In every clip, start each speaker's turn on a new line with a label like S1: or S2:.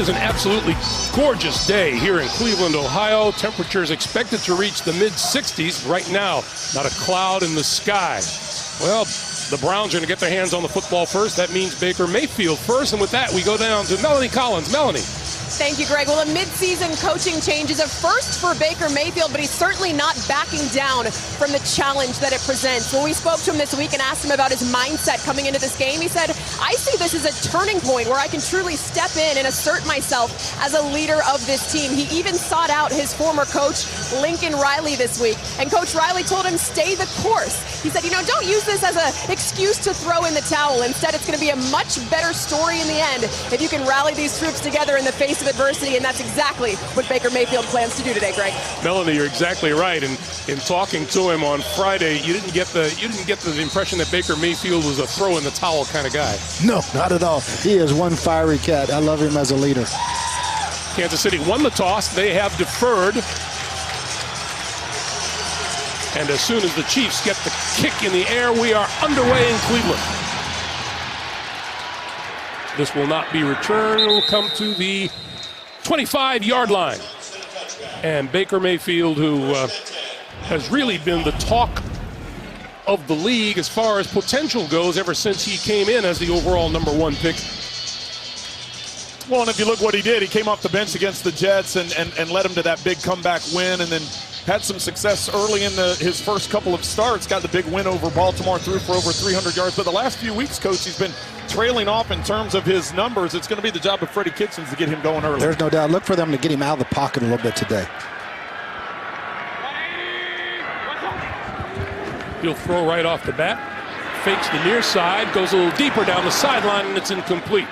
S1: is an absolutely gorgeous day here in Cleveland, Ohio. Temperatures expected to reach the mid-60s. Right now, not a cloud in the sky. Well, the Browns are going to get their hands on the football first. That means Baker Mayfield first. And with that, we go down to Melanie Collins. Melanie.
S2: Thank you, Greg. Well, a mid-season coaching change is a first for Baker Mayfield, but he's certainly not backing down from the challenge that it presents. When we spoke to him this week and asked him about his mindset coming into this game, he said, I see this as a turning point where I can truly step in and assert myself as a leader of this team. He even sought out his former coach, Lincoln Riley, this week. And Coach Riley told him, stay the course. He said, don't use this as an excuse to throw in the towel. Instead, it's going to be a much better story in the end if you can rally these troops together in the face of adversity, and that's exactly what Baker Mayfield plans to do today, Greg.
S1: Melanie, you're exactly right. And in talking to him on Friday, you didn't get the impression that Baker Mayfield was a throw in the towel kind of guy.
S3: No, not at all. He is one fiery cat. I love him as a leader.
S1: Kansas City won the toss. They have deferred. And as soon as the Chiefs get the kick in the air, we are underway in Cleveland. This will not be returned. It will come to the 25-yard line. And Baker Mayfield, who has really been the talk of the league as far as potential goes ever since he came in as the overall #1 pick.
S4: Well, and if you look what he did, he came off the bench against the Jets and led them to that big comeback win, and then had some success early in his first couple of starts, got the big win over Baltimore, threw for over 300 yards. But the last few weeks, Coach, he's been trailing off in terms of his numbers. It's going to be the job of Freddie Kitchens to get him going early.
S3: There's no doubt. Look for them to get him out of the pocket a little bit today.
S1: He'll throw right off the bat. Fakes the near side, goes a little deeper down the sideline, and it's incomplete.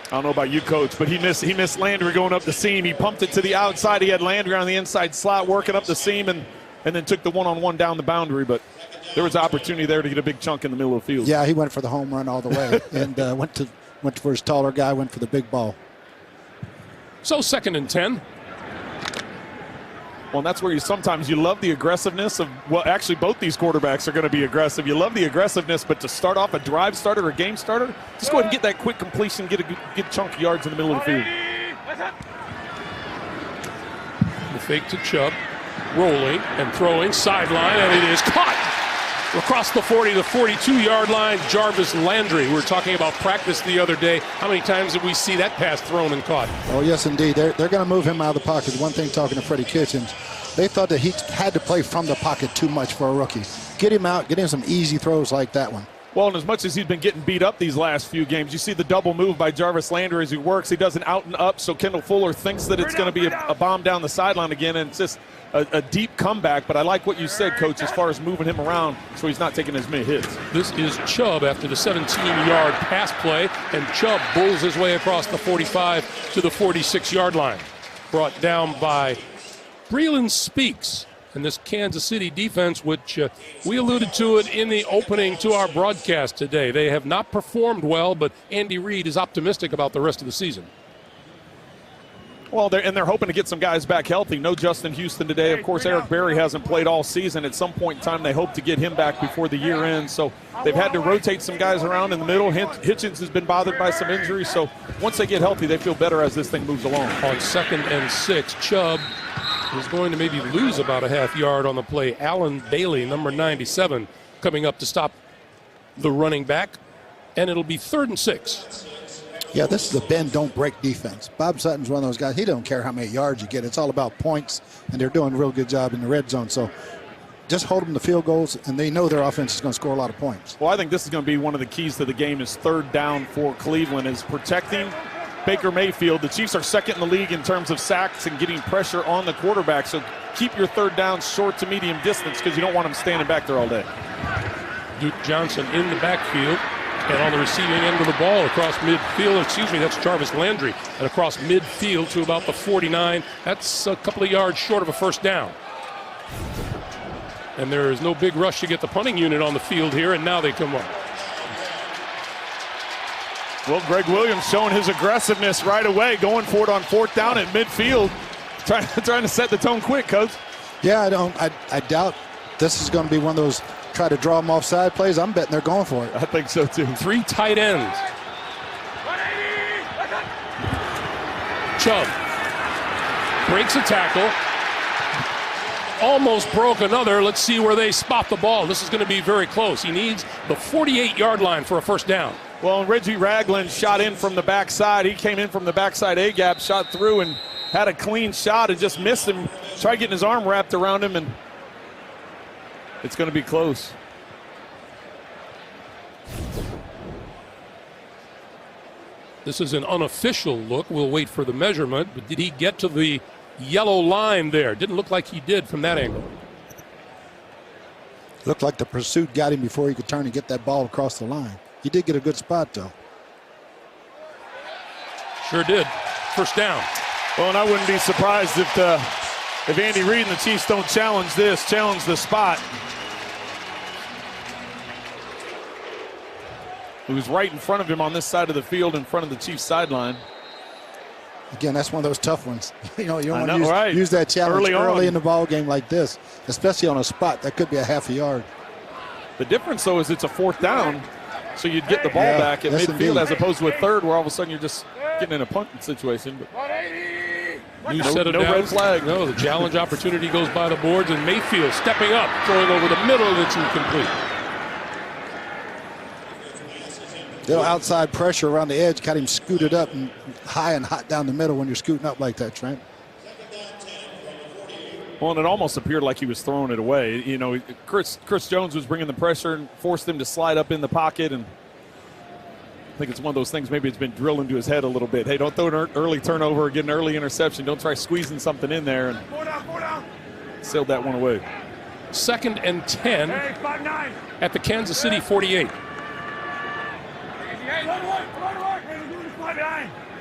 S4: I don't know about you, Coach, but he missed Landry going up the seam. He pumped it to the outside. He had Landry on the inside slot working up the seam and then took the one-on-one down the boundary. But there was opportunity there to get a big chunk in the middle of the field.
S3: Yeah, he went for the home run all the way and went for his taller guy, went for the big ball.
S1: So 2nd and 10.
S4: Well, and that's where sometimes you love the aggressiveness of, well, actually both these quarterbacks are going to be aggressive. You love the aggressiveness, but to start off a drive starter or a game starter, just go ahead and get that quick completion, get a chunk of yards in the middle of the field.
S1: The fake to Chubb, rolling and throwing, sideline, and it is caught across the 40 to 42-yard line. Jarvis Landry. We were talking about practice the other day. How many times did we see that pass thrown and caught?
S3: Oh, yes, indeed. They're going to move him out of the pocket. One thing, talking to Freddie Kitchens, they thought that he had to play from the pocket too much for a rookie. Get him out, get him some easy throws like that one.
S4: Well, and as much as he's been getting beat up these last few games, you see the double move by Jarvis Landry as he works. He does an out and up, so Kendall Fuller thinks that it's going to be a bomb down the sideline again, and it's just a deep comeback. But I like what you said, Coach, as far as moving him around so he's not taking as many hits.
S1: This is Chubb after the 17-yard pass play, and Chubb bulls his way across the 45 to the 46-yard line. Brought down by Breeland Speaks. And this Kansas City defense, which we alluded to it in the opening to our broadcast today. They have not performed well, but Andy Reid is optimistic about the rest of the season.
S4: Well, they're hoping to get some guys back healthy. No Justin Houston today. Of course, Eric Berry hasn't played all season. At some point in time, they hope to get him back before the year ends. So they've had to rotate some guys around in the middle. Hitchens has been bothered by some injuries. So once they get healthy, they feel better as this thing moves along.
S1: On 2nd and 6, Chubb is going to maybe lose about a half yard on the play. Alan Bailey, number 97, coming up to stop the running back. And it'll be 3rd and 6.
S3: Yeah, this is a bend, don't break defense. Bob Sutton's one of those guys. He don't care how many yards you get. It's all about points, and they're doing a real good job in the red zone. So just hold them to field goals, and they know their offense is going to score a lot of points.
S4: Well, I think this is going to be one of the keys to the game is 3rd down for Cleveland, is protecting Baker Mayfield. The Chiefs are 2nd in the league in terms of sacks and getting pressure on the quarterback. So keep your 3rd down short to medium distance because you don't want them standing back there all day.
S1: Duke Johnson in the backfield. And on the receiving end of the ball across midfield, that's Jarvis Landry. And across midfield to about the 49. That's a couple of yards short of a 1st down. And there is no big rush to get the punting unit on the field here, and now they come up.
S4: Well, Greg Williams showing his aggressiveness right away, going for it on 4th down at midfield, trying to set the tone quick, Coach.
S3: Yeah, I doubt this is going to be one of those try to draw them offside plays. I'm betting they're going for it.
S4: I think so too.
S1: 3 tight ends. Chubb breaks a tackle. Almost broke another. Let's see where they spot the ball. This is going to be very close. He needs the 48-yard line for a first down.
S4: Well, Reggie Ragland shot in from the backside. He came in from the backside A-gap, shot through, and had a clean shot and just missed him. Tried getting his arm wrapped around him, and it's going to be close.
S1: This is an unofficial look. We'll wait for the measurement. But did he get to the yellow line there? Didn't look like he did from that angle.
S3: Looked like the pursuit got him before he could turn and get that ball across the line. He did get a good spot, though.
S1: Sure did. First down.
S4: Well, and I wouldn't be surprised if Andy Reid and the Chiefs don't challenge the spot. He was right in front of him on this side of the field in front of the Chiefs sideline.
S3: Again, that's one of those tough ones. You don't want to
S4: right.
S3: use that challenge
S4: Early
S3: in the ball game like this, especially on a spot that could be a half a yard.
S4: The difference, though, is it's a fourth down, so you'd get the ball back at midfield
S3: indeed.
S4: as opposed to a third where all of a sudden you're just getting in a punting situation. But
S1: New set of downs.
S4: red flag.
S1: No, the challenge opportunity goes by the boards, and Mayfield stepping up, throwing over the middle, and it's incomplete.
S3: Little outside pressure around the edge got him scooted up and high and hot down the middle when you're scooting up like that, Trent.
S4: Well, and it almost appeared like he was throwing it away. You know, Chris Jones was bringing the pressure and forced him to slide up in the pocket, and I think it's one of those things, maybe it's been drilled into his head a little bit. Hey, don't throw an early turnover or get an early interception. Don't try squeezing something in there, and sailed that one away.
S1: 2nd and 10 at the Kansas City 48.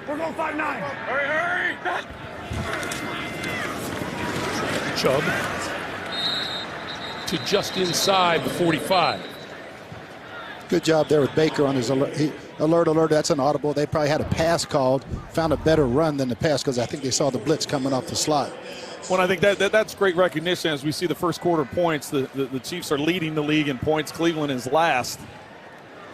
S5: We're going 5-9. Hurry.
S1: Chubb to just inside the 45.
S3: Good job there with Baker on his alert. Alert. That's an audible. They probably had a pass called, found a better run than the pass because I think they saw the blitz coming off the slot.
S4: Well, I think that's great recognition as we see the first quarter points. The Chiefs are leading the league in points. Cleveland is last.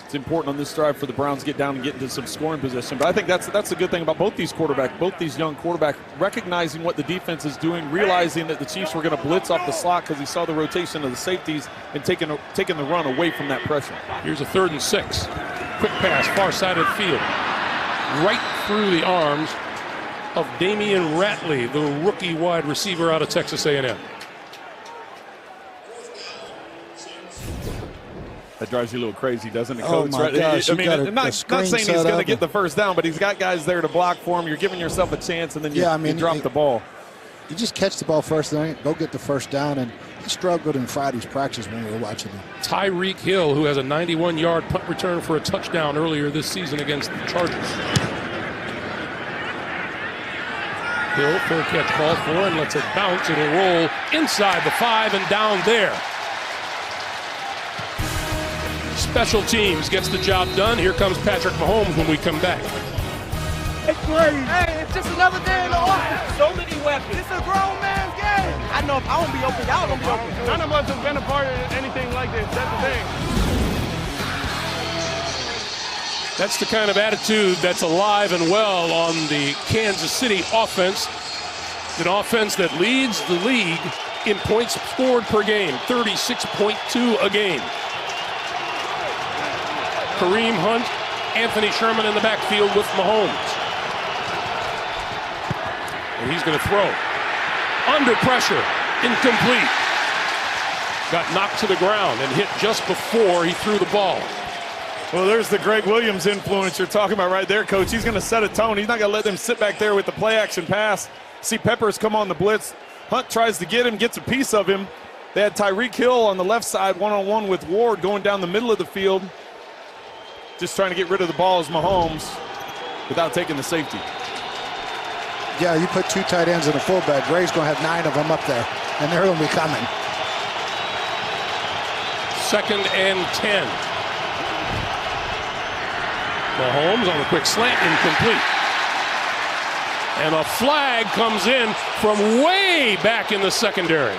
S4: It's important on this drive for the Browns to get down and get into some scoring position. But I think that's the good thing about both these quarterbacks, both these young quarterbacks, recognizing what the defense is doing, realizing that the Chiefs were going to blitz off the slot because he saw the rotation of the safeties and taking the run away from that pressure.
S1: Here's a 3rd and 6. Quick pass, far side of the field. Right through the arms of Damian Ratley, the rookie wide receiver out of Texas A&M.
S4: That drives you a little crazy, doesn't it,
S3: Oh,
S4: Coach?
S3: my
S4: Right?
S3: gosh,
S4: I
S3: you
S4: mean,
S3: got
S4: I'm not saying he's going to get the first down, but he's got guys there to block for him. You're giving yourself a chance, and then you drop the ball.
S3: You just catch the ball first, then go get the first down, and he struggled in Friday's practice when we were watching him.
S1: Tyreek Hill, who has a 91-yard punt return for a touchdown earlier this season against the Chargers. Hill, fair catch called for, and lets it bounce. It'll roll inside the 5 and down there. Special teams gets the job done. Here comes Patrick Mahomes when we come back.
S5: It's crazy. Hey, it's just another day in the office. So many weapons. It's a grown man's game. I know if I don't be open, y'all don't be open. None of us have been a part of anything like this. That's the thing.
S1: That's the kind of attitude that's alive and well on the Kansas City offense. An offense that leads the league in points scored per game, 36.2 a game. Kareem Hunt, Anthony Sherman in the backfield with Mahomes. And he's going to throw. Under pressure, incomplete. Got knocked to the ground and hit just before he threw the ball.
S4: Well, there's the Greg Williams influence you're talking about right there, Coach. He's going to set a tone. He's not going to let them sit back there with the play-action pass. See Peppers come on the blitz. Hunt tries to get him, gets a piece of him. They had Tyreek Hill on the left side, one-on-one with Ward going down the middle of the field. Just trying to get rid of the ball as Mahomes without taking the safety.
S3: Yeah, you put 2 tight ends in a fullback. Gray's going to have 9 of them up there, and they're going to be coming.
S1: 2nd and 10. Mahomes on a quick slant, incomplete. And a flag comes in from way back in the secondary.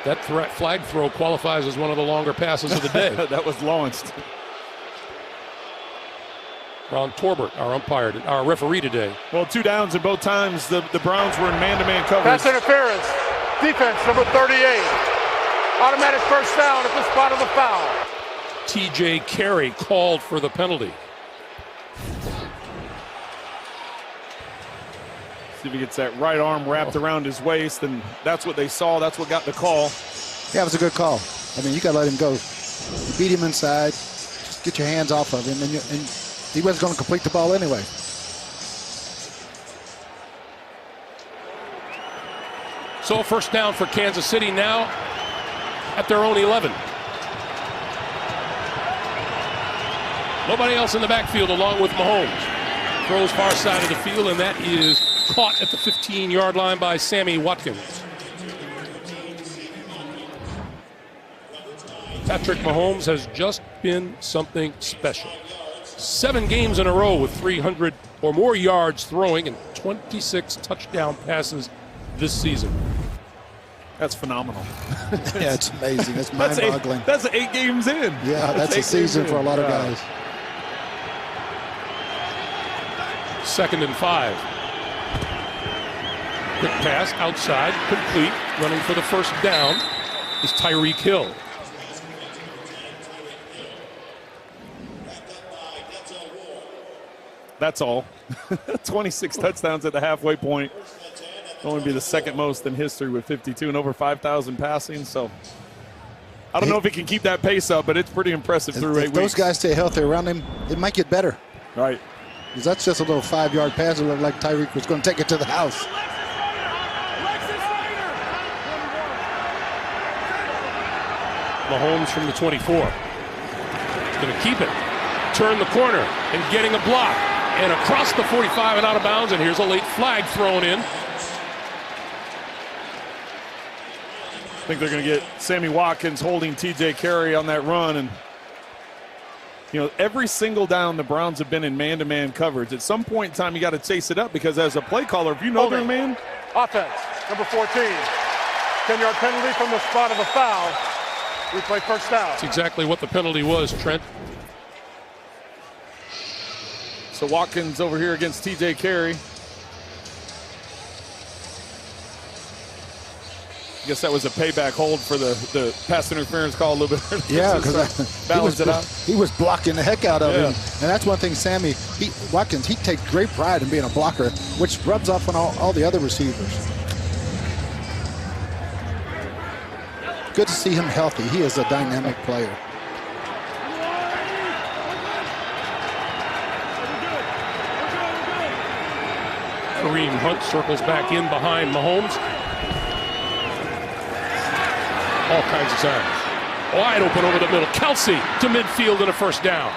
S1: That flag throw qualifies as one of the longer passes of the day.
S4: That was launched.
S1: Ron Torbert, our referee today.
S4: Well, 2 downs, and both times the Browns were in man-to-man coverage.
S5: Pass interference. Defense, number 38. Automatic first down at the spot of the foul.
S1: T.J. Carey called for the penalty.
S4: See if he gets that right arm wrapped around his waist, and that's what they saw. That's what got the call.
S3: Yeah, it was a good call. I mean, you got to let him go. You beat him inside. Just get your hands off of him, and he wasn't going to complete the ball anyway.
S1: So first down for Kansas City now at their own 11. Nobody else in the backfield along with Mahomes. Throws far side of the field, and that is caught at the 15-yard line by Sammy Watkins. Patrick Mahomes has just been something special. 7 games in a row with 300 or more yards throwing and 26 touchdown passes this season.
S4: That's phenomenal.
S3: Yeah, it's amazing. It's mind-boggling.
S4: That's 8 games in.
S3: Yeah, that's a season for a lot of guys.
S1: 2nd and 5. Quick pass outside, complete. Running for the first down is Tyreek Hill.
S4: That's all. 26 touchdowns at the halfway point. Only be the second most in history with 52 and over 5,000 passing. So I don't know if he can keep that pace up, but it's pretty impressive through 8 weeks.
S3: If those guys stay healthy around him, it might get better.
S4: Right.
S3: Because that's just a little 5-yard pass. It looked like Tyreek was going to take it to the house.
S1: Mahomes from the 24. He's going to keep it. Turn the corner and getting a block. And across the 45 and out of bounds. And here's a late flag thrown in.
S4: I think they're going to get Sammy Watkins holding T.J. Carey on that run. And, you know, every single down the Browns have been in man-to-man coverage. At some point in time, you got to chase it up because as a play caller, if you know they're man.
S5: Offense, number 14. 10-yard penalty from the spot of the foul. Replay first down.
S1: That's exactly what the penalty was, Trent.
S4: So Watkins over here against T.J. Carey. I guess that was a payback hold for the pass interference call a little bit earlier.
S3: Yeah, because he was blocking the heck out of him. And that's one thing Watkins, he takes great pride in being a blocker, which rubs off on all the other receivers. Good to see him healthy. He is a dynamic player.
S1: Kareem Hunt circles back in behind Mahomes. All kinds of signs. Wide open over the middle. Kelsey to midfield and a first down.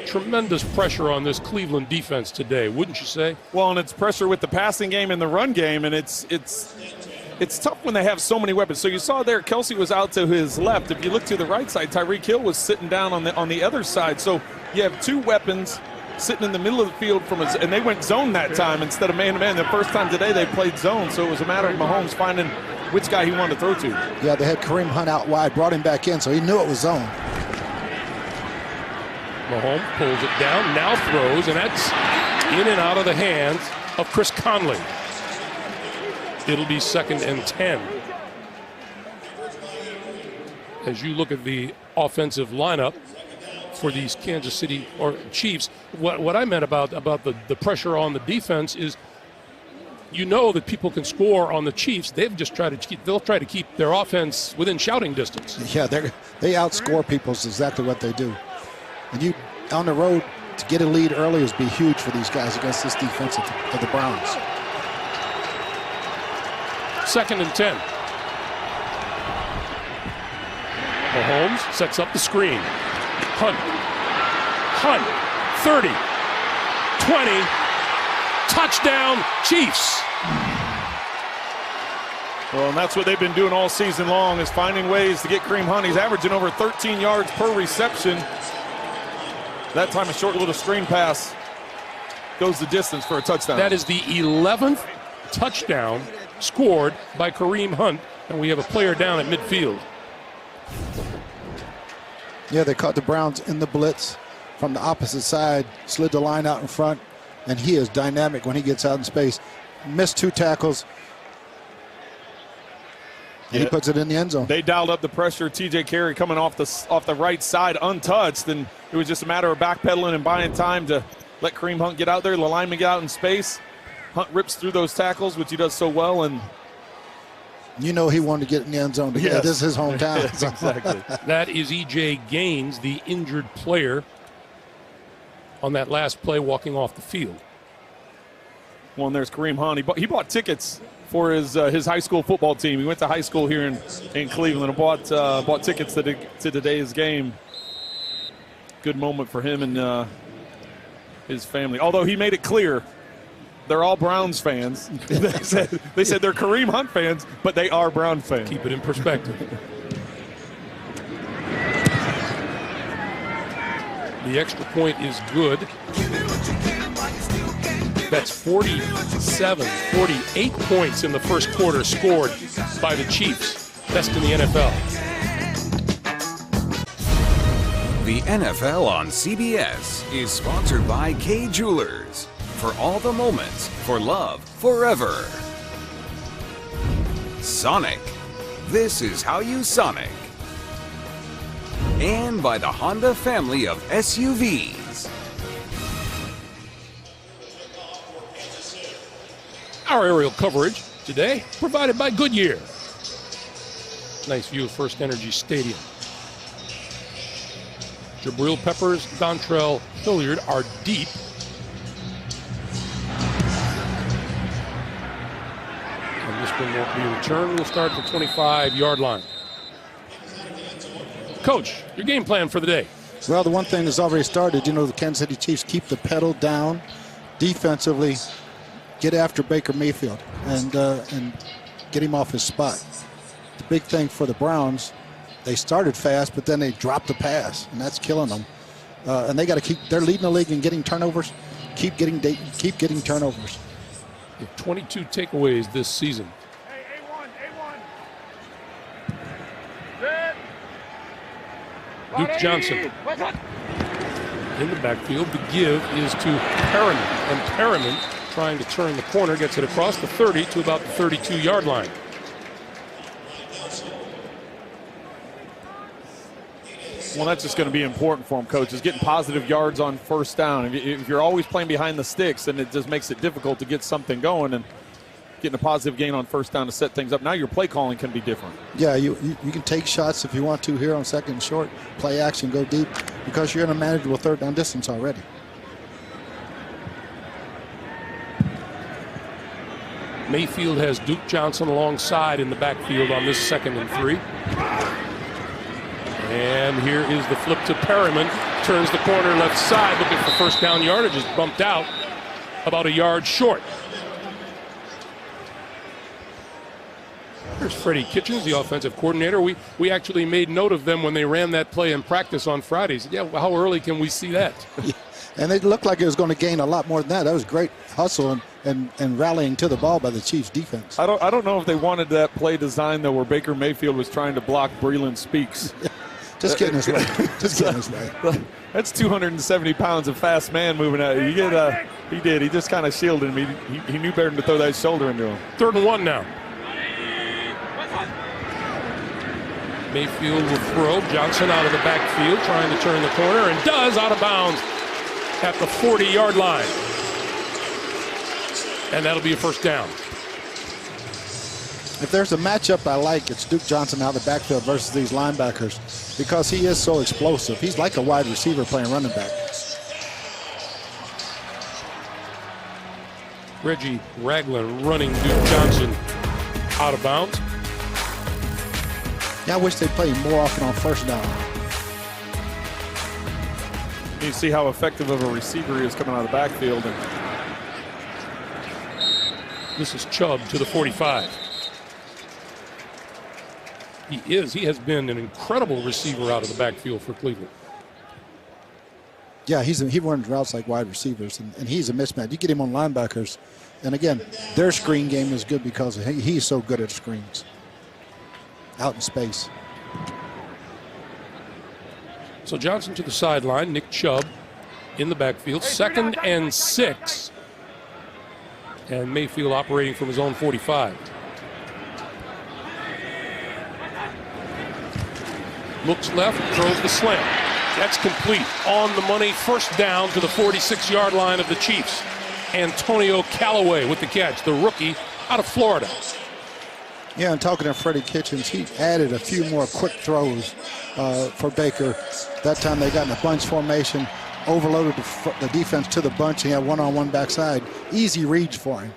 S1: Tremendous pressure on this Cleveland defense today, wouldn't you say?
S4: Well, and it's pressure with the passing game and the run game, and it's tough when they have so many weapons. So you saw there, Kelsey was out to his left. If you look to the right side, Tyreek Hill was sitting down on the other side. So you have 2 weapons sitting in the middle of the field and they went zone that time instead of man-to-man. The first time today they played zone, so it was a matter of Mahomes finding which guy he wanted to throw to.
S3: Yeah, they had Kareem Hunt out wide, brought him back in, so he knew it was zone.
S1: Mahomes pulls it down, now throws, and that's in and out of the hands of Chris Conley. It'll be 2nd and 10. As you look at the offensive lineup for these Kansas City or Chiefs, what I meant about the pressure on the defense is, you know that people can score on the Chiefs. They'll try to keep their offense within shouting distance.
S3: Yeah, they outscore people is exactly what they do. And you on the road to get a lead early is be huge for these guys against this defense of the Browns.
S1: 2nd and 10. Mahomes sets up the screen. Hunt, 30, 20, touchdown Chiefs.
S4: Well, and that's what they've been doing all season long, is finding ways to get Kareem Hunt. He's averaging over 13 yards per reception. That time a short little screen pass goes the distance for a touchdown.
S1: That is the 11th touchdown scored by Kareem Hunt, and we have a player down at midfield.
S3: Yeah, they caught the Browns in the blitz from the opposite side, slid the line out in front, and he is dynamic when he gets out in space. Missed 2 tackles, and he puts it in the end zone.
S4: They dialed up the pressure. T.J. Carey coming off the right side untouched, and it was just a matter of backpedaling and buying time to let Kareem Hunt get out there, the lineman get out in space. Hunt rips through those tackles, which he does so well, and
S3: you know he wanted to get in the end zone. Yes. This is his hometown.
S4: Exactly.
S1: That is E.J. Gaines, the injured player, on that last play walking off the field.
S4: Well, and there's Kareem Hunt. He bought tickets for his high school football team. He went to high school here in Cleveland and bought tickets to today's game. Good moment for him and his family. Although he made it clear they're all Browns fans. they said they're Kareem Hunt fans, but they are Brown fans.
S1: Keep it in perspective. The extra point is good. That's 48 points in the first quarter scored by the Chiefs. Best in the NFL.
S6: The NFL on CBS is sponsored by Kay Jewelers. For all the moments, for love, forever. Sonic. This is how you Sonic. And by the Honda family of SUVs.
S1: Our aerial coverage today provided by Goodyear. Nice view of First Energy Stadium. Jabril Peppers, Dontrell Hilliard are deep. And this one won't be returned. We'll start at the 25-yard line. Coach, your game plan for the day.
S3: Well, the one thing that's already started, the Kansas City Chiefs keep the pedal down defensively, get after Baker Mayfield and get him off his spot. The big thing for the Browns, they started fast, but then they dropped the pass, and that's killing them. And they got to they're leading the league in getting turnovers. Keep getting turnovers.
S1: 22 takeaways this season. Duke Johnson in the backfield. The give is to Perriman, and Perriman, trying to turn the corner, gets it across the 30 to about the 32-yard line.
S4: Well, that's just going to be important for him, Coach, is getting positive yards on first down. If you're always playing behind the sticks, then it just makes it difficult to get something going, and getting a positive gain on first down to set things up. Now your play calling can be different.
S3: Yeah, you can take shots if you want to here on second and short, play action, go deep, because you're in a manageable third down distance already.
S1: Mayfield has Duke Johnson alongside in the backfield on this 2nd and 3. And here is the flip to Perriman. Turns the corner left side, looking for first down yardage. Is bumped out about a yard short. Here's Freddie Kitchens, the offensive coordinator. We actually made note of them when they ran that play in practice on Friday. He said, yeah, how early can we see that?
S3: And it looked like it was going to gain a lot more than that. That was great hustle and rallying to the ball by the Chiefs defense.
S4: I don't know if they wanted that play design, though, where Baker Mayfield was trying to block Breeland Speaks.
S3: Just getting his way. Just getting his way.
S4: That's 270 pounds of fast man moving out. He did. He just kind of shielded him. He knew better than to throw that shoulder into him.
S1: 3rd and 1 now. Mayfield will throw. Johnson out of the backfield, trying to turn the corner, and does, out of bounds at the 40-yard line. And that'll be a first down.
S3: If there's a matchup I like, it's Duke Johnson out of the backfield versus these linebackers, because he is so explosive. He's like a wide receiver playing running back.
S1: Reggie Ragland running Duke Johnson out of bounds.
S3: Yeah, I wish they played more often on first down.
S4: You see how effective of a receiver he is coming out of the backfield. And
S1: this is Chubb to the 45. He has been an incredible receiver out of the backfield for Cleveland.
S3: Yeah, he runs routes like wide receivers, and he's a mismatch. You get him on linebackers, and again, their screen game is good because he's so good at screens out in space.
S1: So Johnson to the sideline, Nick Chubb in the backfield, 2nd and 6. And Mayfield operating from his own 45. Looks left, throws the slant. That's complete. On the money, first down to the 46-yard line of the Chiefs. Antonio Callaway with the catch, the rookie out of Florida.
S3: Yeah, and talking to Freddie Kitchens, he added a few more quick throws for Baker. That time they got in a bunch formation, overloaded the defense to the bunch. He had one-on-one backside. Easy reads for him.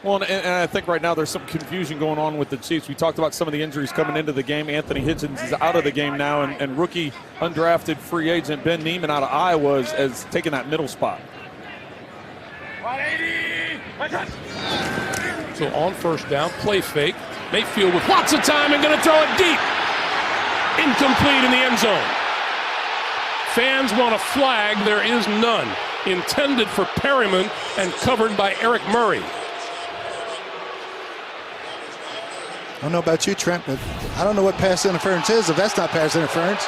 S4: Well, and I think right now there's some confusion going on with the Chiefs. We talked about some of the injuries coming into the game. Anthony Hitchens is out of the game now, and rookie undrafted free agent Ben Neiman out of Iowa has taken that middle spot.
S1: So on first down, play fake. Mayfield with lots of time and going to throw it deep. Incomplete in the end zone. Fans want a flag. There is none. Intended for Perryman and covered by Eric Murray.
S3: I don't know about you, Trent, but I don't know what pass interference is if that's not pass interference.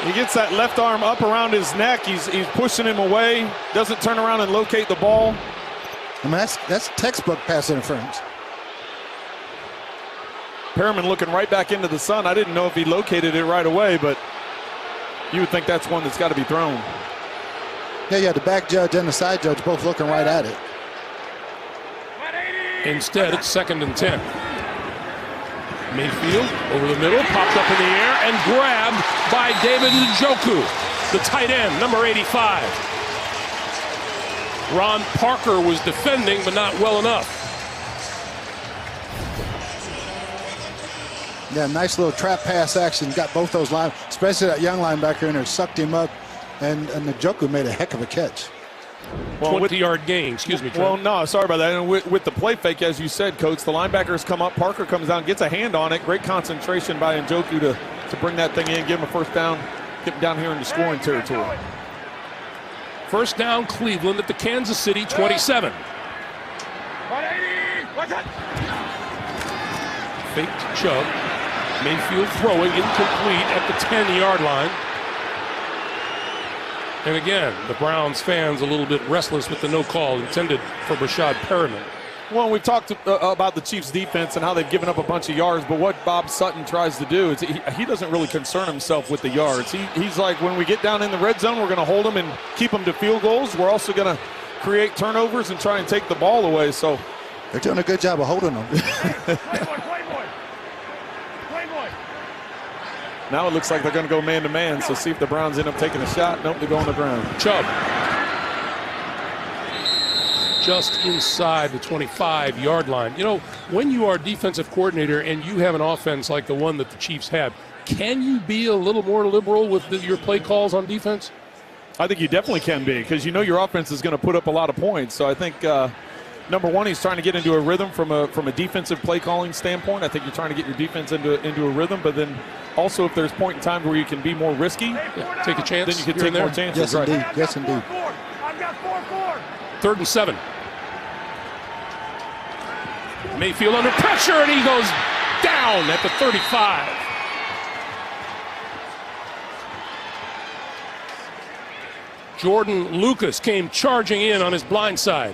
S4: He gets that left arm up around his neck. He's pushing him away. Doesn't turn around and locate the ball.
S3: I mean, that's textbook pass interference.
S4: Perriman looking right back into the sun. I didn't know if he located it right away, but you would think that's one that's got to be thrown.
S3: Yeah, the back judge and the side judge both looking right at it.
S1: Instead, it's 2nd and 10. Mayfield over the middle, popped up in the air and grabbed by David Njoku, the tight end, number 85. Ron Parker was defending, but not well enough.
S3: Yeah, nice little trap pass action. Got both those line, especially that young linebacker in there, sucked him up, and Njoku made a heck of a catch.
S4: Well,
S1: 20-yard gain, excuse me, Trent.
S4: Well, no, sorry about that. And with the play fake, as you said, Coach, the linebackers come up, Parker comes down, gets a hand on it. Great concentration by Njoku to bring that thing in, give him a first down, get him down here into scoring territory.
S1: First down, Cleveland at the Kansas City 27. Fake to Chubb. Mayfield throwing, incomplete at the 10-yard line. And again, the Browns fans a little bit restless with the no call intended for Brashad Perriman.
S4: Well, we've talked about the Chiefs' defense and how they've given up a bunch of yards, but what Bob Sutton tries to do is he doesn't really concern himself with the yards. He's like, when we get down in the red zone, we're going to hold them and keep them to field goals. We're also going to create turnovers and try and take the ball away. So
S3: they're doing a good job of holding them.
S4: Now it looks like they're going to go man-to-man, so see if the Browns end up taking a shot. Nope, they go on the ground.
S1: Chubb. Just inside the 25-yard line. You know, when you are defensive coordinator and you have an offense like the one that the Chiefs have, can you be a little more liberal with your play calls on defense?
S4: I think you definitely can be, because you know your offense is going to put up a lot of points. So I think, number one, he's trying to get into a rhythm from a defensive play calling standpoint. I think you're trying to get your defense into a rhythm, but then also if there's a point in time where you can be more risky,
S1: take a chance,
S4: then you can take more chances.
S3: Yes,
S4: right.
S3: indeed. Yes, indeed.
S5: I've got 4-4.
S1: 3rd and 7. Mayfield under pressure, and he goes down at the 35. Jordan Lucas came charging in on his blind side.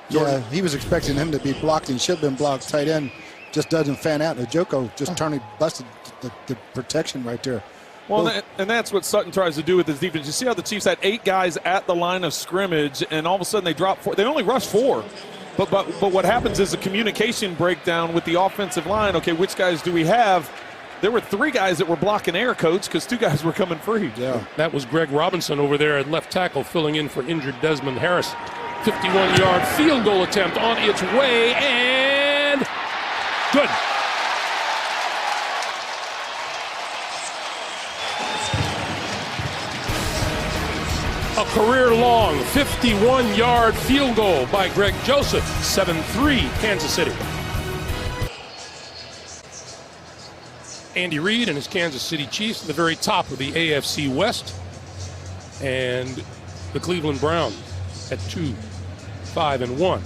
S3: Yeah, he was expecting him to be blocked and should have been blocked. Tight end just doesn't fan out. Njoku just busted the protection right there.
S4: Well, and that's what Sutton tries to do with his defense. You see how the Chiefs had 8 guys at the line of scrimmage, and all of a sudden they drop 4. They only rush 4. But what happens is a communication breakdown with the offensive line. Okay, which guys do we have? There were 3 guys that were blocking air, Coach, because 2 guys were coming free.
S3: Yeah.
S1: That was Greg Robinson over there at left tackle, filling in for injured Desmond Harris. 51-yard field goal attempt on its way, and good. A career-long 51-yard field goal by Greg Joseph. 7-3 Kansas City. Andy Reid and his Kansas City Chiefs at the very top of the AFC West. And the Cleveland Browns at 2-5-1,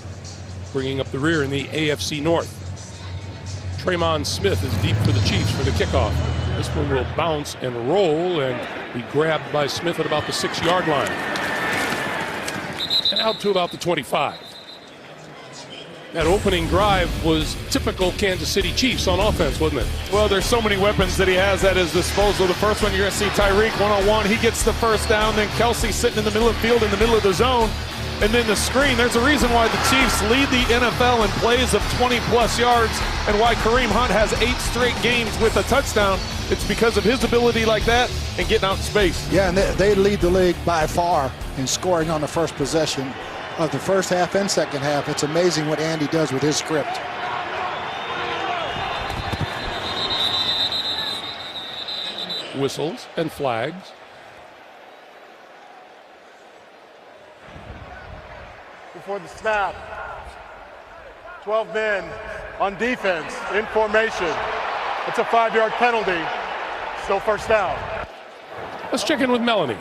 S1: bringing up the rear in the AFC North. Traymon Smith is deep for the Chiefs for the kickoff. This one will bounce and roll and be grabbed by Smith at about the 6-yard line. And out to about the 25. That opening drive was typical Kansas City Chiefs on offense, wasn't it?
S4: Well, there's so many weapons that he has at his disposal. The first one, you're going to see Tyreek one-on-one. He gets the first down. Then Kelsey sitting in the middle of the field, in the middle of the zone. And then the screen. There's a reason why the Chiefs lead the NFL in plays of 20-plus yards and why Kareem Hunt has 8 straight games with a touchdown. It's because of his ability like that and getting out in space.
S3: Yeah, and they lead the league by far in scoring on the first possession of the first half and second half. It's amazing what Andy does with his script.
S1: Whistles and flags.
S7: Before the snap, 12 men on defense in formation. It's a 5-yard penalty. Still first down.
S1: Let's check in with Melanie.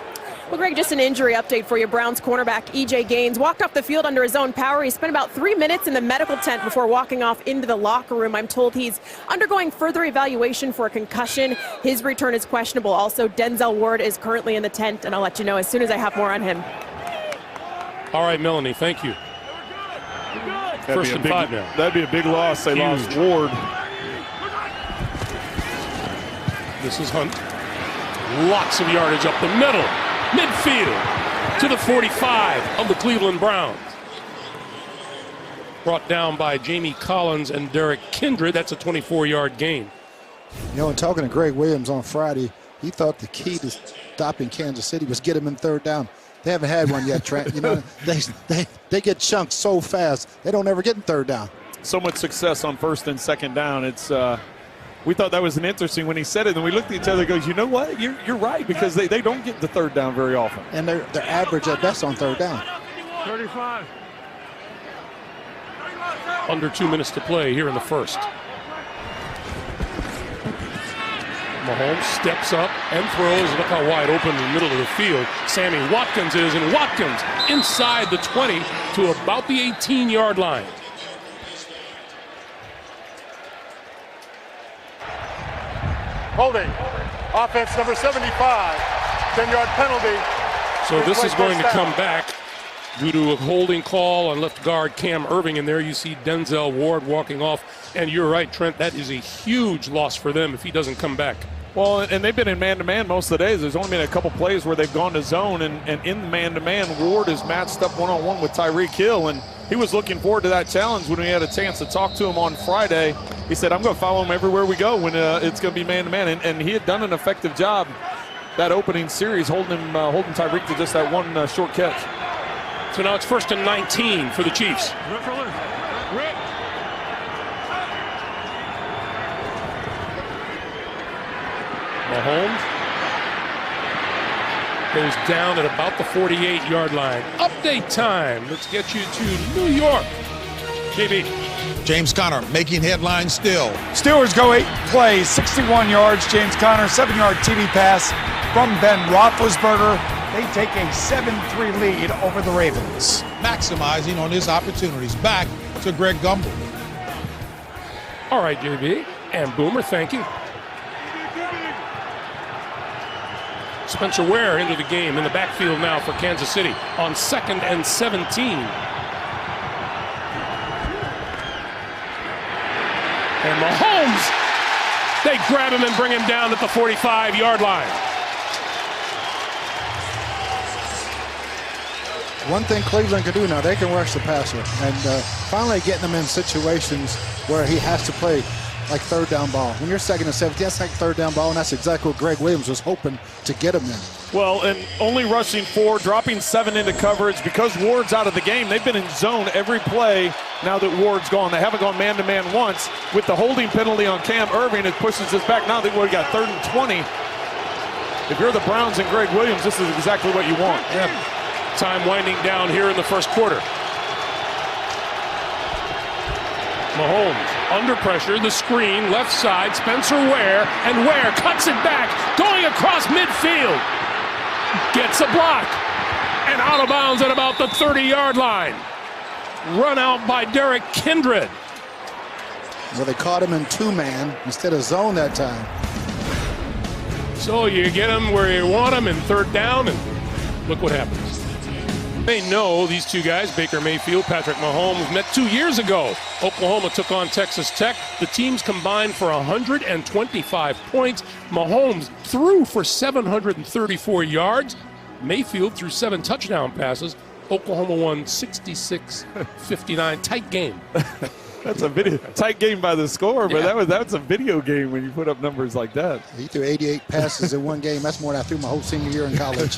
S2: Well, Greg, just an injury update for you. Browns cornerback E.J. Gaines walked off the field under his own power. He spent about 3 minutes in the medical tent before walking off into the locker room. I'm told he's undergoing further evaluation for a concussion. His return is questionable. Also, Denzel Ward is currently in the tent, and I'll let you know as soon as I have more on him.
S1: All right, Melanie, thank you. First and 5 now.
S4: That'd be a big loss. They lost Ward.
S1: This is Hunt. Lots of yardage up the middle. Midfield to the 45 of the Cleveland Browns. Brought down by Jamie Collins and Derek Kindred. That's a 24-yard gain.
S3: You know, in talking to Greg Williams on Friday, he thought the key to stopping Kansas City was get him in third down. They haven't had one yet, Trent. You know, they get chunked so fast, they don't ever get in third down.
S4: So much success on first and second down. It's we thought that was an interesting when he said it, and we looked at each other and goes, you know what? You're right, because they don't get the third down very often.
S3: And they're average at best on third down.
S7: 35.
S1: Under 2 minutes to play here in the first. Mahomes steps up and throws. Look how wide open in the middle of the field Sammy Watkins is, and Watkins inside the 20 to about the 18-yard line.
S7: Holding. Offense number 75. 10-yard penalty.
S1: So this is going to come back due to a holding call on left guard Cam Irving, and there you see Denzel Ward walking off. And you're right, Trent, that is a huge loss for them if he doesn't come back.
S4: Well, and they've been in man-to-man most of the days. There's only been a couple plays where they've gone to zone, and in man-to-man, Ward is matched up one-on-one with Tyreek Hill, and he was looking forward to that challenge when we had a chance to talk to him on Friday. He said, I'm going to follow him everywhere we go when it's going to be man-to-man, and he had done an effective job that opening series, holding Tyreek to just that one short catch.
S1: So now it's 1st and 19 for the Chiefs. Mahomes goes down at about the 48-yard line. Update time. Let's get you to New York. JB.
S8: James Conner making headlines still.
S9: Steelers go 8 plays, 61 yards. James Conner, 7-yard TD pass from Ben Roethlisberger. They take a 7-3 lead over the Ravens.
S8: Maximizing on his opportunities. Back to Greg Gumbel.
S1: All right, JB. And Boomer, thank you. Spencer Ware into the game in the backfield now for Kansas City on 2nd and 17. And Mahomes, they grab him and bring him down at the 45-yard line.
S3: One thing Cleveland can do now, they can rush the passer. And finally getting him in situations where he has to play like third down ball. When you're 2nd and 17, that's like third down ball, and that's exactly what Greg Williams was hoping to get him in.
S4: Well, and only rushing 4, dropping 7 into coverage because Ward's out of the game. They've been in zone every play now that Ward's gone. They haven't gone man-to-man once. With the holding penalty on Cam Irving, it pushes us back. Now they've already got 3rd and 20. If you're the Browns and Greg Williams, this is exactly what you want.
S1: Yeah. Time winding down here in the first quarter. Mahomes under pressure, the screen, left side, Spencer Ware, and Ware cuts it back, going across midfield. Gets a block, and out of bounds at about the 30-yard line. Run out by Derek Kindred.
S3: Well, they caught him in two-man instead of zone that time.
S1: So you get him where you want him in third down, and look what happens. They know these two guys, Baker Mayfield, Patrick Mahomes, met 2 years ago. Oklahoma took on Texas Tech. The teams combined for 125 points. Mahomes threw for 734 yards. Mayfield threw 7 touchdown passes. Oklahoma won 66-59. Tight game.
S4: That's a tight game by the score, but that's a video game when you put up numbers like that.
S3: He threw 88 passes in one game. That's more than I threw my whole senior year in college.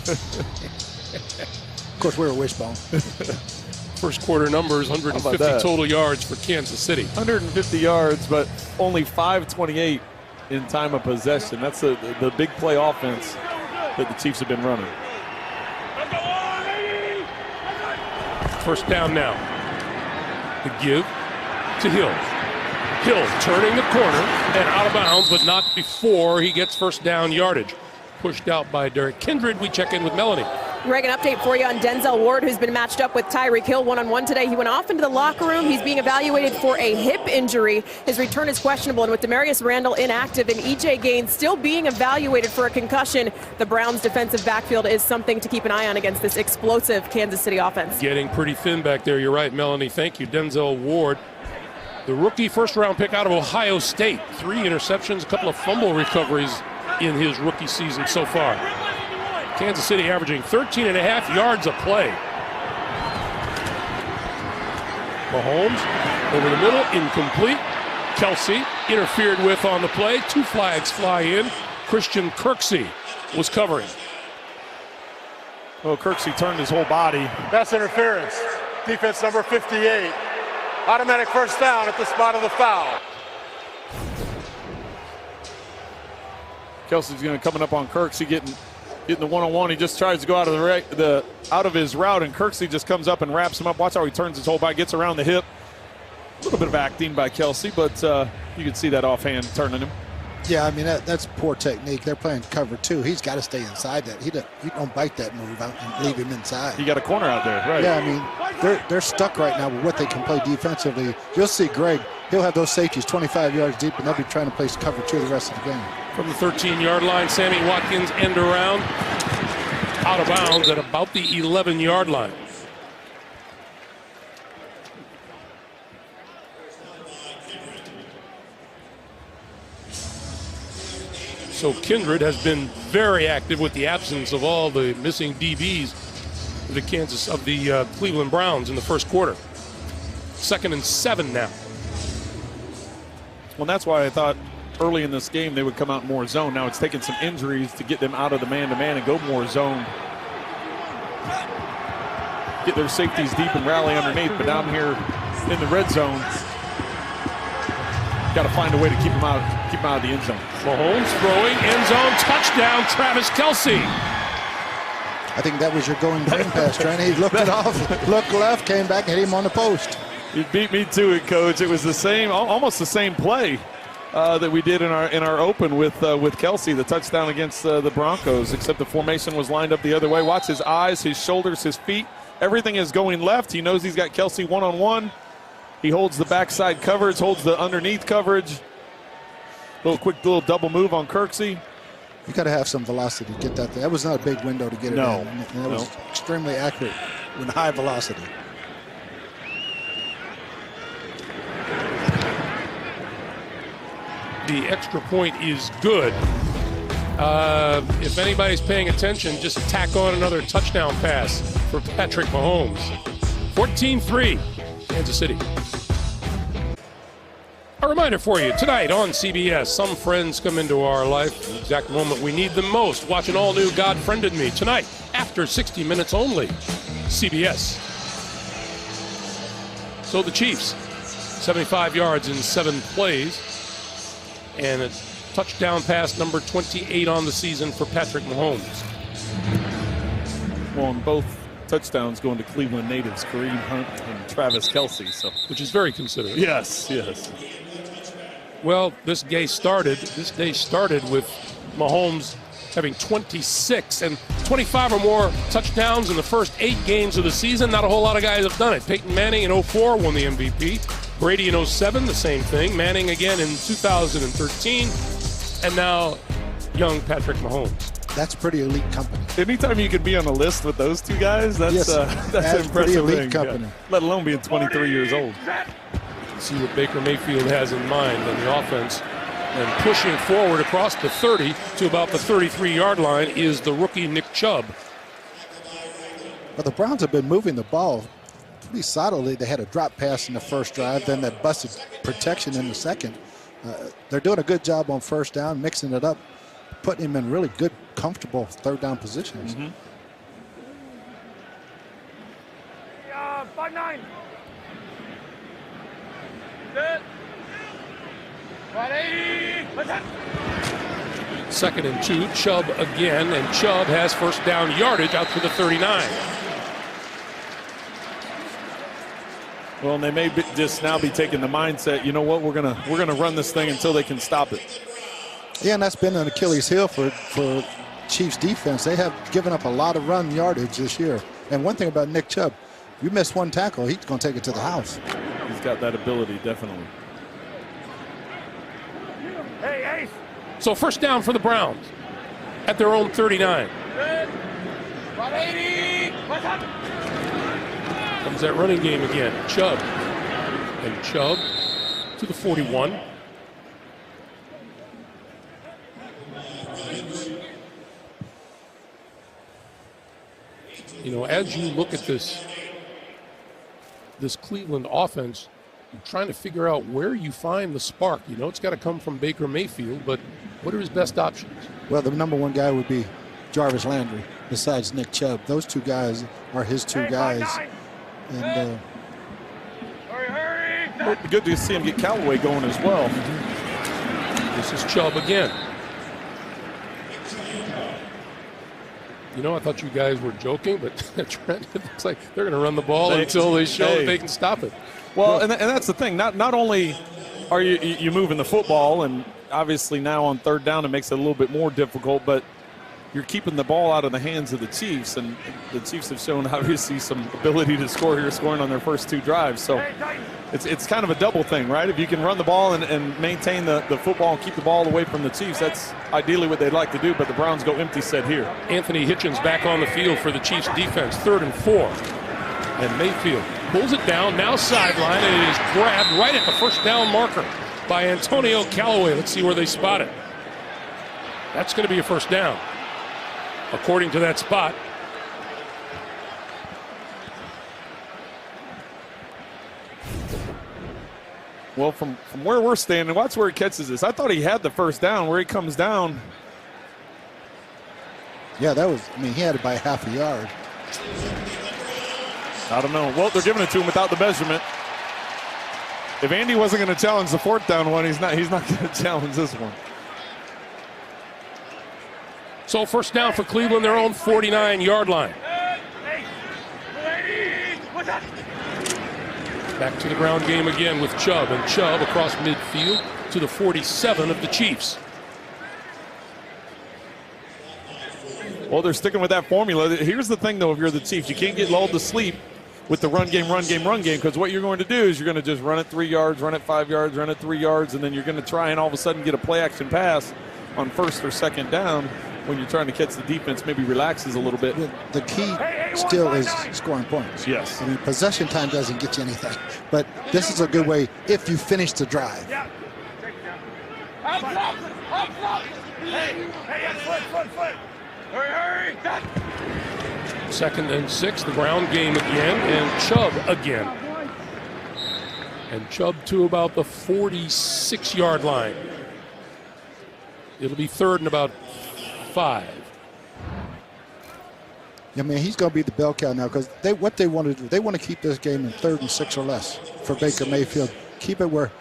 S3: Of course, we're a wishbone.
S1: First quarter numbers, 150 total yards for Kansas City.
S4: 150 yards, but only 5:28 in time of possession. That's the big play offense that the Chiefs have been running.
S1: First down now. The give to Hill. Hill turning the corner and out of bounds, but not before he gets first down yardage. Pushed out by Derek Kindred. We check in with Melanie.
S2: Greg, an update for you on Denzel Ward, who's been matched up with Tyreek Hill one-on-one today. He went off into the locker room. He's being evaluated for a hip injury. His return is questionable, and with Demarius Randall inactive and E.J. Gaines still being evaluated for a concussion, the Browns' defensive backfield is something to keep an eye on against this explosive Kansas City offense.
S1: Getting pretty thin back there. You're right, Melanie. Thank you. Denzel Ward, the rookie first-round pick out of Ohio State. 3 interceptions, a couple of fumble recoveries in his rookie season so far. Kansas City averaging 13.5 yards a play. Mahomes over the middle, incomplete. Kelsey interfered with on the play. 2 flags fly in. Christian Kirksey was covering.
S4: Well, Kirksey turned his whole body.
S7: Pass interference. Defense number 58. Automatic first down at the spot of the foul.
S4: Kelsey's going to coming up on Kirksey, getting the one-on-one. He just tries to go out of out of his route, and Kirksey just comes up and wraps him up. Watch how he turns his whole body, gets around the hip. A little bit of acting by Kelsey, but you can see that offhand turning him.
S3: Yeah, I mean, that's poor technique. They're playing cover 2. He's got to stay inside that. You don't bite that move out and leave him inside.
S4: You got a corner out there, right?
S3: Yeah, I mean, they're stuck right now with what they can play defensively. You'll see Greg, he'll have those safeties 25 yards deep, and they'll be trying to play cover 2 the rest of the game.
S1: From the 13-yard line, Sammy Watkins end around. Out of bounds at about the 11-yard line. So Kindred has been very active with the absence of all the missing DBs of the Cleveland Browns in the first quarter. 2nd and 7 now.
S4: Well, that's why I thought early in this game they would come out more zone. Now it's taken some injuries to get them out of the man-to-man and go more zone. Get their safeties deep and rally underneath, but down here in the red zone, got to find a way to keep them out of the end zone.
S1: Mahomes throwing, end zone, touchdown, Travis Kelce.
S3: I think that was your going green pass, Trent. He looked it off, looked left, came back and hit him on the post.
S4: You beat me to it, Coach. It was the same, almost the same play that we did in our open with Kelce, the touchdown against the Broncos, except the formation was lined up the other way. Watch his eyes, his shoulders, his feet. Everything is going left. He knows he's got Kelce one-on-one. He holds the backside coverage, holds the underneath coverage. Quick double move on Kirksey.
S3: You got to have some velocity to get that there. That was not a big window to get it in. And that was extremely accurate with high velocity.
S1: The extra point is good. If anybody's paying attention, just tack on another touchdown pass for Patrick Mahomes. 14-3, Kansas City. A reminder for you, tonight on CBS, some friends come into our life, the exact moment we need them most. Watch an all-new God Friended Me tonight, after 60 minutes only. CBS. So the Chiefs, 75 yards in 7 plays, and a touchdown pass number 28 on the season for Patrick Mahomes.
S4: Well, and both touchdowns going to Cleveland natives, Kareem Hunt and Travis Kelce. So,
S1: which is very considerate.
S4: Yes.
S1: Well, this day started with Mahomes having 26 and 25 or more touchdowns in the first 8 games of the season. Not a whole lot of guys have done it. Peyton Manning in 04 won the MVP. Brady in 07, the same thing. Manning again in 2013. And now young Patrick Mahomes.
S3: That's pretty elite company.
S4: Anytime you can be on a list with those two guys, that's
S3: Yes,
S4: an
S3: that's pretty
S4: impressive
S3: elite
S4: thing.
S3: company.
S4: Yeah. Let alone being 23 years old.
S1: See what Baker Mayfield has in mind on the offense. And pushing forward across the 30 to about the 33-yard line is the rookie Nick Chubb.
S3: Well, the Browns have been moving the ball pretty solidly. They had a drop pass in the first drive, then that busted protection in the second. They're doing a good job on first down, mixing it up, putting him in really good, comfortable third down positions.
S5: Mm-hmm. 5-9. Good.
S2: 180.
S1: Second and 2, Chubb again, and Chubb has first down yardage out to the 39.
S4: Well, and they may just now be taking the mindset, you know what, we're gonna run this thing until they can stop it.
S3: Yeah, and that's been an Achilles heel for Chiefs defense. They have given up a lot of run yardage this year. And one thing about Nick Chubb, you miss one tackle, he's going to take it to the house.
S4: He's got that ability, definitely.
S5: Hey, Ace.
S1: So first down for the Browns at their own 39.
S5: 180. What's up?
S1: Comes that running game again. Chubb. And Chubb to the 41. You know, as you look at this Cleveland offense, you're trying to figure out where you find the spark. You know, it's got to come from Baker Mayfield, but what are his best options?
S3: Well, the number one guy would be Jarvis Landry, besides Nick Chubb. Those two guys are his two guys. And
S4: Well, good to see him get Callaway going as well.
S1: This is Chubb again. You know, I thought you guys were joking, but Trent, it looks like they're going to run the ball until they show that they can stop it.
S4: Well, and that's the thing. Not only are you moving the football, and obviously now on third down it makes it a little bit more difficult, but you're keeping the ball out of the hands of the Chiefs, and the Chiefs have shown obviously some ability to score here, scoring on their first 2 drives. So it's kind of a double thing, right? If you can run the ball and maintain the football and keep the ball away from the Chiefs, that's ideally what they'd like to do, but the Browns go empty set here.
S1: Anthony Hitchens back on the field for the Chiefs defense, 3rd and 4. And Mayfield pulls it down, now sideline, and it is grabbed right at the first down marker by Antonio Callaway. Let's see where they spot it. That's going to be a first down, according to that spot.
S4: Well, from where we're standing, watch where he catches this. I thought he had the first down. Where he comes down.
S3: yeah, he had it by half a yard.
S4: I don't know. Well, they're giving it to him without the measurement. If Andy wasn't going to challenge the 4th down one, he's not going to challenge this one.
S1: So first down for Cleveland, their own 49-yard line. Back to the ground game again with Chubb, and Chubb across midfield to the 47 of the Chiefs.
S4: Well, they're sticking with that formula. Here's the thing, though, if you're the Chiefs, you can't get lulled to sleep with the run game, because what you're going to do is you're going to just run it 3 yards, run it 5 yards, run it 3 yards, and then you're going to try and all of a sudden get a play-action pass on 1st or 2nd down when you're trying to catch the defense, maybe relaxes a little bit.
S3: The key still is scoring points.
S4: Yes.
S3: I mean, possession time doesn't get you anything, but this is a good way if you finish the drive.
S5: Hey, foot. Hurry.
S1: 2nd and 6, the ground game again, and Chubb again. And Chubb to about the 46-yard line. It'll be 3rd and about 5.
S3: I mean, he's going to be the bell cow now because what they want to do, they want to keep this game in 3rd and 6 or less for Baker Mayfield. Keep it where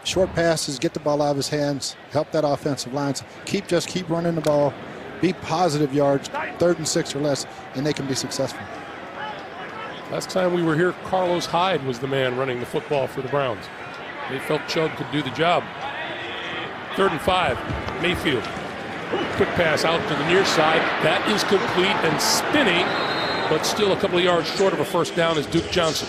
S3: short passes, get the ball out of his hands, help that offensive line. Just keep running the ball, be positive yards, 3rd and 6 or less, and they can be successful.
S1: Last time we were here, Carlos Hyde was the man running the football for the Browns. They felt Chubb could do the job. 3rd and 5. Mayfield. Quick pass out to the near side. That is complete and spinning, but still a couple of yards short of a first down is Duke Johnson.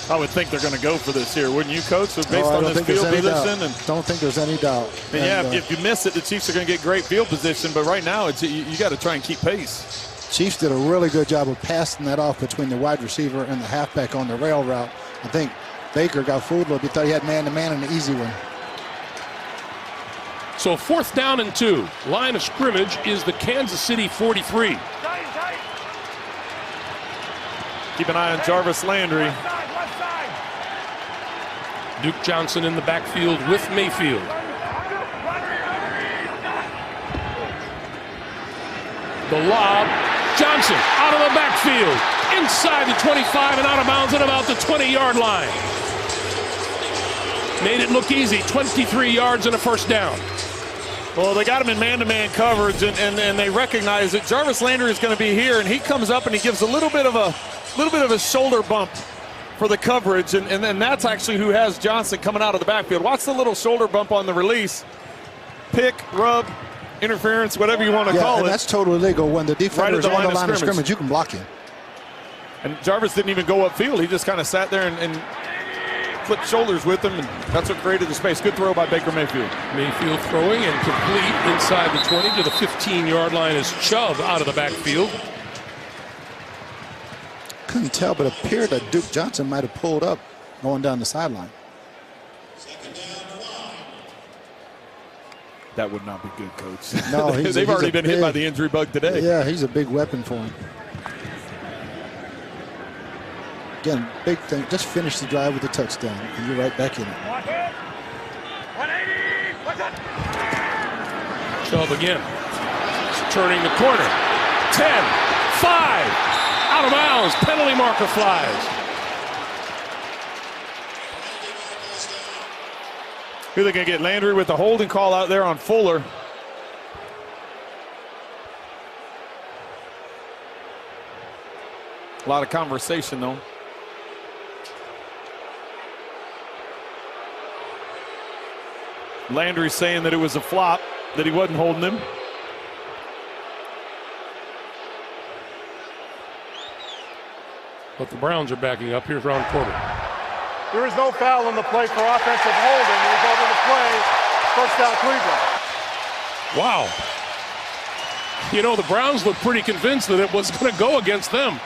S4: I would think they're going to go for this here, wouldn't you, Coach? So based on this field position, and
S3: don't think there's any doubt.
S4: And if you miss it, the Chiefs are going to get great field position. But right now, you got to try and keep pace.
S3: Chiefs did a really good job of passing that off between the wide receiver and the halfback on the rail route. I think Baker got fooled a little bit. Thought he had man-to-man and an easy one.
S1: So 4th down and 2. Line of scrimmage is the Kansas City 43.
S4: Keep an eye on Jarvis Landry.
S1: Duke Johnson in the backfield with Mayfield. The lob. Johnson out of the backfield. Inside the 25 and out of bounds at about the 20-yard line. Made it look easy. 23 yards and a first down.
S4: Well, they got him in man-to-man coverage, and they recognize that Jarvis Landry is going to be here, and he comes up and he gives a little bit of a shoulder bump for the coverage, and then that's actually who has Johnson coming out of the backfield. Watch the little shoulder bump on the release. Pick, rub, interference, whatever you want to call it.
S3: And that's totally legal. When the defender is on the line of scrimmage, you can block him.
S4: And Jarvis didn't even go upfield. He just kind of sat there and flipped shoulders with him, and that's what created the space. Good throw by Baker Mayfield.
S1: Mayfield throwing and complete inside the 20 to the 15-yard line as Chubb out of the backfield.
S3: Couldn't tell, but it appeared that Duke Johnson might have pulled up going down the sideline.
S4: That would not be good, Coach.
S3: No,
S4: they've already been hit by the injury bug today.
S3: Yeah, he's a big weapon for him. Again, big thing. Just finish the drive with a touchdown, and you're right back in it.
S1: Chubb again. Turning the corner. 10, 5. Out of bounds. Penalty marker flies.
S4: Who are they going to get? Landry with the holding call out there on Fuller. A lot of conversation, though. Landry saying that it was a flop, that he wasn't holding him.
S1: But the Browns are backing up. Here's Ron Porter.
S7: There is no foul on the play for offensive holding. Result of the play, first down Cleveland.
S1: Wow. You know, the Browns looked pretty convinced that it was going to go against them.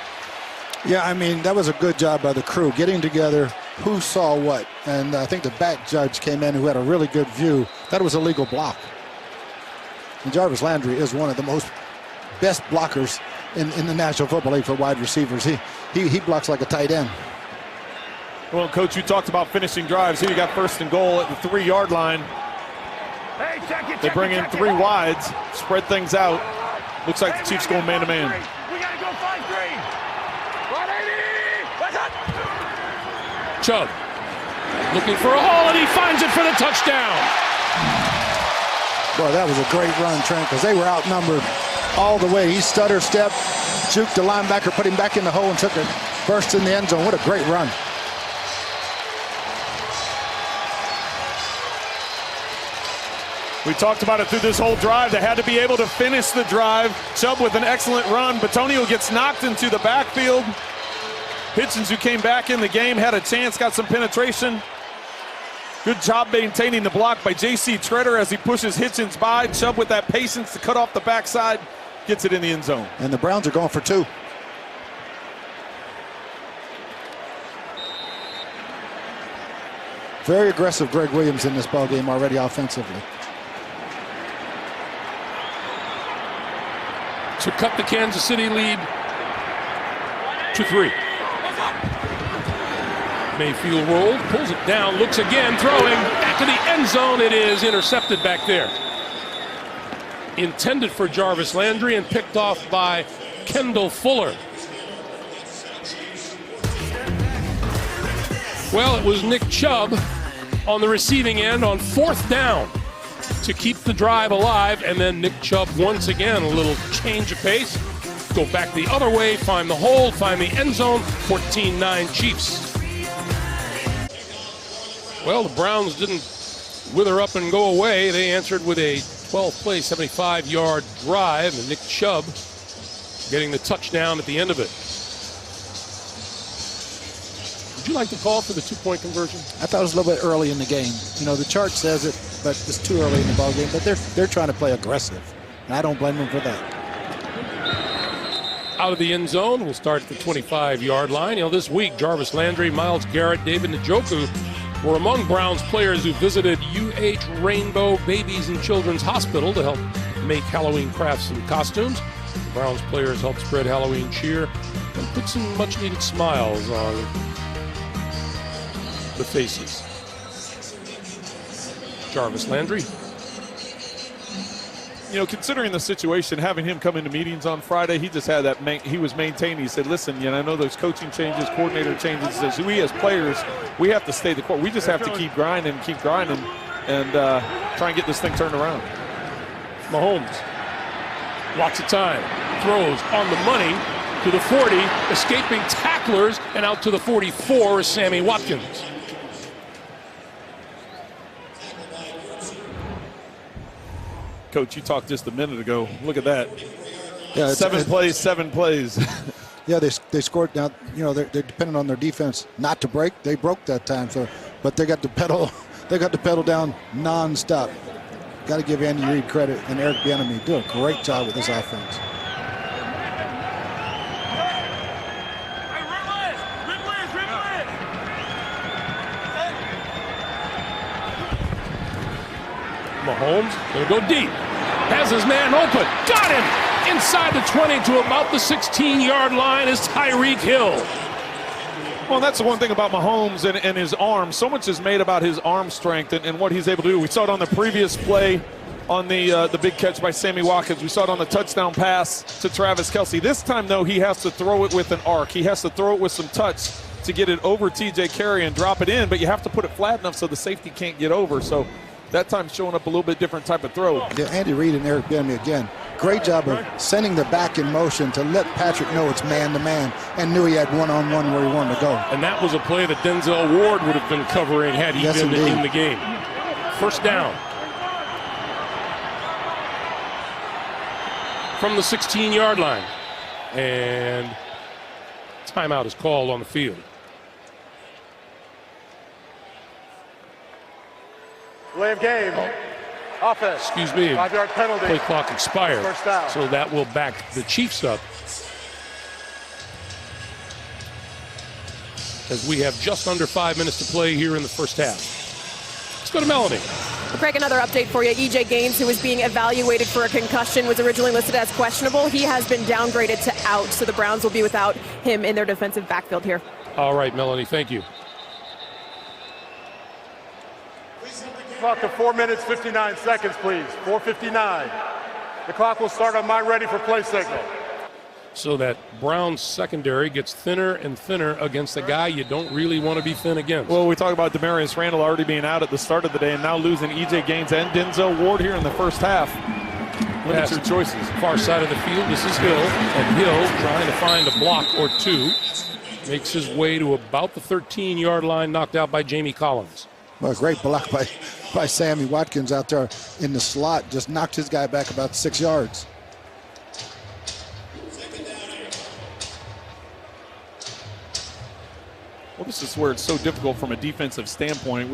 S3: Yeah, I mean, that was a good job by the crew, getting together who saw what. And I think the back judge came in who had a really good view. That was a legal block. And Jarvis Landry is one of the best blockers in the National Football League for wide receivers. He blocks like a tight end.
S4: Well, Coach, you talked about finishing drives. Here you got 1st and goal at the 3-yard line. They bring in 3 wides, spread things out. Looks like the Chiefs going man-to-man.
S5: We got to go 5-3.
S1: Chubb looking for a hole, and he finds it for the touchdown.
S3: Boy, that was a great run, Trent, because they were outnumbered all the way. He stutter step, juked the linebacker, put him back in the hole, and took a burst in the end zone. What a great run.
S4: We talked about it through this whole drive. They had to be able to finish the drive. Chubb with an excellent run. Bitonio gets knocked into the backfield. Hitchens, who came back in the game, had a chance, got some penetration. Good job maintaining the block by J.C. Treader as he pushes Hitchens by. Chubb with that patience to cut off the backside, gets it in the end zone.
S3: And the Browns are going for 2. Very aggressive Greg Williams in this ballgame already offensively.
S1: To cut the Kansas City lead to 3. Mayfield rolled, pulls it down, looks again, throwing back to the end zone. It is intercepted back there. Intended for Jarvis Landry and picked off by Kendall Fuller. Well, it was Nick Chubb on the receiving end on 4th down to keep the drive alive, and then Nick Chubb once again, a little change of pace. Go back the other way, find the hole, find the end zone, 14-9 Chiefs. Well, the Browns didn't wither up and go away. They answered with a 12-play, 75-yard drive, and Nick Chubb getting the touchdown at the end of it. Would you like the call for the two-point conversion?
S3: I thought it was a little bit early in the game. You know, the chart says it, but it's too early in the ball game. But they're trying to play aggressive, and I don't blame them for that.
S1: Out of the end zone, we'll start at the 25-yard line. You know, this week, Jarvis Landry, Myles Garrett, David Njoku were among Browns players who visited UH Rainbow Babies and Children's Hospital to help make Halloween crafts and costumes. The Browns players helped spread Halloween cheer and put some much-needed smiles on the faces. Jarvis Landry.
S4: You know, considering the situation, having him come into meetings on Friday, he just had that. He was maintaining. He said, "Listen, you know, I know those coaching changes, coordinator changes. He says we as players, we have to stay the course. We just have to keep grinding, and try and get this thing turned around."
S1: Mahomes, lots of time, throws on the money to the 40, escaping tacklers, and out to the 44 is Sammy Watkins.
S4: Coach, you talked just a minute ago. Look at that.
S3: Yeah,
S4: seven plays.
S3: Yeah, they scored. Now, you know, they're dependent on their defense not to break. They broke that time, so but they got the pedal. They got the pedal down nonstop. Got to give Andy Reid credit and Eric Bieniemy. Do a great job with this offense.
S1: Mahomes going to go deep. Has his man open. Got him! Inside the 20 to about the 16-yard line is Tyreek Hill.
S4: Well, that's the one thing about Mahomes and his arm. So much is made about his arm strength and what he's able to do. We saw it on the previous play on the big catch by Sammy Watkins. We saw it on the touchdown pass to Travis Kelce. This time, though, he has to throw it with an arc. He has to throw it with some touch to get it over T.J. Carey and drop it in, but you have to put it flat enough so the safety can't get over. So that time showing up a little bit different type of throw.
S3: Yeah, Andy Reid and Eric Bieniemy again. Great job of sending the back in motion to let Patrick know it's man-to-man and knew he had one-on-one where he wanted to go.
S1: And that was a play that Denzel Ward would have been covering had he been in the game. First down. From the 16-yard line. And timeout is called on the field.
S7: Delay of game. Offense.
S1: Excuse me.
S7: 5-yard penalty.
S1: Play clock expired.
S7: First down.
S1: So that will back the Chiefs up. As we have just under 5 minutes to play here in the first half. Let's go to Melanie.
S2: Greg, another update for you. E.J. Gaines, who was being evaluated for a concussion, was originally listed as questionable. He has been downgraded to out, so the Browns will be without him in their defensive backfield here.
S1: All right, Melanie, thank you.
S7: Clock to 4 minutes, 59 seconds, please. 4:59. The clock will start on my ready for play signal.
S1: So that Browns secondary gets thinner and thinner against a guy you don't really want to be thin against.
S4: Well, we talk about Demarius Randall already being out at the start of the day and now losing E.J. Gaines and Denzel Ward here in the first half. Limit your choices.
S1: Far side of the field, this is Hill. And Hill trying to find a block or two. Makes his way to about the 13-yard line, knocked out by Jamie Collins.
S3: Well, great block by Sammy Watkins out there in the slot. Just knocked his guy back about 6 yards.
S4: Well, this is where it's so difficult from a defensive standpoint.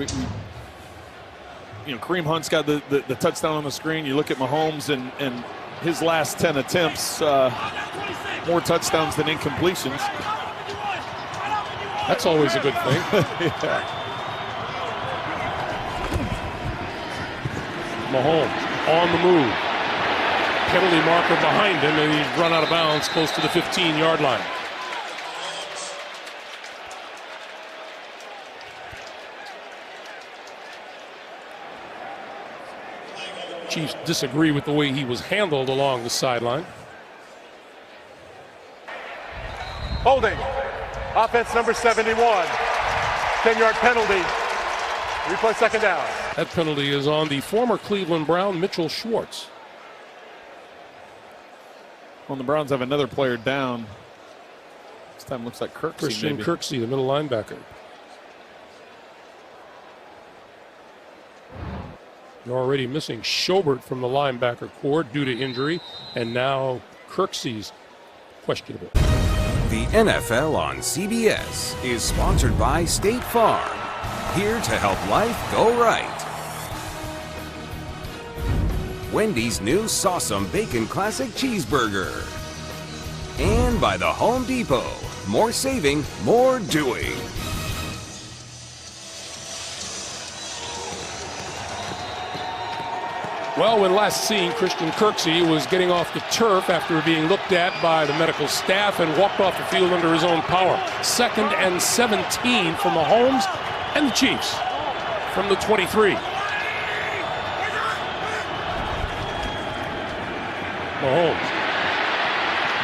S4: Kareem Hunt's got the touchdown on the screen. You look at Mahomes and his last 10 attempts, more touchdowns than incompletions.
S1: That's always a good thing.
S4: Yeah.
S1: Mahomes on the move. Penalty marker behind him, and he's run out of bounds close to the 15-yard line. Chiefs disagree with the way he was handled along the sideline.
S7: Holding. Offense number 71. 10-yard penalty. Replay second down.
S1: That penalty is on the former Cleveland Brown, Mitchell Schwartz.
S4: Well, the Browns have another player down. This time looks like Kirksey.
S1: Christian Kirksey, the middle linebacker. You're already missing Schobert from the linebacker core due to injury, and now Kirksey's questionable.
S6: The NFL on CBS is sponsored by State Farm. Here to help life go right. Wendy's new Sawsome Bacon Classic Cheeseburger. And by the Home Depot. More saving, more doing.
S1: Well, when last seen, Christian Kirksey was getting off the turf after being looked at by the medical staff and walked off the field under his own power. 2nd and 17 for Mahomes and the Chiefs from the 23. Mahomes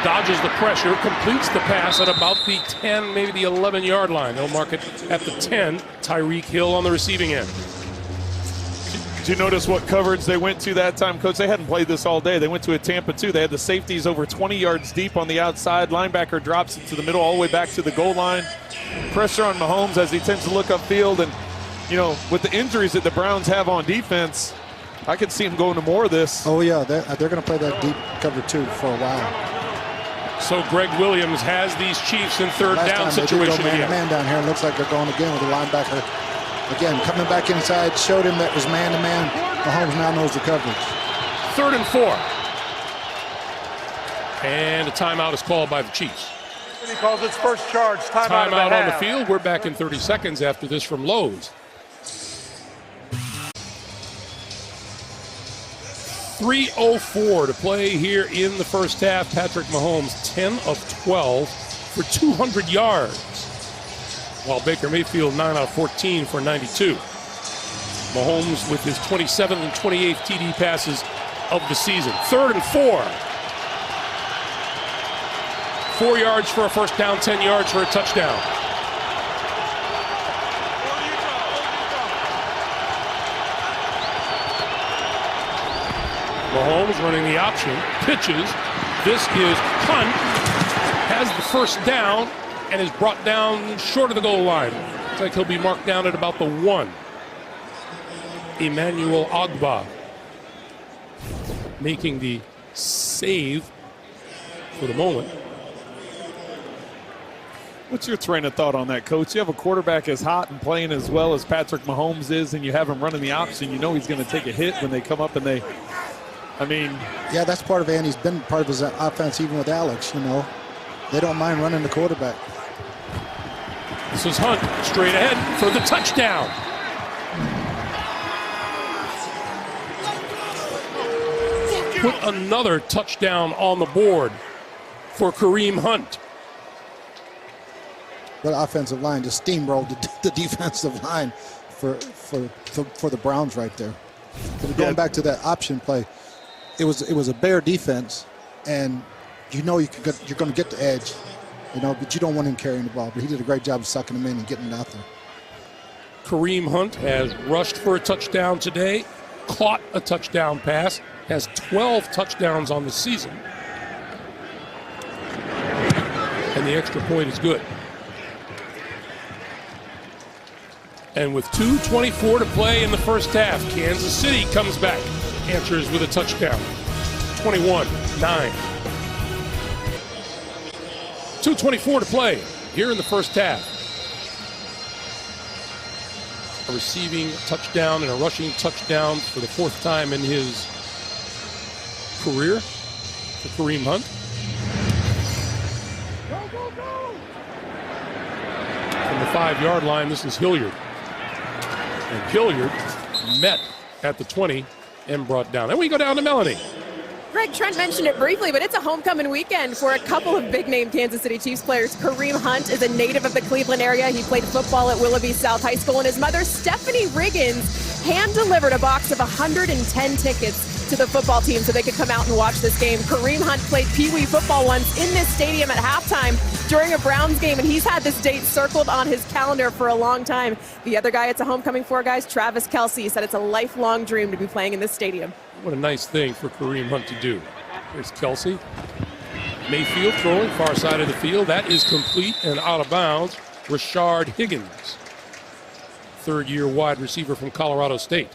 S1: dodges the pressure, completes the pass at about the 10, maybe the 11-yard line. They'll mark it at the 10. Tyreek Hill on the receiving end.
S4: Did you notice what coverage they went to that time, Coach? They hadn't played this all day. They went to a Tampa 2. They had the safeties over 20 yards deep on the outside. Linebacker drops it to the middle all the way back to the goal line. Pressure on Mahomes as he tends to look upfield. And, you know, with the injuries that the Browns have on defense, I could see him going to more of this.
S3: Oh, yeah, they're going to play that deep cover 2 for a while.
S1: So Greg Williams has these Chiefs in third
S3: Last
S1: down
S3: time
S1: situation
S3: they did go
S1: again.
S3: man down here. It looks like they're going again with the linebacker. Again, coming back inside, showed him that was man-to-man. Mahomes now knows the coverage.
S1: 3rd and 4. And a timeout is called by the Chiefs.
S7: He calls its first charge.
S1: Timeout on the field. We're back in 30 seconds after this from Lowe's. 3:04 to play here in the first half. Patrick Mahomes, 10 of 12 for 200 yards. While Baker Mayfield, 9 out of 14 for 92. Mahomes with his 27th and 28th TD passes of the season. 3rd and 4. 4 yards for a first down, 10 yards for a touchdown. Mahomes running the option, pitches. This is Hunt, has the first down, and is brought down short of the goal line. Looks like he'll be marked down at about the 1. Emmanuel Ogbah making the save for the moment.
S4: What's your train of thought on that, Coach? You have a quarterback as hot and playing as well as Patrick Mahomes is, and you have him running the option. You know he's going to take a hit when they come up and they, I mean.
S3: Yeah, that's part of Andy's been part of his offense, even with Alex, you know. They don't mind running the quarterback.
S1: This is Hunt straight ahead for the touchdown. Put another touchdown on the board for Kareem Hunt.
S3: But offensive line just steamrolled the defensive line for the Browns right there. But going back to that option play, it was a Bear defense, and you know you're going to get the edge, you know, but you don't want him carrying the ball. But he did a great job of sucking him in and getting it out there.
S1: Kareem Hunt has rushed for a touchdown today, caught a touchdown pass, has 12 touchdowns on the season. And the extra point is good. And with 2:24 to play in the first half, Kansas City comes back, answers with a touchdown. 21-9. 2:24 to play here in the first half. A receiving touchdown and a rushing touchdown for the 4th time in his career for Kareem Hunt. From the 5-yard line, this is Hilliard. And Hilliard met at the 20 and brought down. And we go down to Melanie.
S2: Greg, Trent mentioned it briefly, but it's a homecoming weekend for a couple of big-name Kansas City Chiefs players. Kareem Hunt is a native of the Cleveland area. He played football at Willoughby South High School, and his mother, Stephanie Riggins, hand-delivered a box of 110 tickets to the football team so they could come out and watch this game. Kareem Hunt played Pee Wee football once in this stadium at halftime during a Browns game, and he's had this date circled on his calendar for a long time. The other guy it's a homecoming for, guys, Travis Kelce, said it's a lifelong dream to be playing in this stadium.
S1: What a nice thing for Kareem Hunt to do. There's Kelce. Mayfield throwing far side of the field. That is complete and out of bounds. Rashard Higgins, 3rd-year wide receiver from Colorado State.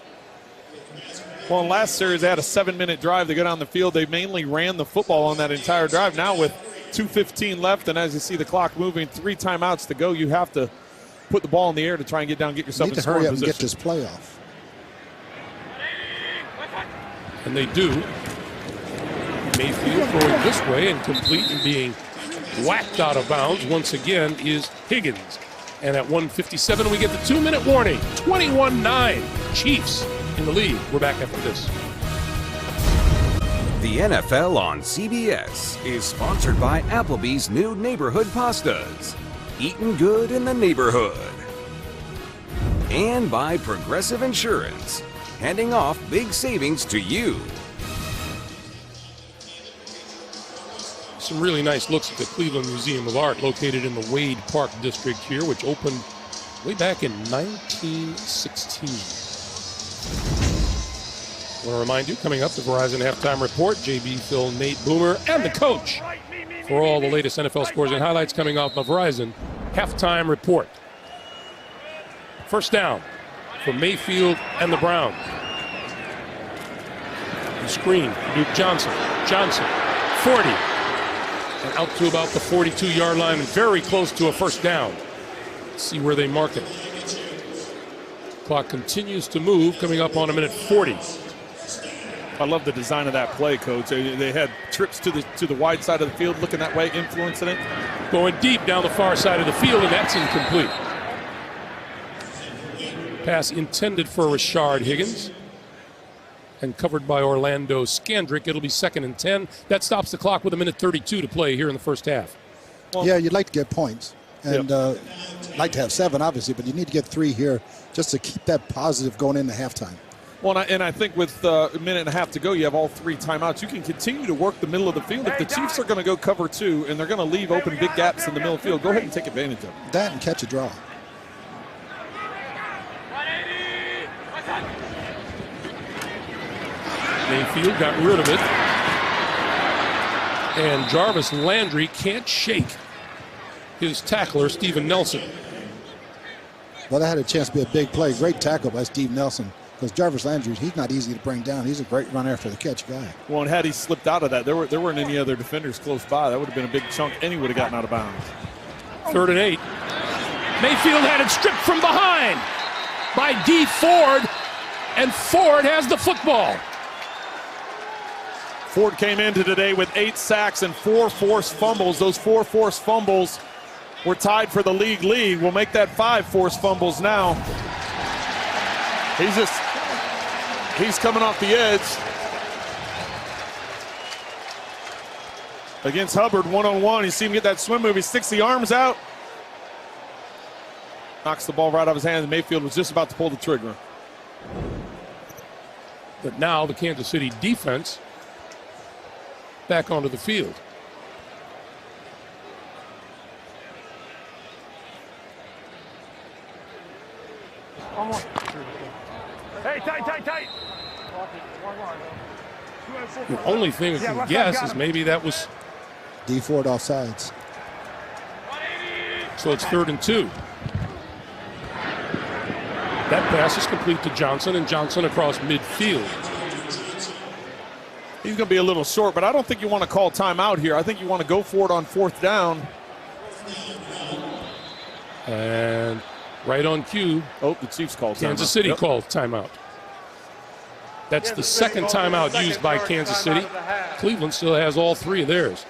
S4: Well, in last series, they had a 7-minute drive to go down the field. They mainly ran the football on that entire drive. Now with 2:15 left, and as you see the clock moving, 3 timeouts to go, you have to put the ball in the air to try and get down, get yourself in scoring position.
S3: Need to hurry up and get this play off.
S1: And they do. Mayfield throwing this way and complete and being whacked out of bounds once again is Higgins. And at 1:57, we get the 2-minute warning. 21-9, Chiefs in the lead. We're back after this.
S6: The NFL on CBS is sponsored by Applebee's new neighborhood pastas. Eatin' good in the neighborhood. And by Progressive Insurance, handing off big savings to you.
S1: Some really nice looks at the Cleveland Museum of Art, located in the Wade Park district here, which opened way back in 1916. I want to remind you, coming up, the Verizon Halftime Report, JB, Phil, Nate Boomer, and the coach for all the latest NFL scores and highlights coming off the Verizon Halftime Report. First down for Mayfield and the Browns. The screen, Duke Johnson. Johnson, 40. And out to about the 42-yard line, very close to a first down. Let's see where they mark it. Clock continues to move, coming up on a minute 40.
S4: I love the design of that play, Coach. They had trips to the wide side of the field, looking that way, influencing it.
S1: Going deep down the far side of the field, and that's incomplete. Pass intended for Rashard Higgins and covered by Orlando Scandrick. It'll be 2nd and 10. That stops the clock with a minute 32 to play here in the first half.
S3: Well, yeah, you'd like to get points. And like to have 7, obviously, but you need to get 3 here just to keep that positive going into halftime.
S4: Well, and I think with a minute and a half to go, you have all 3 timeouts. You can continue to work the middle of the field. If the Chiefs are going to go cover 2 and they're going to leave open big gaps in the middle of the field, go ahead and take advantage of it.
S3: That and catch a draw.
S1: Mayfield got rid of it. And Jarvis Landry can't shake his tackler, Steven Nelson.
S3: Well, that had a chance to be a big play. Great tackle by Steve Nelson. Because Jarvis Landry, he's not easy to bring down. He's a great run after the catch guy.
S4: Well, and had he slipped out of that, there weren't any other defenders close by. That would have been a big chunk, and he would have gotten out of bounds.
S1: 3rd and 8. Mayfield had it stripped from behind by D. Ford, and Ford has the football.
S4: Ford came into today with 8 sacks and 4 forced fumbles. Those 4 forced fumbles were tied for the league lead. We'll make that 5 forced fumbles now. He's coming off the edge. Against Hubbard, one-on-one. You see him get that swim move. He sticks the arms out. Knocks the ball right off his hands. Mayfield was just about to pull the trigger.
S1: But now the Kansas City defense back onto the field.
S5: Hey, tight.
S1: The only thing I can guess is maybe that was
S3: D. Ford offsides.
S1: So it's 3rd and 2. That pass is complete to Johnson, and Johnson across midfield.
S4: He's going to be a little short, but I don't think you want to call timeout here. I think you want to go for it on 4th down.
S1: And right on cue.
S4: Oh, the Chiefs called timeout.
S1: Kansas City called timeout. That's the 2nd timeout used by Kansas City. Cleveland still has all 3 of theirs.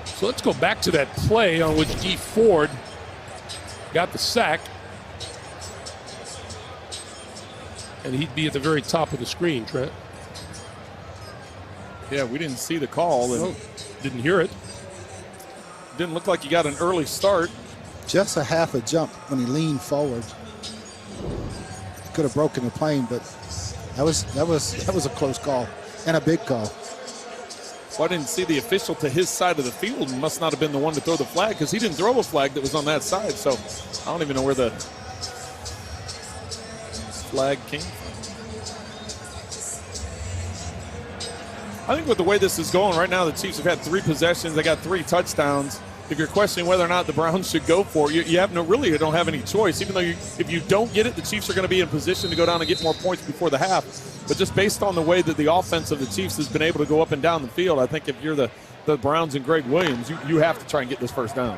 S1: So let's go back to that play on which D. Ford got the sack. And he'd be at the very top of the screen, Trent.
S4: Yeah, we didn't see the call. And
S1: didn't hear it.
S4: Didn't look like he got an early start.
S3: Just a half a jump when he leaned forward. Could have broken the plane, but that was a close call and a big call.
S4: Well, I didn't see the official to his side of the field. Must not have been the one to throw the flag because he didn't throw a flag that was on that side. So I don't even know where the flag came from. I think with the way this is going right now, the Chiefs have had 3 possessions. They got 3 touchdowns. if you're questioning whether or not the Browns should go for it, you don't have any choice. Even though if you don't get it, the Chiefs are going to be in position to go down and get more points before the half. But just based on the way that the offense of the Chiefs has been able to go up and down the field, I think if you're the Browns and Greg Williams, you have to try and get this first down.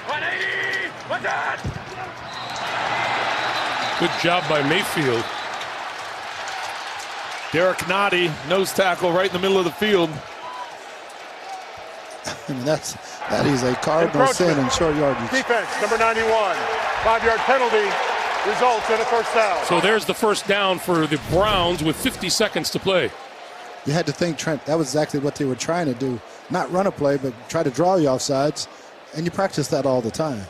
S5: 180! What's that?
S1: Good job by Mayfield.
S4: Derek Nottie, nose tackle right in the middle of the field.
S3: I mean, that is a cardinal sin in short yardage.
S7: Defense, number 91. 5-yard penalty results in a first down.
S1: So there's the first down for the Browns with 50 seconds to play.
S3: You had to think, Trent, that was exactly what they were trying to do. Not run a play, but try to draw you off sides. And you practice that all the time.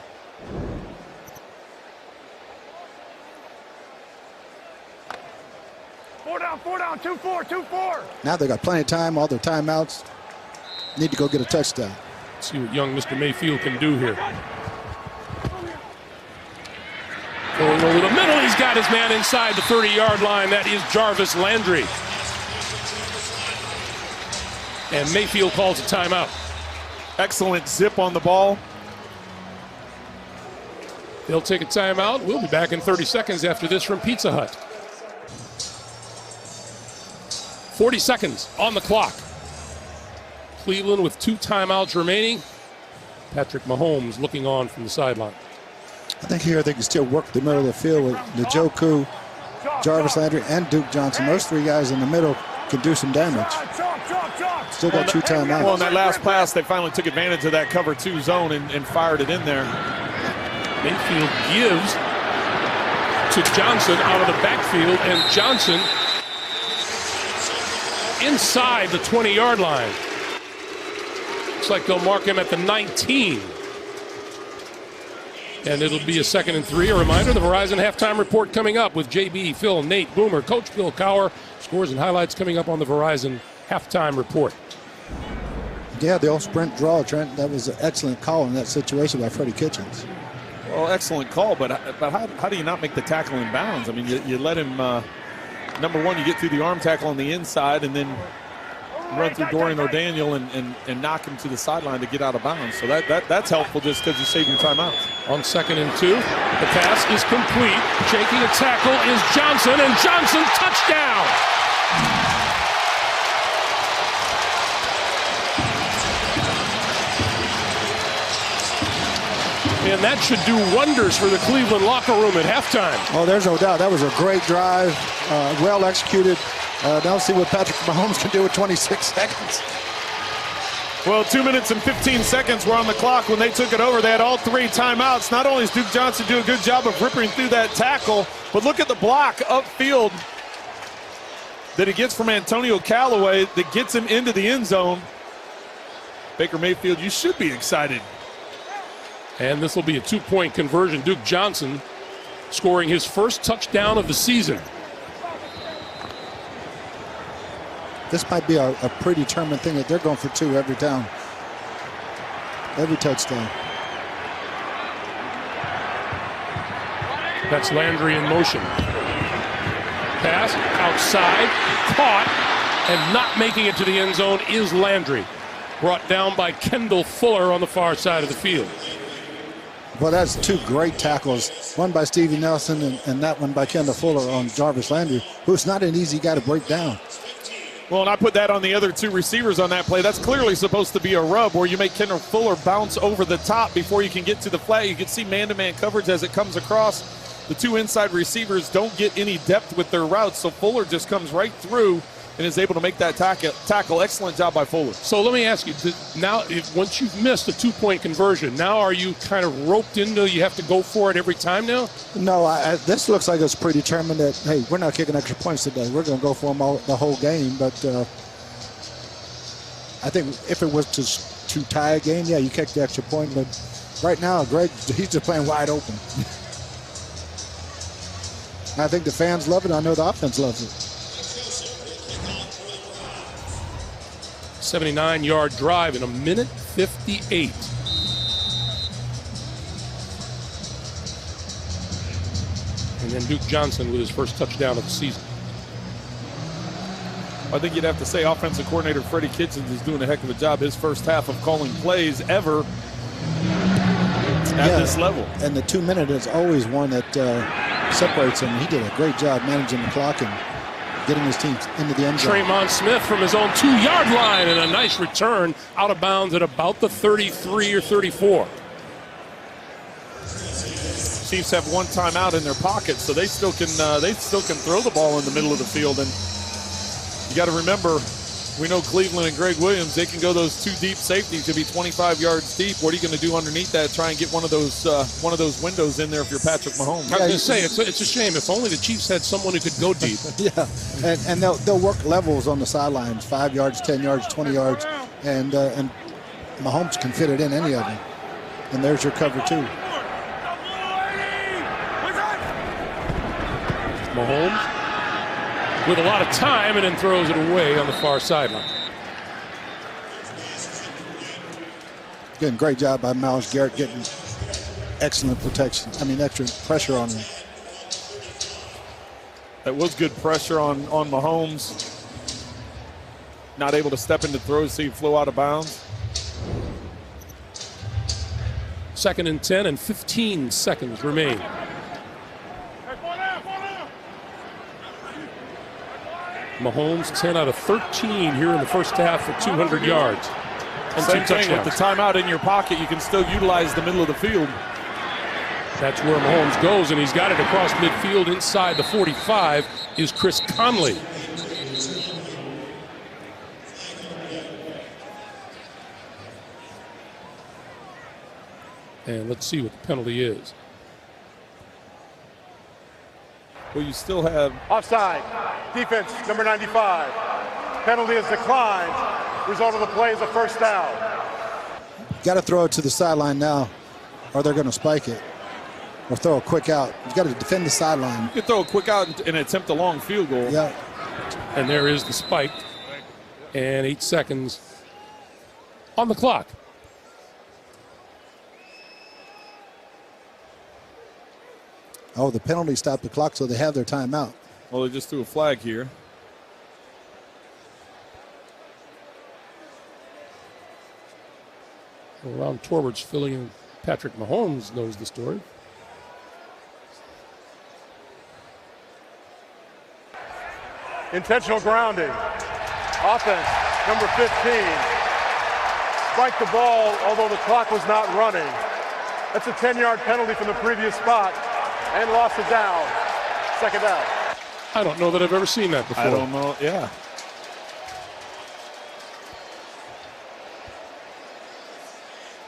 S5: Four down, 2-4.
S3: Now they got plenty of time, all their timeouts. Need to go get a touchdown.
S1: Let's see what young Mr. Mayfield can do here. Going over the middle, he's got his man inside the 30-yard line. That is Jarvis Landry. And Mayfield calls a timeout.
S4: Excellent zip on the ball.
S1: They'll take a timeout. We'll be back in 30 seconds after this from Pizza Hut. 40 seconds on the clock. Cleveland with 2 timeouts remaining. Patrick Mahomes looking on from the sideline.
S3: I think here they can still work the middle of the field with Njoku, Jarvis Landry, and Duke Johnson. Those 3 guys in the middle can do some damage. Still got 2 timeouts.
S4: Well, in that last pass, they finally took advantage of that cover 2 zone and fired it in there.
S1: Mayfield gives to Johnson out of the backfield, and Johnson inside the 20-yard line. Looks like they'll mark him at the 19. And it'll be a 2nd and 3. A reminder, the Verizon halftime report coming up with JB, Phil, Nate, Boomer, Coach Bill Cowher. Scores and highlights coming up on the Verizon halftime report.
S3: Yeah, the old sprint draw, Trent. That was an excellent call in that situation by Freddie Kitchens.
S4: Well, excellent call, but how do you not make the tackle in bounds? I mean, you let him, number one, you get through the arm tackle on the inside and then run through Dorian O'Daniel and knock him to the sideline to get out of bounds. So that's helpful just because you save your timeouts.
S1: On 2nd and 2, the pass is complete. Shaking a tackle is Johnson, and Johnson touchdown. And that should do wonders for the Cleveland locker room at halftime.
S3: Oh, there's no doubt. That was a great drive, well executed. Now see what Patrick Mahomes can do with 26 seconds.
S4: Well, 2 minutes and 15 seconds were on the clock when they took it over. They had all 3 timeouts. Not only does Duke Johnson do a good job of ripping through that tackle, but look at the block upfield that he gets from Antonio Callaway that gets him into the end zone. Baker Mayfield, you should be excited.
S1: And this will be a 2-point conversion. Duke Johnson scoring his first touchdown of the season.
S3: This might be a predetermined thing that they're going for 2 every down. Every touchdown.
S1: That's Landry in motion. Pass outside, caught, and not making it to the end zone is Landry. Brought down by Kendall Fuller on the far side of the field.
S3: Well, that's 2 great tackles. One by Stevie Nelson and that one by Kendall Fuller on Jarvis Landry, who's not an easy guy to break down.
S4: Well, and I put that on the other 2 receivers on that play. That's clearly supposed to be a rub where you make Kendall Fuller bounce over the top before you can get to the flat. You can see man-to-man coverage as it comes across. The 2 inside receivers don't get any depth with their routes, so Fuller just comes right through and is able to make that tackle. Excellent job by Fuller.
S1: So let me ask you, now once you've missed a 2-point conversion, now are you kind of roped into you have to go for it every time now?
S3: No, this looks like it's predetermined that, hey, we're not kicking extra points today. We're going to go for them the whole game. But I think if it was to tie a game, yeah, you kick the extra point. But right now, Greg, he's just playing wide open. I think the fans love it. I know the offense loves it.
S1: 79-yard drive in 1:58. And then Duke Johnson with his first touchdown of the season.
S4: I think you'd have to say offensive coordinator Freddie Kitchens is doing a heck of a job his first half of calling plays ever at this level.
S3: And the 2-minute is always one that separates him. He did a great job managing the clock and getting his team into the end zone.
S1: Tremont Smith from his own 2-yard line, and a nice return out of bounds at about the 33 or 34.
S4: Chiefs have one timeout in their pocket, so they still can throw the ball in the middle of the field. And you got to remember, we know Cleveland and Greg Williams, they can go those 2 deep safeties to be 25 yards deep. What are you going to do underneath that? Try and get one of those windows in there if you're Patrick Mahomes.
S1: I was going to say, it's a shame. If only the Chiefs had someone who could go deep.
S3: Yeah, and they'll work levels on the sidelines, 5 yards, 10 yards, 20 yards, and Mahomes can fit it in any of them. And there's your cover too.
S1: Mahomes with a lot of time, and then throws it away on the far sideline.
S3: Again, great job by Myles Garrett getting excellent protection. I mean, extra pressure on him.
S4: That was good pressure on Mahomes. Not able to step into throws, so he flew out of bounds.
S1: 2nd and 10, and 15 seconds remain. Mahomes 10 out of 13 here in the first half for 200 yards. And
S4: Same
S1: 2
S4: thing with the
S1: touchdowns.
S4: timeout in your pocket, you can still utilize the middle of the field.
S1: That's where Mahomes goes, and he's got it across midfield inside the 45 is Chris Conley. And let's see what the penalty is.
S4: Well, you still have
S7: Offside. Defense, number 95. Penalty is declined. Result of the play is a first down.
S3: Got to throw it to the sideline now, or they're going to spike it, or throw a quick out. You've got to defend the sideline.
S4: You could throw a quick out and attempt a long field goal.
S3: Yeah.
S1: And there is the spike. And 8 seconds on the clock.
S3: Oh, the penalty stopped the clock, so they have their timeout.
S4: Well, they just threw a flag here.
S1: Well, Ron Torbert's filling in. Patrick Mahomes knows the story.
S7: Intentional grounding. Offense, number 15. Spiked the ball, although the clock was not running. That's a 10-yard penalty from the previous spot and lost it down. Second down.
S1: I don't know that I've ever seen that before.
S4: I don't know, yeah.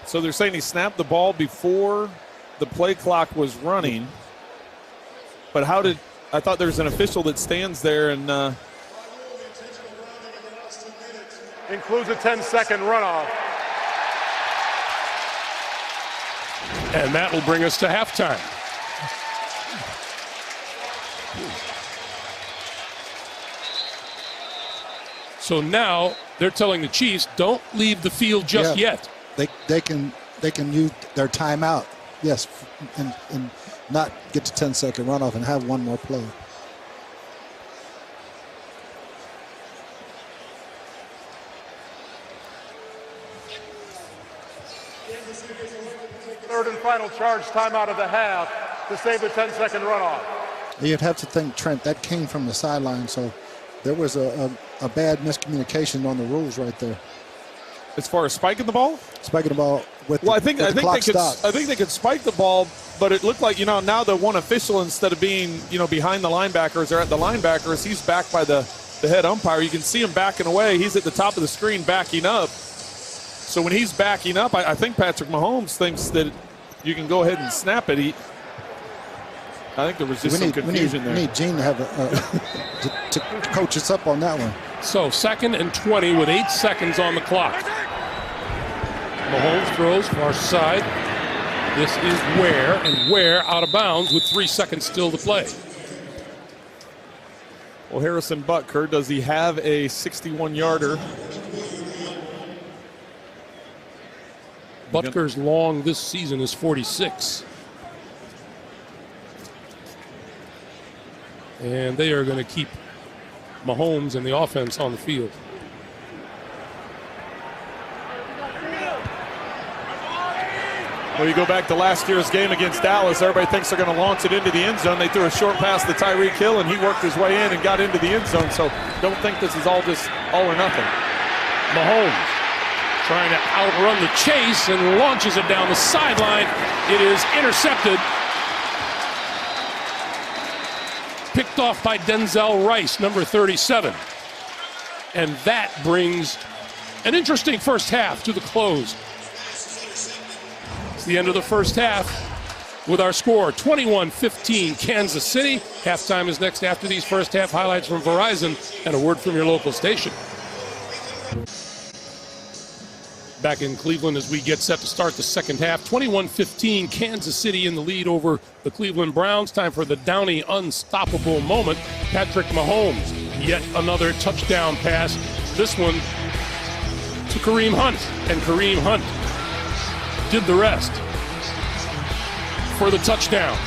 S4: So they're saying he snapped the ball before the play clock was running. But how did, I thought there's an official that stands there and
S7: includes a 10-second runoff.
S1: And that will bring us to halftime. So now they're telling the Chiefs, don't leave the field just yet.
S3: They can use their timeout, yes, and not get to 10-second runoff and have one more play.
S7: Third and final charge timeout of the half to save the 10-second runoff.
S3: You'd have to think, Trent, that came from the sideline, so there was a bad miscommunication on the rules right there.
S4: as far as spiking the ball?
S3: Spiking the ball with
S4: well,
S3: the,
S4: I think they could spike the ball, but it looked like, now the one official, instead of being, behind the linebackers or at the linebackers, he's back by the head umpire. You can see him backing away. He's at the top of the screen backing up. So when he's backing up, I think Patrick Mahomes thinks that you can go ahead and snap it. I think there was just some confusion there.
S3: We need Gene to have to coach us up on that one.
S1: So 2nd and 20 with 8 seconds on the clock. Mahomes throws far side. This is Ware out of bounds with 3 seconds still to play.
S4: Well, Harrison Butker, does he have a 61-yarder?
S1: Butker's long this season is 46. And they are going to keep Mahomes and the offense on the field.
S4: Well, you go back to last year's game against Dallas, everybody thinks they're going to launch it into the end zone. They threw a short pass to Tyreek Hill, and he worked his way in and got into the end zone. So don't think this is all just all or nothing.
S1: Mahomes trying to outrun the chase and launches it down the sideline. It is intercepted. Picked off by Denzel Rice, number 37. And that brings an interesting first half to the close. It's the end of the first half with our score, 21-15 Kansas City. Halftime is next after these first half highlights from Verizon and a word from your local station. Back in Cleveland as we get set to start the second half. 21-15, Kansas City in the lead over the Cleveland Browns. Time for the Downey unstoppable moment. Patrick Mahomes, yet another touchdown pass. This one to Kareem Hunt, and Kareem Hunt did the rest for the touchdown.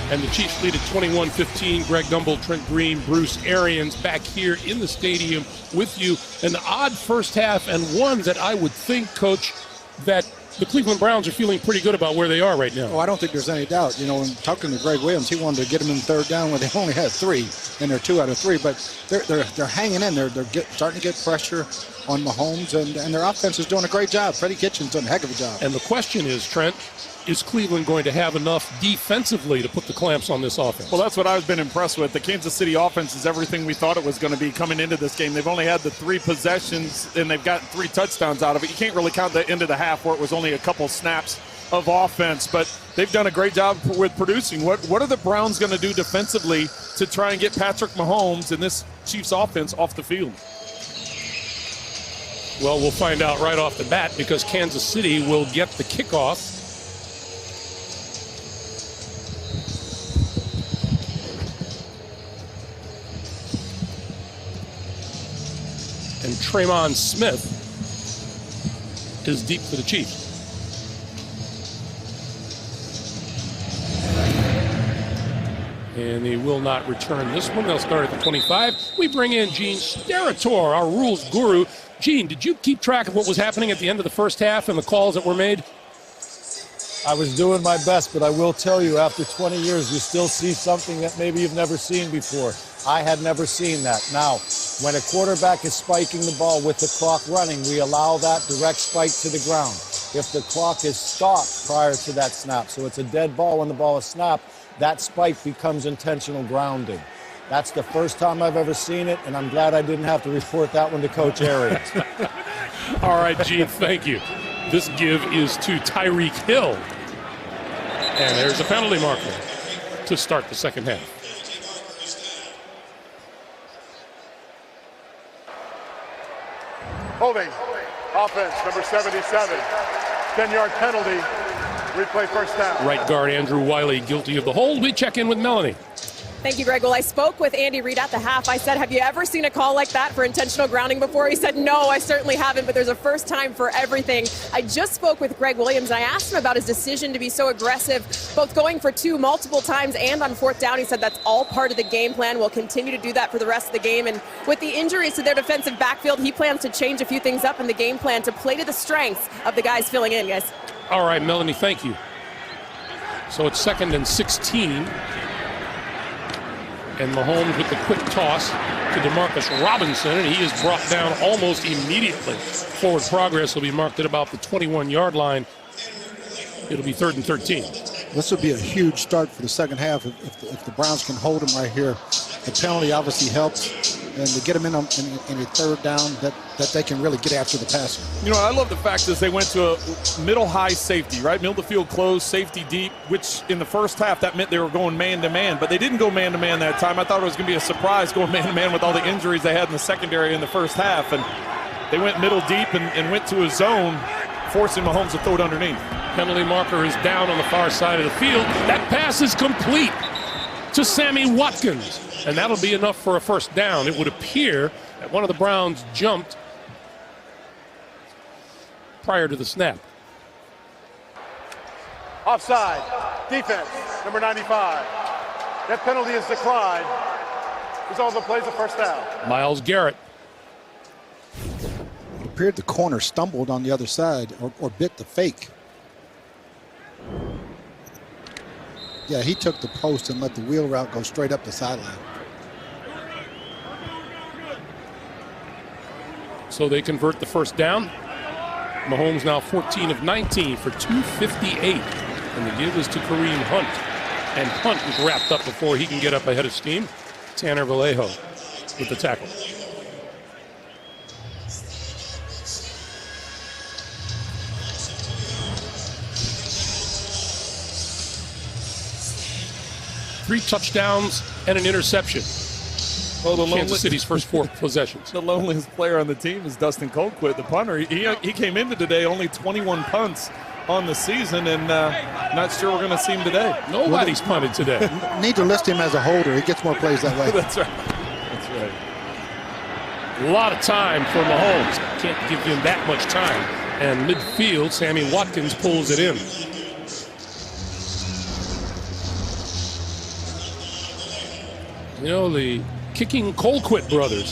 S1: And the Chiefs lead at 21-15. Greg Gumbel, Trent Green, Bruce Arians back here in the stadium with you. An odd first half, and one that I would think, Coach, that the Cleveland Browns are feeling pretty good about where they are right now.
S3: Oh, I don't think there's any doubt. You know, when talking to Greg Williams, he wanted to get them in third down where they only had 3, and they're 2 out of 3. But they're hanging in there. They're starting to get pressure on Mahomes, and their offense is doing a great job. Freddie Kitchens doing a heck of a job.
S1: And the question is, Trent, is Cleveland going to have enough defensively to put the clamps on this offense?
S4: Well, that's what I've been impressed with. The Kansas City offense is everything we thought it was going to be coming into this game. They've only had the 3 possessions, and they've gotten 3 touchdowns out of it. You can't really count the end of the half where it was only a couple snaps of offense, but they've done a great job with producing. What are the Browns going to do defensively to try and get Patrick Mahomes and this Chiefs offense off the field?
S1: Well, we'll find out right off the bat because Kansas City will get the kickoff. And Tremon Smith is deep for the Chiefs. And he will not return this one. They'll start at the 25. We bring in Gene Steratore, our rules guru. Gene, did you keep track of what was happening at the end of the first half and the calls that were made?
S10: I was doing my best, but I will tell you, after 20 years, you still see something that maybe you've never seen before. I had never seen that. Now, when a quarterback is spiking the ball with the clock running, we allow that direct spike to the ground. If the clock is stopped prior to that snap, so it's a dead ball when the ball is snapped, that spike becomes intentional grounding. That's the first time I've ever seen it, and I'm glad I didn't have to report that one to Coach Arians.
S1: All right, Gene, thank you. This give is to Tyreek Hill. And there's a penalty marker to start the second half.
S7: Holding, offense, number 77. 10-yard penalty, replay first down.
S1: Right guard Andrew Wiley guilty of the hold. We check in with Melanie.
S2: Thank you, Greg. Well, I spoke with Andy Reid at the half. I said, have you ever seen a call like that for intentional grounding before? He said, no, I certainly haven't, but there's a first time for everything. I just spoke with Greg Williams, and I asked him about his decision to be so aggressive, both going for 2 multiple times and on 4th down. He said that's all part of the game plan. We'll continue to do that for the rest of the game. And with the injuries to their defensive backfield, he plans to change a few things up in the game plan to play to the strengths of the guys filling in, guys.
S1: All right, Melanie, thank you. So it's 2nd and 16. And Mahomes with the quick toss to Demarcus Robinson, and he is brought down almost immediately. Forward progress will be marked at about the 21-yard line. It'll be 3rd and 13.
S3: This would be a huge start for the second half if the Browns can hold them right here. The penalty obviously helps, and to get them in a 3rd down that they can really get after the passer.
S4: You know, I love the fact is they went to a middle-high safety, right? Middle of the field closed, safety deep, which in the first half that meant they were going man-to-man, but they didn't go man-to-man that time. I thought it was going to be a surprise going man-to-man with all the injuries they had in the secondary in the first half, and they went middle deep and went to a zone, forcing Mahomes to throw it underneath.
S1: Penalty marker is down on the far side of the field. That pass is complete to Sammy Watkins. And that'll be enough for a first down. It would appear that one of the Browns jumped prior to the snap.
S7: Offside, defense, number 95. That penalty is declined. Result of the play is a first down.
S1: Myles Garrett.
S3: It appeared the corner stumbled on the other side or bit the fake. Yeah, he took the post and let the wheel route go straight up the sideline.
S1: So they convert the first down. Mahomes now 14 of 19 for 258. And the give is to Kareem Hunt. And Hunt is wrapped up before he can get up ahead of steam. Tanner Vallejo with the tackle. Three touchdowns and an interception.
S4: Well,
S1: Kansas City's first 4 possessions.
S4: The loneliest player on the team is Dustin Colquitt, the punter. He came into today only 21 punts on the season, and not sure we're going to see him today.
S1: Nobody's punted today.
S3: Need to list him as a holder. He gets more plays that way.
S4: That's right. That's right.
S1: A lot of time for Mahomes. Can't give him that much time. And midfield, Sammy Watkins pulls it in. You know, the kicking Colquitt brothers.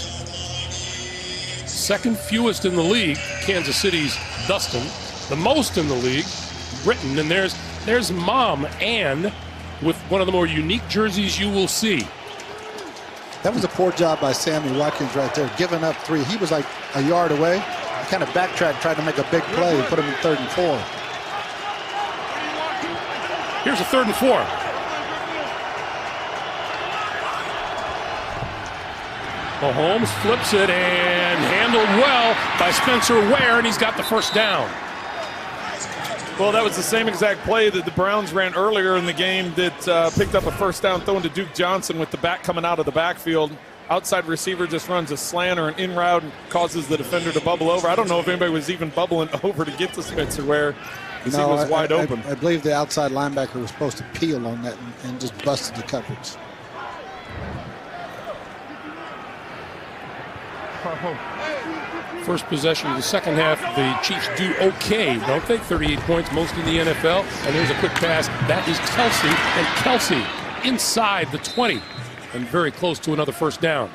S1: Second fewest in the league, Kansas City's Dustin. The most in the league, Britton. And there's Mom Ann with one of the more unique jerseys you will see.
S3: That was a poor job by Sammy Watkins right there, giving up 3. He was like a yard away. He kind of backtracked, tried to make a big play, and put him in 3rd and 4.
S1: Here's a 3rd and 4. Mahomes flips it and handled well by Spencer Ware, and he's got the first down.
S4: Well, that was the same exact play that the Browns ran earlier in the game that picked up a first down throwing to Duke Johnson with the back coming out of the backfield. Outside receiver just runs a slant or an in route and causes the defender to bubble over. I don't know if anybody was even bubbling over to get to Spencer Ware because he was wide open.
S3: I believe the outside linebacker was supposed to peel on that and just busted the coverage.
S1: First possession of the second half, the Chiefs do okay, don't they? 38 points, most in the NFL. And there's a quick pass. That is Kelsey, and Kelsey inside the 20 and very close to another first down.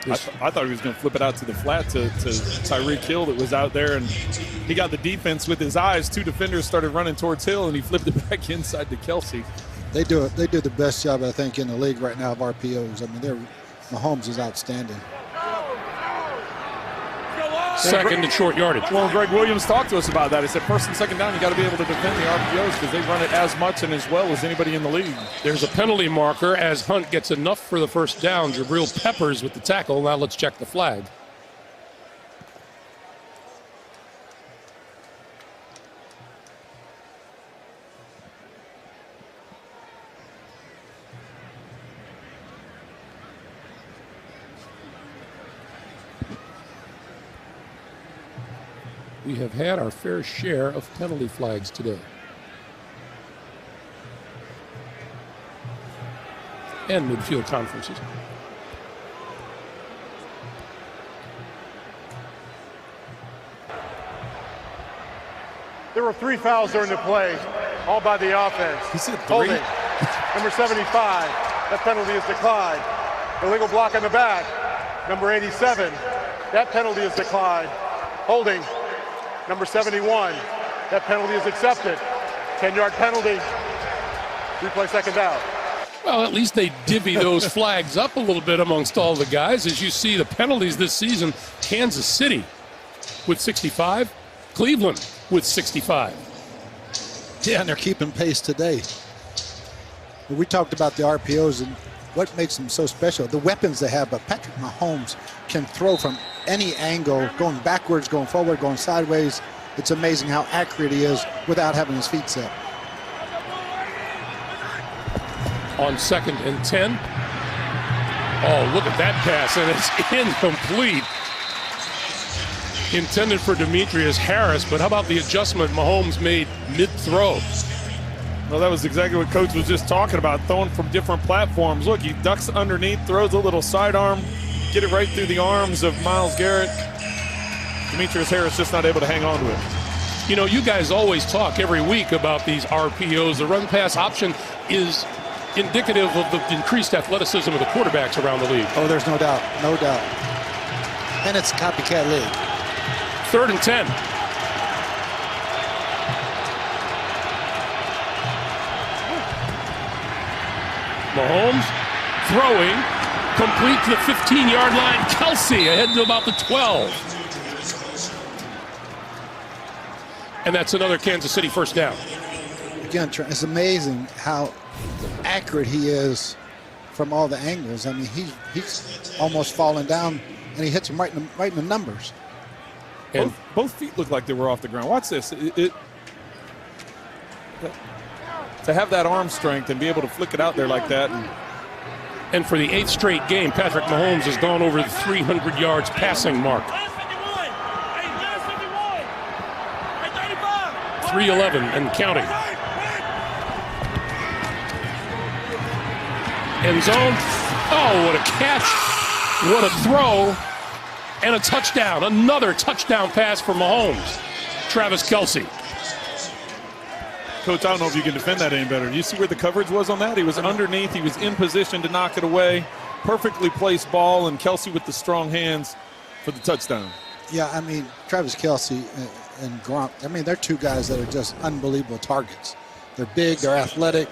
S4: I thought he was going to flip it out to the flat to Tyreek Hill that was out there, and he got the defense with his eyes. 2 defenders started running towards Hill, and he flipped it back inside to Kelsey.
S3: They do the best job, I think, in the league right now of RPOs. I mean, Mahomes is outstanding.
S1: Second and short yardage.
S4: Well, Greg Williams talked to us about that. He said first and second down, you got to be able to defend the RPOs because they run it as much and as well as anybody in the league.
S1: There's a penalty marker as Hunt gets enough for the first down. Jabril Peppers with the tackle. Now let's check the flag. We have had our fair share of penalty flags today. And midfield conferences.
S7: There were 3 fouls during the play, all by the offense.
S4: He said 3?
S7: Holding. Number 75, that penalty is declined. Illegal block on the back. Number 87, that penalty is declined. Holding. Number 71, that penalty is accepted. 10-yard penalty. Replay second down.
S1: Well, at least they divvy those flags up a little bit amongst all the guys. As you see the penalties this season, Kansas City with 65, Cleveland with 65.
S3: Yeah, and they're keeping pace today. We talked about the RPOs and what makes them so special. The weapons they have, but Patrick Mahomes can throw from any angle, going backwards, going forward, going sideways. It's amazing how accurate he is without having his feet set.
S1: On 2nd and 10. Oh, look at that pass, and it's incomplete. Intended for Demetrius Harris, but how about the adjustment Mahomes made mid-throw?
S4: Well, that was exactly what Coach was just talking about, throwing from different platforms. Look, he ducks underneath, throws a little sidearm, get it right through the arms of Myles Garrett. Demetrius Harris just not able to hang on to it.
S1: You know, you guys always talk every week about these RPOs. The run pass option is indicative of the increased athleticism of the quarterbacks around the league.
S3: Oh, there's no doubt. No doubt. And it's a copycat league.
S1: 3rd and 10. Mahomes throwing, complete to the 15-yard line. Kelce ahead to about the 12. And that's another Kansas City first down.
S3: Again, it's amazing how accurate he is from all the angles. I mean, he's almost falling down, and he hits him right in the numbers.
S1: And
S4: both feet look like they were off the ground. Watch this. To have that arm strength and be able to flick it out there like that.
S1: And for the 8th straight game, Patrick Mahomes has gone over the 300 yards passing mark. 311 and counting. End zone. Oh, what a catch. What a throw. And a touchdown. Another touchdown pass for Mahomes. Travis Kelce.
S4: Coach, I don't know if you can defend that any better. You see where the coverage was on that? He was underneath. He was in position to knock it away. Perfectly placed ball, and Kelce with the strong hands for the touchdown.
S3: Yeah, I mean, Travis Kelce and Gronk, I mean, they're two guys that are just unbelievable targets. They're big, they're athletic,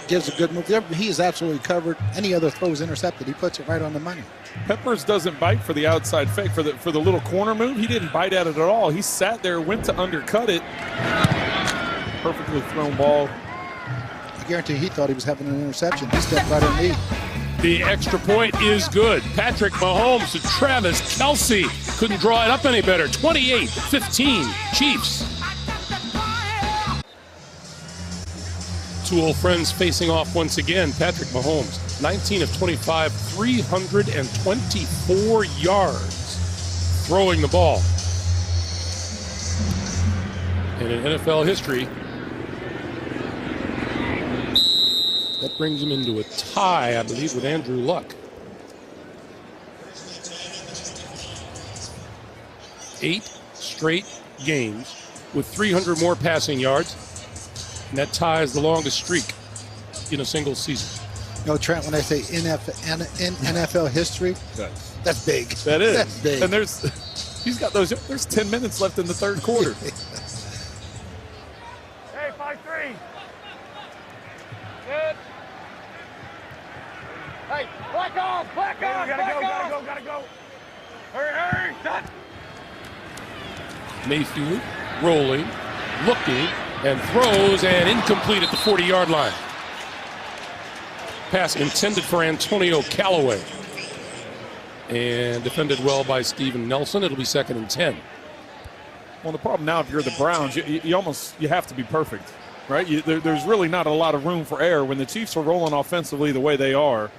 S3: gives a good move. He is absolutely covered. Any other throws intercepted, he puts it right on the money.
S4: Peppers doesn't bite for the outside fake. For the little corner move, he didn't bite at it at all. He sat there, went to undercut it. Perfectly thrown ball.
S3: I guarantee he thought he was having an interception. He stepped right underneath.
S1: The extra point is good. Patrick Mahomes to Travis Kelce. Couldn't draw it up any better. 28-15 Chiefs. Two old friends facing off once again. Patrick Mahomes, 19 of 25, 324 yards throwing the ball. And in NFL history, that brings him into a tie, I believe, with Andrew Luck. 8 straight games with 300 more passing yards, and that ties the longest streak in a single season.
S3: You know, Trent, when I say NFL history, that's big.
S4: That is.
S3: That's big.
S4: And there's 10 minutes left in the third quarter.
S5: Hey, 5-3. Good. Hey, black off. Gotta go. Hurry, done.
S1: Mayfield rolling, looking, and throws, and incomplete at the 40-yard line. Pass intended for Antonio Callaway. And defended well by Steven Nelson. It'll be 2nd and 10.
S4: Well, the problem now, if you're the Browns, you have to be perfect, right? There's really not a lot of room for error when the Chiefs are rolling offensively the way they are.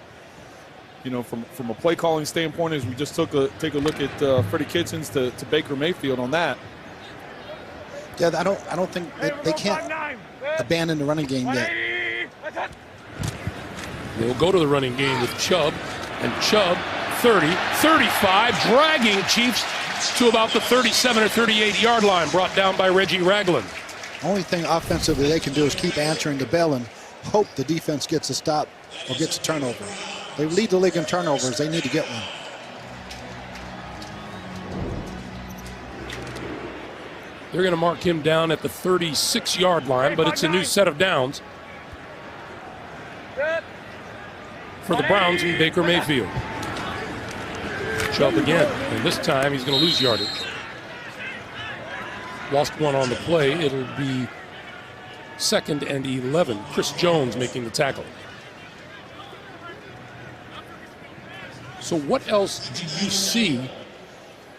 S4: You know, from a play calling standpoint, as we just take a look at Freddie Kitchens to Baker Mayfield on that.
S3: Yeah, I don't think they can't abandon the running game yet.
S1: They'll go to the running game with Chubb, and Chubb 30, 35, dragging Chiefs to about the 37 or 38-yard line, brought down by Reggie Ragland.
S3: Only thing offensively they can do is keep answering the bell and hope the defense gets a stop or gets a turnover. They lead the league in turnovers. They need to get one.
S1: They're going to mark him down at the 36-yard line, but it's a new set of downs for the Browns and Baker Mayfield. Chubb again, and this time he's going to lose yardage. Lost one on the play. It'll be 2nd and 11. Chris Jones making the tackle. So what else do you see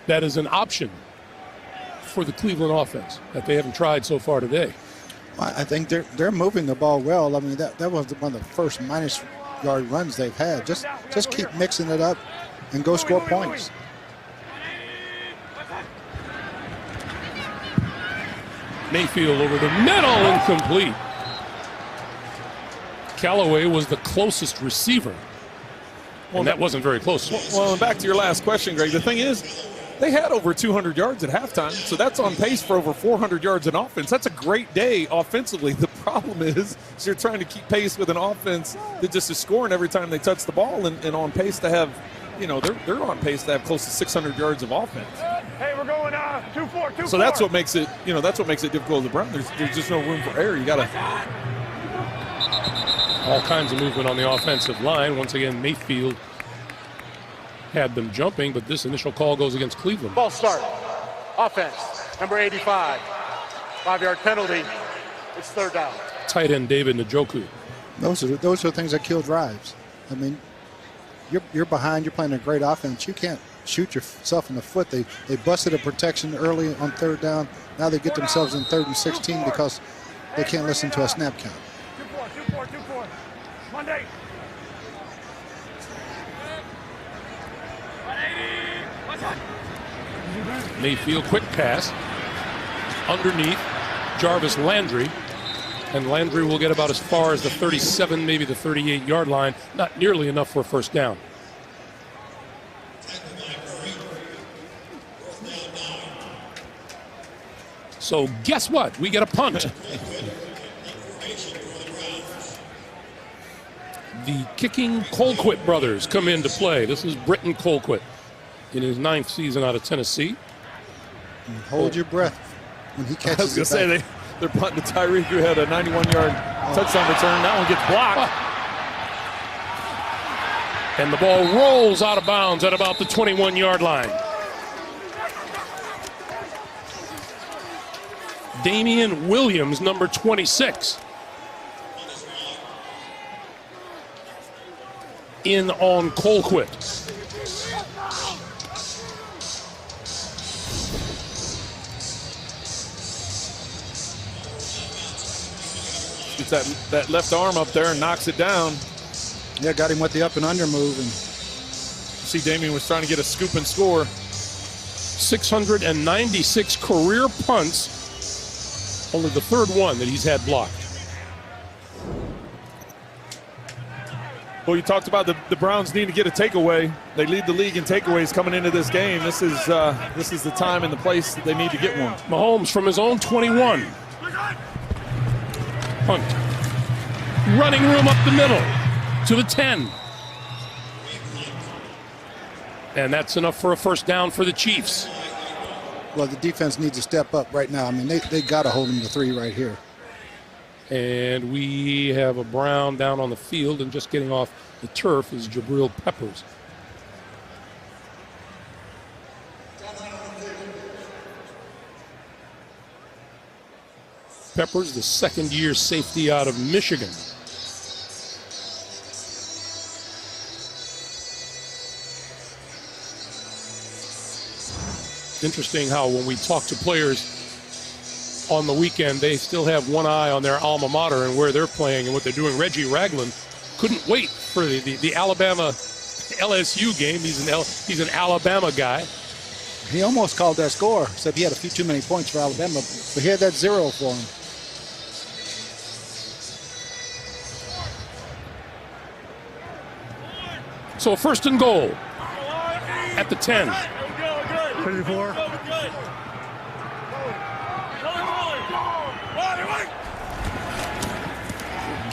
S1: that is an option for the Cleveland offense that they haven't tried so far today?
S3: I think they're moving the ball well. I mean, that was one of the first minus-yard runs they've had. Just keep mixing it up and go score points.
S1: Mayfield over the middle, incomplete. Callaway was the closest receiver. Well, that wasn't very close.
S4: Well, and back to your last question, Greg. The thing is, They had over 200 yards at halftime, so that's on pace for over 400 yards in offense. That's a great day offensively. The problem is you're trying to keep pace with an offense that just is scoring every time they touch the ball and on pace to have, they're on pace to have close to 600 yards of offense.
S5: Hey, we're going 2-4.
S4: So that's what makes it, difficult as a Brown. There's just no room for error. You got to.
S1: All kinds of movement on the offensive line. Once again, Mayfield had them jumping, but this initial call goes against Cleveland.
S7: Ball start. Offense, number 85. 5-yard penalty. It's third down.
S1: Tight end David Njoku.
S3: Those are things that kill drives. I mean, you're behind. You're playing a great offense. You can't shoot yourself in the foot. They busted a protection early on third down. Now they get themselves in 3rd and 16 because they can't listen to a snap count.
S5: 2-4. Monday.
S1: Mayfield, quick pass. Underneath, Jarvis Landry. And Landry will get about as far as the 37, maybe the 38-yard line. Not nearly enough for a first down. So guess what? We get a punt. The kicking Colquitt brothers come into play. This is Britton Colquitt in his 9th season out of Tennessee.
S3: And hold your breath when he catches
S4: I was going to say, they're punting to Tyreek, who had a 91-yard touchdown return. That one gets blocked.
S1: And the ball rolls out of bounds at about the 21-yard line. Damian Williams, number 26. In on Colquitt.
S4: Gets that left arm up there and knocks it down.
S3: Yeah, got him with the up and under move. And
S4: see, Damian was trying to get a scoop and score.
S1: 696 career punts. Only the 3rd one that he's had blocked.
S4: Well, you talked about the Browns need to get a takeaway. They lead the league in takeaways coming into this game. This is the time and the place that they need to get one.
S1: Mahomes from his own 21. Punt. Running room up the middle to the 10. And that's enough for a first down for the Chiefs.
S3: Well, the defense needs to step up right now. I mean, they got to hold him to 3 right here.
S1: And we have a Brown down on the field, and just getting off the turf is Jabril Peppers. Peppers, the 2nd-year safety out of Michigan. Interesting how when we talk to players on the weekend, they still have one eye on their alma mater and where they're playing and what they're doing. Reggie Ragland couldn't wait for the Alabama LSU game. He's an Alabama guy.
S3: He almost called that score, said he had a few too many points for Alabama, but he had that 0 for him.
S1: So 1st and goal at the 10.
S5: 34.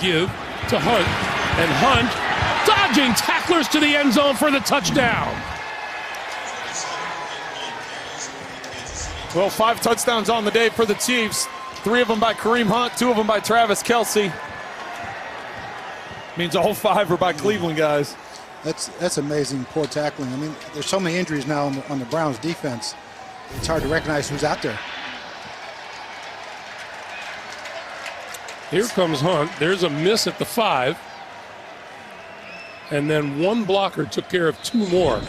S1: Give to Hunt, and Hunt dodging tacklers to the end zone for the touchdown.
S4: Well, 5 touchdowns on the day for the Chiefs. 3 of them by Kareem Hunt, 2 of them by Travis Kelce. Means all 5 are by Cleveland guys.
S3: That's amazing, poor tackling. I mean, there's so many injuries now on the Browns defense. It's hard to recognize who's out there.
S1: Here comes Hunt. There's a miss at the 5. And then one blocker took care of 2 more.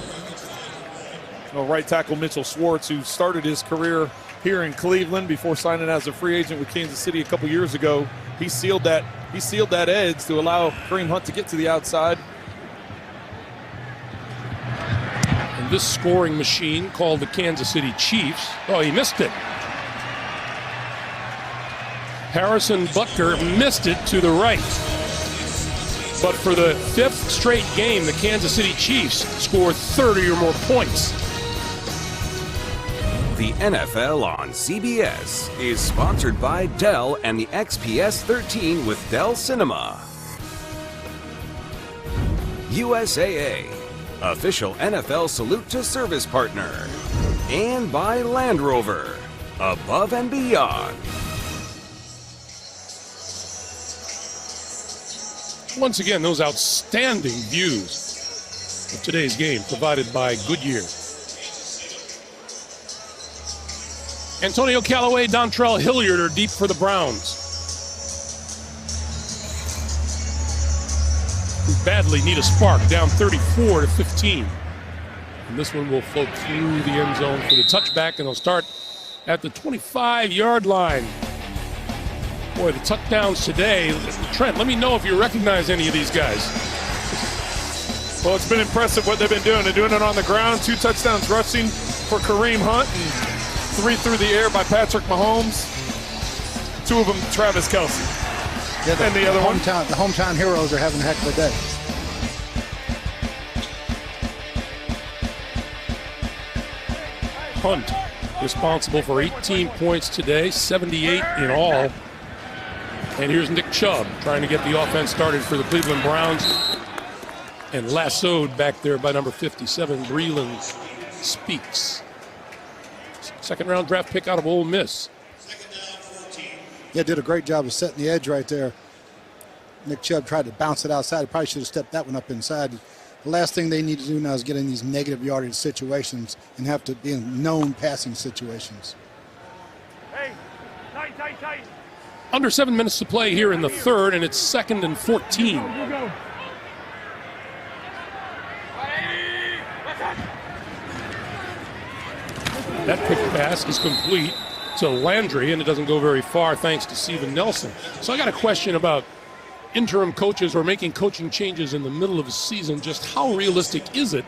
S4: Well, right tackle Mitchell Schwartz, who started his career here in Cleveland before signing as a free agent with Kansas City a couple years ago. He sealed that edge to allow Kareem Hunt to get to the outside.
S1: And this scoring machine called the Kansas City Chiefs. Oh, he missed it. Harrison Butker missed it to the right. But for the 5th straight game, the Kansas City Chiefs scored 30 or more points.
S6: The NFL on CBS is sponsored by Dell and the XPS 13 with Dell Cinema. USAA, official NFL salute to service partner. And by Land Rover, above and beyond.
S1: Once again, those outstanding views of today's game provided by Goodyear. Antonio Callaway, Dontrell Hilliard are deep for the Browns, who badly need a spark, down 34-15. And this one will float through the end zone for the touchback, and they'll start at the 25-yard line. Boy, the touchdowns today. Trent, let me know if you recognize any of these guys.
S4: Well, it's been impressive what they've been doing. They're doing it on the ground. 2 touchdowns rushing for Kareem Hunt, and 3 through the air by Patrick Mahomes. 2 of them, Travis Kelce.
S3: Yeah,
S4: and the other one.
S3: The hometown heroes are having a heck of a day.
S1: Hunt responsible for 18 points today, 78 in all. And here's Nick Chubb trying to get the offense started for the Cleveland Browns. And lassoed back there by number 57, Breeland Speaks. Second-round draft pick out of Ole Miss.
S3: Yeah, did a great job of setting the edge right there. Nick Chubb tried to bounce it outside. He probably should have stepped that one up inside. The last thing they need to do now is get in these negative yardage situations and have to be in known passing situations.
S5: Hey, tight.
S1: Under 7 minutes to play here in the third, and it's 2nd and 14.
S5: Go.
S1: That pick pass is complete to Landry, and it doesn't go very far thanks to Steven Nelson. So I got a question about interim coaches or making coaching changes in the middle of a season. Just how realistic is it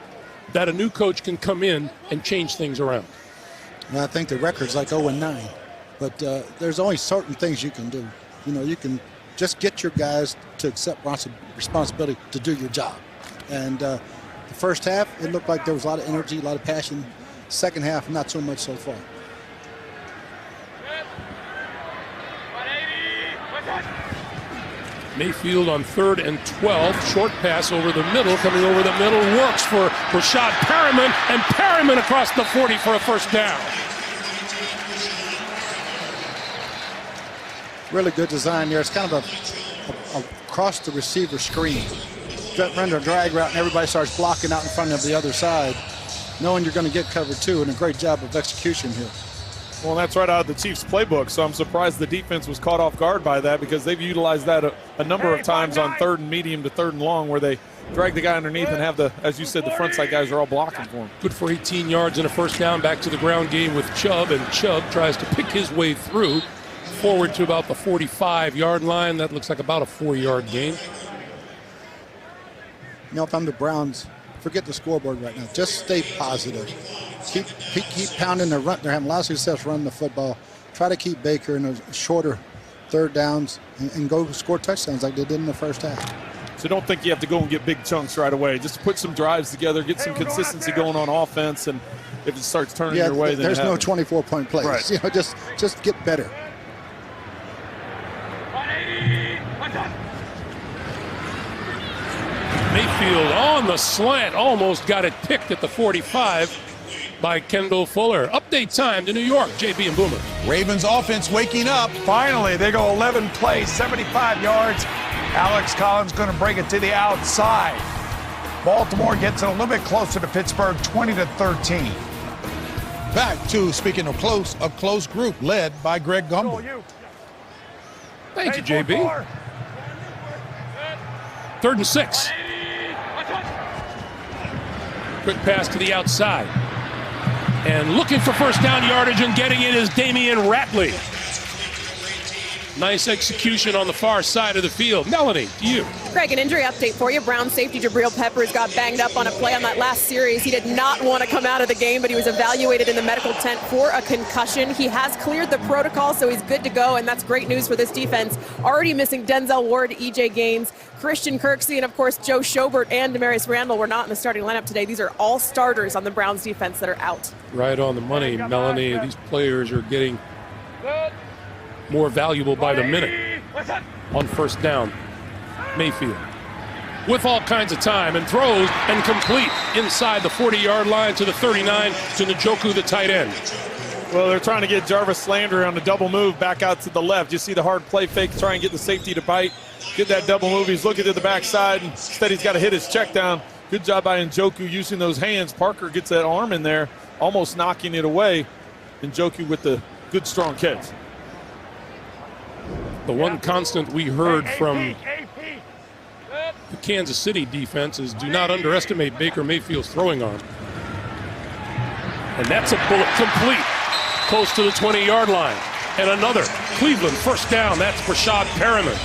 S1: that a new coach can come in and change things around?
S3: Well, I think the record's like 0-9, but there's only certain things you can do. You know, you can just get your guys to accept responsibility to do your job. And the first half, it looked like there was a lot of energy, a lot of passion. Second half, not so much so far.
S1: Mayfield on 3rd and 12. Short pass over the middle. Coming over the middle. Works for Rashad Perriman. And Perriman across the 40 for a first down.
S3: Really good design there. It's kind of a across the receiver screen. Run a drag route and everybody starts blocking out in front of the other side, knowing you're going to get cover 2, and a great job of execution here.
S4: Well, that's right out of the Chiefs playbook, so I'm surprised the defense was caught off guard by that, because they've utilized that a number of times on 3rd and medium to 3rd and long, where they drag the guy underneath and have as you said, the front side guys are all blocking for him.
S1: Good for 18 yards and a first down. Back to the ground game with Chubb, and Chubb tries to pick his way through forward to about the 45-yard line. That looks like about a 4-yard gain.
S3: You know, if I'm the Browns, forget the scoreboard right now. Just stay positive. Keep pounding the run. They're having a lot of success running the football. Try to keep Baker in those shorter 3rd downs and go score touchdowns like they did in the first half.
S4: So don't think you have to go and get big chunks right away. Just put some drives together, get some consistency going on offense, and if it starts turning your way, then
S3: there's no 24-point plays.
S4: Right.
S3: You know, just get better.
S1: Mayfield on the slant, almost got it picked at the 45 by Kendall Fuller. Update time to New York, JB and Boomer.
S8: Ravens offense waking up.
S9: Finally, they go 11 plays, 75 yards. Alex Collins going to bring it to the outside. Baltimore gets it a little bit closer to Pittsburgh, 20-13.
S8: Back to, speaking of close, a close group led by Greg Gumbel.
S1: Thank you, JB. 3rd and 6. Quick pass to the outside. And looking for first down yardage and getting it is Damian Ratley. Nice execution on the far side of the field. Melanie, to you.
S2: Greg, an injury update for you. Brown safety Jabril Peppers got banged up on a play on that last series. He did not want to come out of the game, but he was evaluated in the medical tent for a concussion. He has cleared the protocol, so he's good to go, and that's great news for this defense. Already missing Denzel Ward, EJ Gaines, Christian Kirksey, and of course Joe Schobert and Demarius Randall were not in the starting lineup today. These are all starters on the Browns defense that are out.
S1: Right on the money, Melanie. These players are getting more valuable by the minute. On first down, Mayfield with all kinds of time and throws and complete inside the 40-yard line to the 39 to Njoku, the tight end.
S4: Well, they're trying to get Jarvis Landry on the double move back out to the left. You see the hard play fake, try and get the safety to bite, get that double move. He's looking to the backside, and instead he's got to hit his check down. Good job by Njoku using those hands. Parker gets that arm in there, almost knocking it away. Njoku with the good, strong catch.
S1: The one constant we heard from the Kansas City defense is do not underestimate Baker Mayfield's throwing arm. And that's a bullet complete, close to the 20-yard line. And another Cleveland first down. That's Rashad Perriman.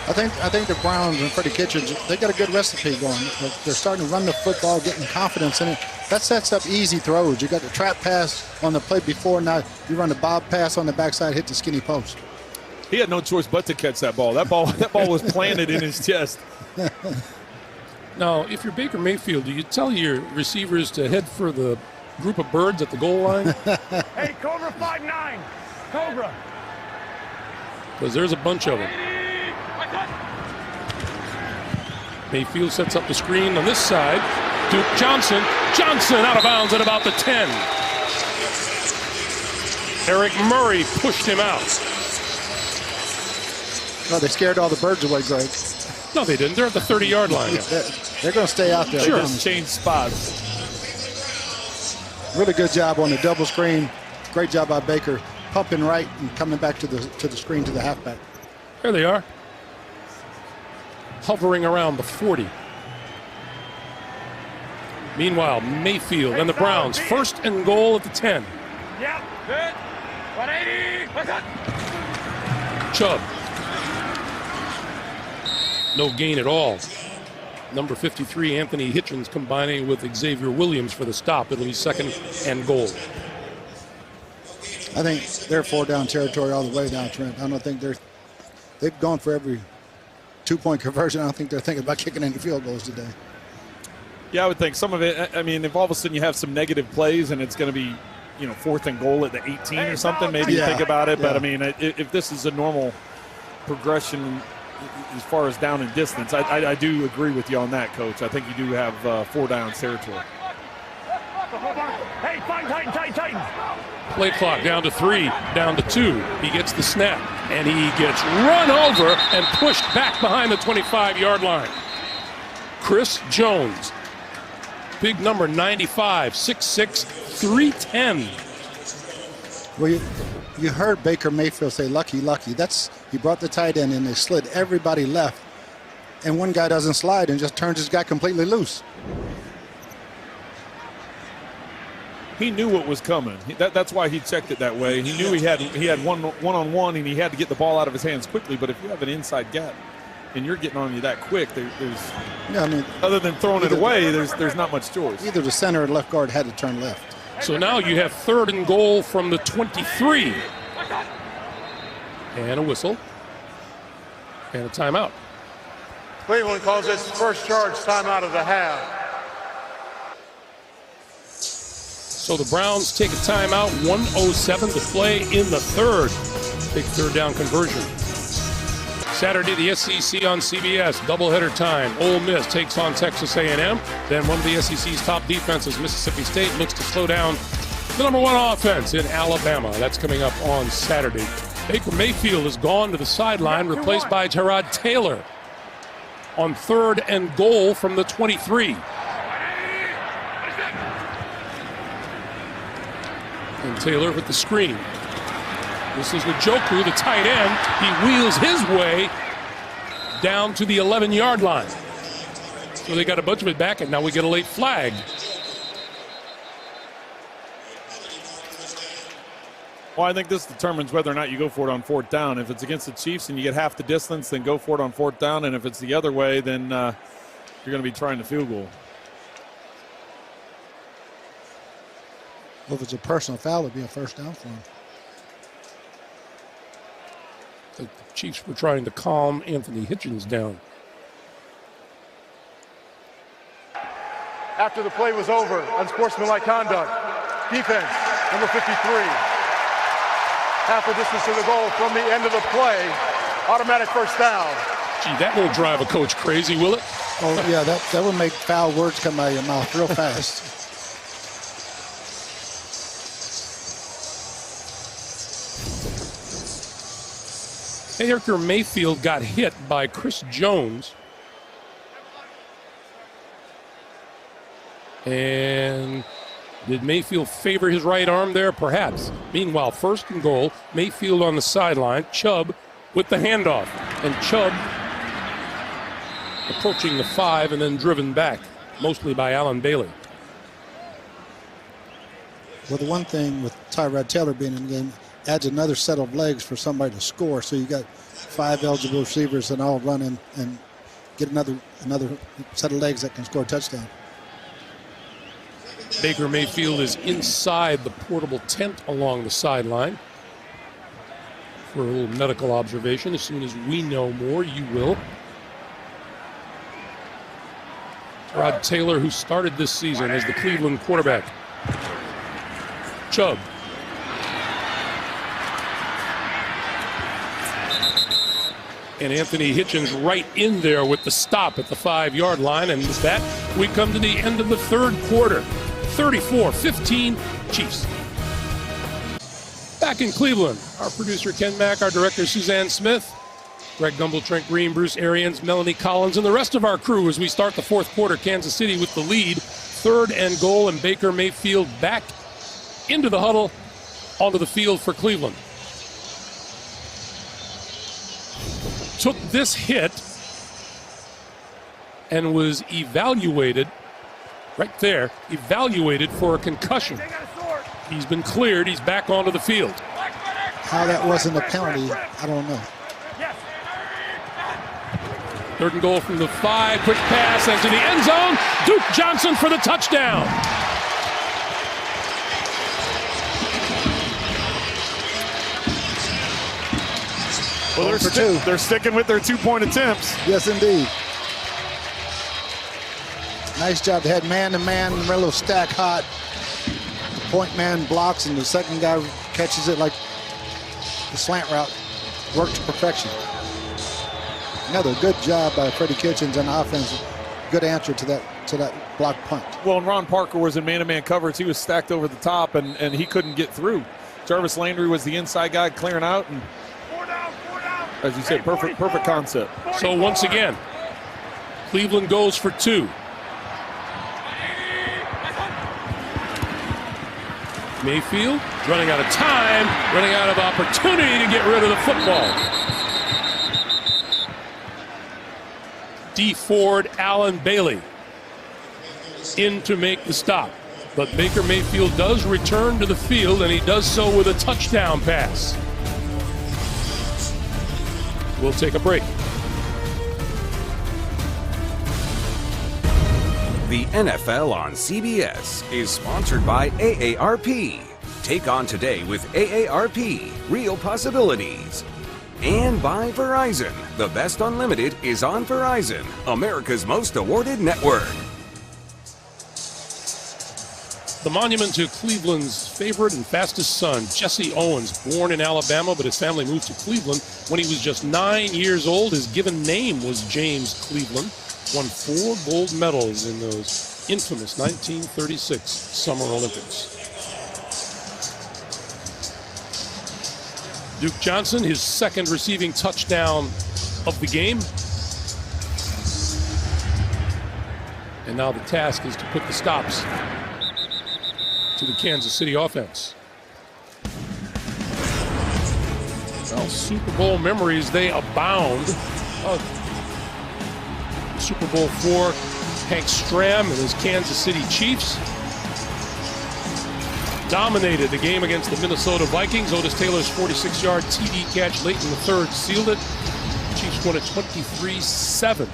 S3: I think the Browns and Freddie Kitchens, they got a good recipe going. They're starting to run the football, getting confidence in it. That sets up easy throws. You got the trap pass on the play before. Now you run the bob pass on the backside, hit the skinny post.
S4: He had no choice but to catch that ball. That ball was planted in his chest.
S1: Now, if you're Baker Mayfield, do you tell your receivers to head for the group of birds at the goal line?
S5: Hey, Cobra 5-9. Cobra.
S1: Because there's a bunch of them. Mayfield sets up the screen on this side. Duke Johnson. Johnson out of bounds at about the 10. Eric Murray pushed him out.
S3: No, they scared all the birds away, Greg.
S1: No, they didn't. They're at the 30-yard line.
S3: They're going to stay out there.
S4: Sure. Just change spots.
S3: Really good job on the double screen. Great job by Baker, pumping right and coming back to the screen to the halfback.
S1: There they are, hovering around the 40. Meanwhile, Mayfield and the Browns first and goal at the 10.
S5: Yep, good. 180. What's up?
S1: Chubb. No gain at all. Number 53, Anthony Hitchens, combining with Xavier Williams for the stop. It'll be second and goal.
S3: I think they're 4-down territory all the way down, Trent. I don't think they've gone for every 2-point conversion. I don't think they're thinking about kicking any field goals today.
S4: Yeah, I would think some of it. I mean, if all of a sudden you have some negative plays and it's going to be, fourth and goal at the 18 or something, maybe you think about it. But I mean, if this is a normal progression as far as down and distance, I do agree with you on that, Coach. I think you do have 4-down territory.
S5: Hey, Titan.
S1: Play clock down to 3, down to 2. He gets the snap, and he gets run over and pushed back behind the 25-yard line. Chris Jones, big number 95, 6'6", 310.
S3: Well, you heard Baker Mayfield say, lucky. He brought the tight end in, they slid everybody left, and one guy doesn't slide and just turns his guy completely loose.
S4: He knew what was coming. That's why he checked it that way. He knew he had one-on-one, and he had to get the ball out of his hands quickly. But if you have an inside gap and you're getting on you that quick, other than throwing it away, there's not much choice.
S3: Either the center or left guard had to turn left.
S1: So now you have third and goal from the 23. And a whistle. And a timeout.
S7: Cleveland calls its first charge timeout of the half.
S1: So the Browns take a timeout, 1:07 to play in the third. Big third down conversion. Saturday, the SEC on CBS, doubleheader time. Ole Miss takes on Texas A&M. Then one of the SEC's top defenses, Mississippi State, looks to slow down the number 1 offense in Alabama. That's coming up on Saturday. Baker Mayfield has gone to the sideline, replaced by Tyrod Taylor on third and goal from the 23. And Taylor with the screen. This is Njoku, the tight end. He wheels his way down to the 11-yard line. So they got a bunch of it back, and now we get a late flag.
S4: Well, I think this determines whether or not you go for it on fourth down. If it's against the Chiefs and you get half the distance, then go for it on fourth down. And if it's the other way, then you're going to be trying the field goal.
S3: Well, if it's a personal foul, it'd be a first down for him.
S1: The Chiefs were trying to calm Anthony Hitchens down.
S7: After the play was over, unsportsmanlike conduct. Defense, number 53. Half a distance to the goal from the end of the play. Automatic first down.
S1: Gee, that won't drive a coach crazy, will it?
S3: Oh, yeah, that would make foul words come out of your mouth real fast.
S1: Baker Mayfield got hit by Chris Jones. And did Mayfield favor his right arm there? Perhaps. Meanwhile, first and goal, Mayfield on the sideline, Chubb with the handoff. And Chubb approaching the 5 and then driven back, mostly by Alan Bailey.
S3: Well, the one thing with Tyrod Taylor being in the game adds another set of legs for somebody to score. So you got 5 eligible receivers and all run in and get another set of legs that can score a touchdown.
S1: Baker Mayfield is inside the portable tent along the sideline for a little medical observation. As soon as we know more, you will. Tyrod Taylor, who started this season as the Cleveland quarterback. Chubb. And Anthony Hitchens right in there with the stop at the 5-yard line. And with that, we come to the end of the third quarter. 34-15 Chiefs. Back in Cleveland, our producer Ken Mack, our director Suzanne Smith, Greg Gumbel, Trent Green, Bruce Arians, Melanie Collins, and the rest of our crew as we start the fourth quarter. Kansas City with the lead. 3rd and goal, and Baker Mayfield back into the huddle onto the field for Cleveland. Took this hit and was evaluated right there, evaluated for a concussion. He's been cleared. He's back onto the field.
S3: How that wasn't a penalty, I don't know.
S1: 3rd and goal from the 5. Quick pass into the end zone. Duke Johnson for the touchdown.
S4: Well, they're sticking with their 2-point attempts.
S3: Yes, indeed. Nice job. They had man-to-man, a little stack hot. The point man blocks, and the second guy catches it like the slant route. Worked to perfection. Another good job by Freddie Kitchens on offense. Good answer to that block punt.
S4: Well, and Ron Parker was in man-to-man coverage. He was stacked over the top, and he couldn't get through. Jarvis Landry was the inside guy clearing out, and as you said, perfect concept.
S1: So once again, Cleveland goes for 2. Mayfield running out of time, running out of opportunity to get rid of the football. D. Ford, Alan Bailey in to make the stop. But Baker Mayfield does return to the field, and he does so with a touchdown pass. We'll take a break.
S6: The NFL on CBS is sponsored by AARP. Take on today with AARP, real possibilities. And by Verizon. The best unlimited is on Verizon, America's most awarded network.
S1: The monument to Cleveland's favorite and fastest son, Jesse Owens, born in Alabama, but his family moved to Cleveland when he was just 9 years old. His given name was James Cleveland. Won 4 gold medals in those infamous 1936 Summer Olympics. Duke Johnson, his 2nd receiving touchdown of the game. And now the task is to put the stops to the Kansas City offense. Well, Super Bowl memories, they abound. Super Bowl IV, Hank Stram and his Kansas City Chiefs. dominated the game against the Minnesota Vikings. Otis Taylor's 46-yard TD catch late in the third sealed it. Chiefs won at 23-7.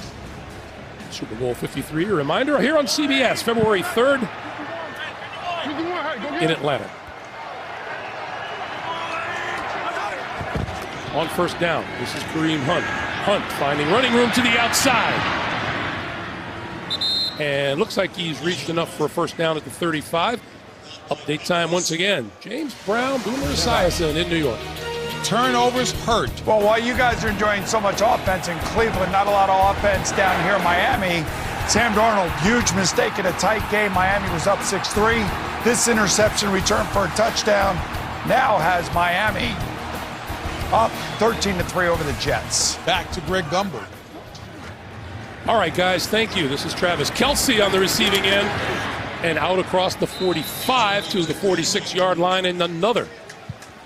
S1: Super Bowl 53, a reminder, here on CBS, February 3rd in Atlanta. On first down, this is Kareem Hunt. Hunt finding running room to the outside. And looks like he's reached enough for a first down at the 35. Update time once again. James Brown, Boomer Esiason in New York.
S8: Turnovers hurt.
S9: Well, while you guys are enjoying so much offense in Cleveland, not a lot of offense down here in Miami. Sam Darnold, huge mistake in a tight game. Miami was up 6-3. This interception return for a touchdown now has Miami up 13-3 over the Jets.
S8: Back to Greg Gumbel.
S1: All right, guys, thank you. This is Travis Kelce on the receiving end and out across the 45 to the 46-yard line, and another.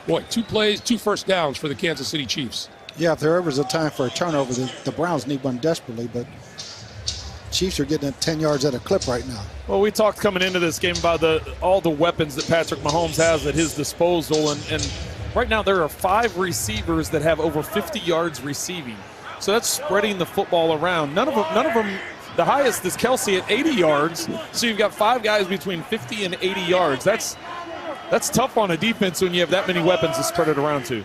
S1: Boy, 2 plays, 2 first downs for the Kansas City Chiefs.
S3: Yeah, if there ever was a time for a turnover, the Browns need one desperately, but Chiefs are getting at 10 yards at a clip right now.
S4: Well, we talked coming into this game about all the weapons that Patrick Mahomes has at his disposal, and right now there are 5 receivers that have over 50 yards receiving. So that's spreading the football around. None of them, the highest is Kelce at 80 yards. So you've got 5 guys between 50 and 80 yards. That's tough on a defense when you have that many weapons to spread it around to.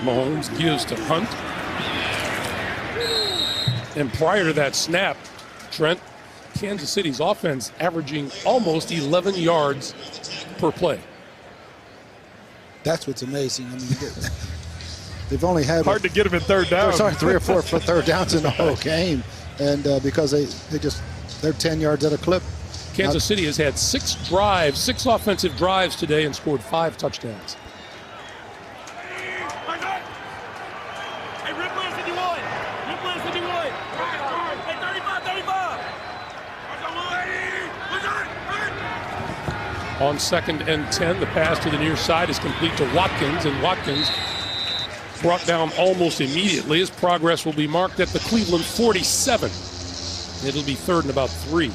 S1: Mahomes gives to Hunt. And prior to that snap, Trent, Kansas City's offense averaging almost 11 yards per play.
S3: That's what's amazing. I mean, they've only had
S4: hard to get them in third down.
S3: Sorry, 3 or 4 third downs in the whole game, and because they're 10 yards at a clip.
S1: Kansas City has had 6 offensive drives today and scored 5 touchdowns. On 2nd and 10, the pass to the near side is complete to Watkins, and Watkins brought down almost immediately. His progress will be marked at the Cleveland 47. It'll be 3rd and about 3.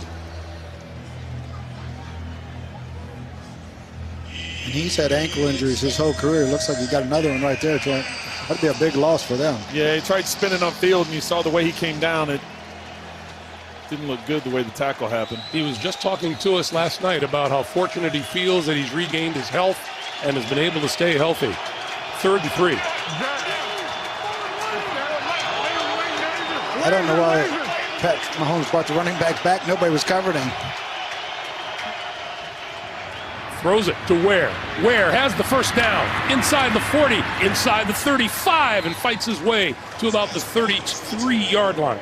S3: And he's had ankle injuries his whole career. Looks like he got another one right there. That'd be a big loss for them.
S4: Yeah, he tried spinning upfield, and you saw the way he came down. It didn't look good the way the tackle happened.
S1: He was just talking to us last night about how fortunate he feels that he's regained his health and has been able to stay healthy. 3rd and 3.
S3: I don't know why Pat Mahomes brought the running back back. Nobody was covering him.
S1: Throws it to Ware. Ware has the first down. Inside the 40, inside the 35, and fights his way to about the 33-yard line.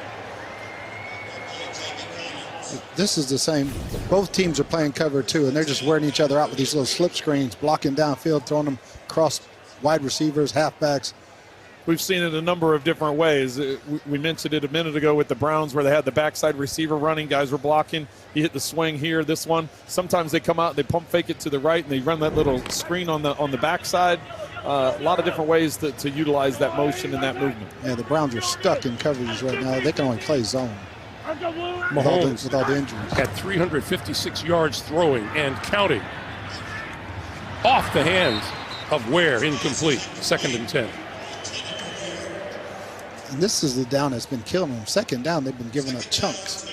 S3: This is the same. Both teams are playing cover 2, and they're just wearing each other out with these little slip screens, blocking downfield, throwing them across wide receivers, halfbacks.
S4: We've seen it a number of different ways. We mentioned it a minute ago with the Browns where they had the backside receiver running. Guys were blocking. He hit the swing here. This one, sometimes they come out, they pump fake it to the right, and they run that little screen on the backside. A lot of different ways to utilize that motion and that movement.
S3: Yeah, the Browns are stuck in coverages right now. They can only play zone.
S1: Mahomes
S3: with all the injuries.
S1: Had 356 yards throwing and counting. Off the hands of Ware, incomplete. 2nd and 10.
S3: And this is the down that's been killing them. 2nd down, they've been giving up chunks.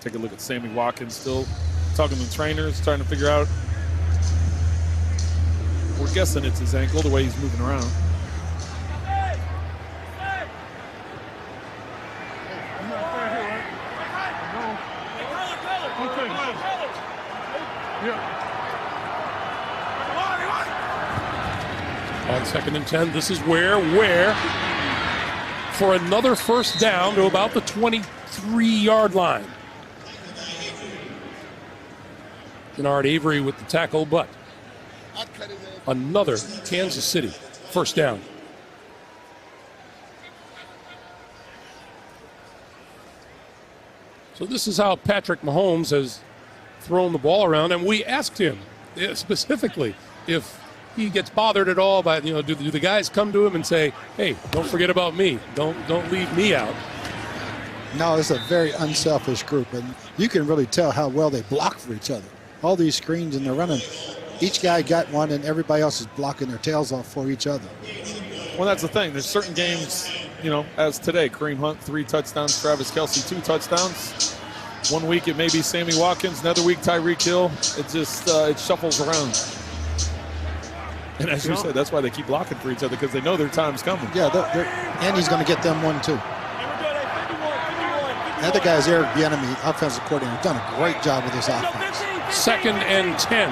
S4: Take a look at Sammy Watkins still talking to the trainers, trying to figure out. We're guessing it's his ankle, the way he's moving around.
S1: On 2nd and 10, this is Ware for another first down to about the 23-yard line. Kennard Avery with the tackle, but another Kansas City first down. So this is how Patrick Mahomes has thrown the ball around, and we asked him specifically if he gets bothered at all by, do the guys come to him and say, hey, don't forget about me, don't leave me out.
S3: No, it's a very unselfish group, and you can really tell how well they block for each other. All these screens, and they're running. Each guy got one, and everybody else is blocking their tails off for each other.
S4: Well, that's the thing. There's certain games, you know, as today, Kareem Hunt, 3 touchdowns, Travis Kelce, 2 touchdowns. One week it may be Sammy Watkins, another week Tyreek Hill. It just it shuffles around. And as you said, that's why they keep blocking for each other, because they know their time's coming.
S3: Yeah, Andy's going to get them one too. The other guy is Eric Bieniemy, offensive coordinator, done a great job with this offense.
S1: 2nd and 10.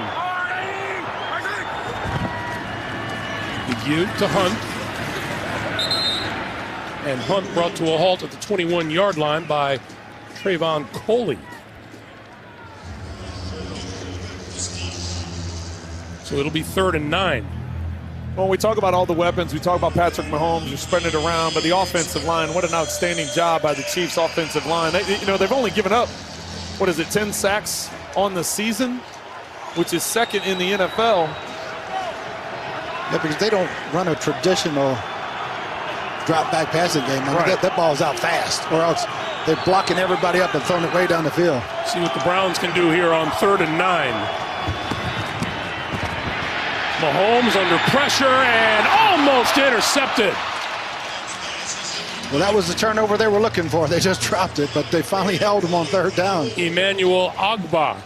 S1: The give to Hunt. And Hunt brought to a halt at the 21-yard line by Trayvon Coley. So it'll be 3rd and 9.
S4: Well, we talk about all the weapons. We talk about Patrick Mahomes. You're spreading it around. But the offensive line, what an outstanding job by the Chiefs' offensive line. They've only given up, 10 sacks on the season, which is 2nd in the NFL.
S3: Yeah, because they don't run a traditional drop-back passing game. I mean, that ball's out fast, or else they're blocking everybody up and throwing it way down the field.
S1: See what the Browns can do here on 3rd and 9. Mahomes under pressure and almost intercepted.
S3: Well, that was the turnover they were looking for. They just dropped it, but they finally held him on 3rd down.
S1: Emmanuel Ogbah.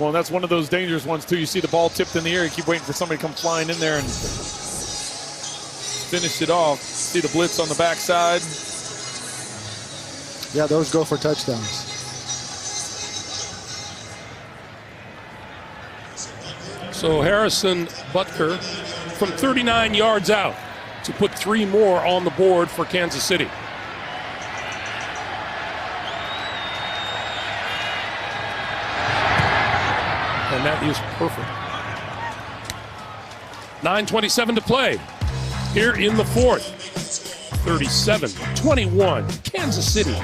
S4: Well, that's one of those dangerous ones, too. You see the ball tipped in the air. You keep waiting for somebody to come flying in there and finish it off. See the blitz on the backside.
S3: Yeah, those go for touchdowns.
S1: So Harrison Butker from 39 yards out to put 3 more on the board for Kansas City. And that is perfect. 9:27 to play here in the 4th. 37-21, Kansas City.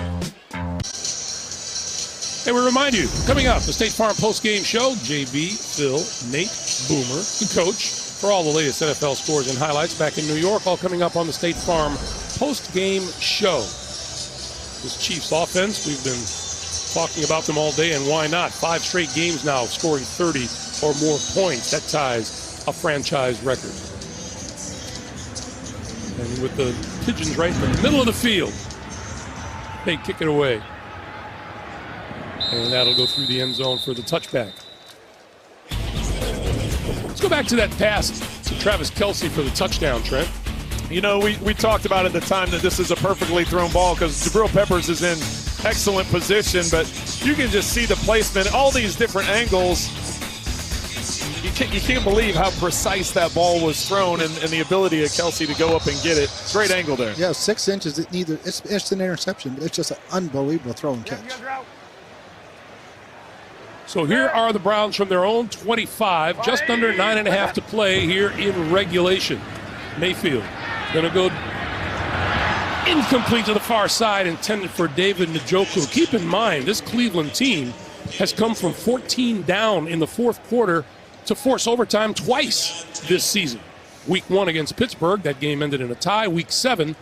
S1: And we remind you, coming up, the State Farm post-game show, JB, Phil, Nate, Boomer, the coach, for all the latest NFL scores and highlights back in New York, all coming up on the State Farm post-game show. This Chiefs offense, we've been talking about them all day, and why not? 5 straight games now, scoring 30 or more points. That ties a franchise record. And with the Pigeons right in the middle of the field, they kick it away. And that'll go through the end zone for the touchback. Let's go back to that pass to Travis Kelce for the touchdown, Trent.
S4: You know, we talked about at the time that this is a perfectly thrown ball because Jabril Peppers is in excellent position, but you can just see the placement, all these different angles. You can't believe how precise that ball was thrown and the ability of Kelce to go up and get it. Great angle there.
S3: Yeah, 6 inches. It's an interception, but it's just an unbelievable throw and catch.
S1: So here are the Browns from their own 25, just under 9.5 to play here in regulation. Mayfield going to go incomplete to the far side, intended for David Njoku. Keep in mind, this Cleveland team has come from 14 down in the 4th quarter to force overtime twice this season. Week 1 against Pittsburgh, that game ended in a tie. Week 7,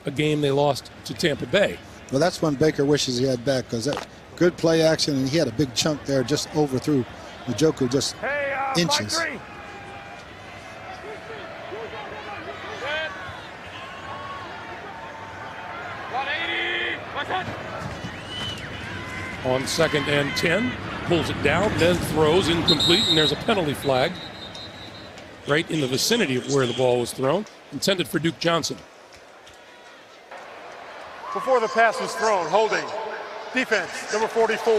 S1: a game they lost to Tampa Bay.
S3: Well, that's one Baker wishes he had back, because that good play action, and he had a big chunk there, just overthrew Njoku just inches.
S1: On 2nd and 10, pulls it down, then throws incomplete, and there's a penalty flag right in the vicinity of where the ball was thrown, intended for Duke Johnson.
S7: Before the pass was thrown, holding. Defense, number 44.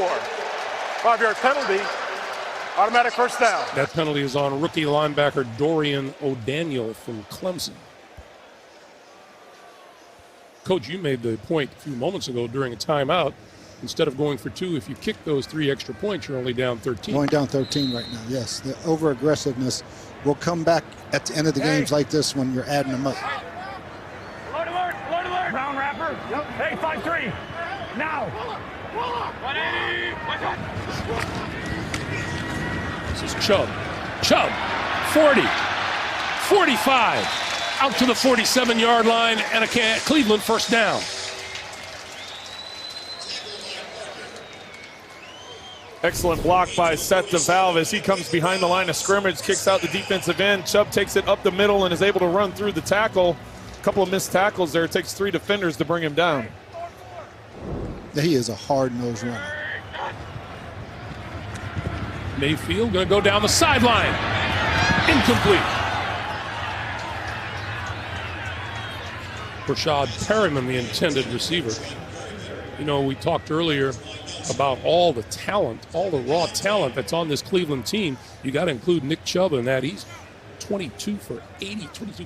S7: 5-yard penalty, automatic first down.
S1: That penalty is on rookie linebacker Dorian O'Daniel from Clemson. Coach, you made the point a few moments ago during a timeout. Instead of going for 2, if you kick those 3 extra points, you're only down 13.
S3: Going down 13 right now, yes. The over-aggressiveness will come back at the end of the games like this when you're adding them up.
S5: Alert, alert, alert, alert. Brown wrapper. Yep. Hey, 5-3. Now. 180.
S1: This is Chubb. Chubb, 40, 45, out to the 47-yard line, and a Cleveland first down.
S4: Excellent block by Seth DeValve as he comes behind the line of scrimmage, kicks out the defensive end. Chubb takes it up the middle and is able to run through the tackle. A couple of missed tackles there. It takes 3 defenders to bring him down.
S3: He is a hard-nosed runner.
S1: Mayfield going to go down the sideline. Incomplete. Rashad Perriman, the intended receiver. You know, we talked earlier about all the talent, all the raw talent that's on this Cleveland team. You got to include Nick Chubb in that. He's 22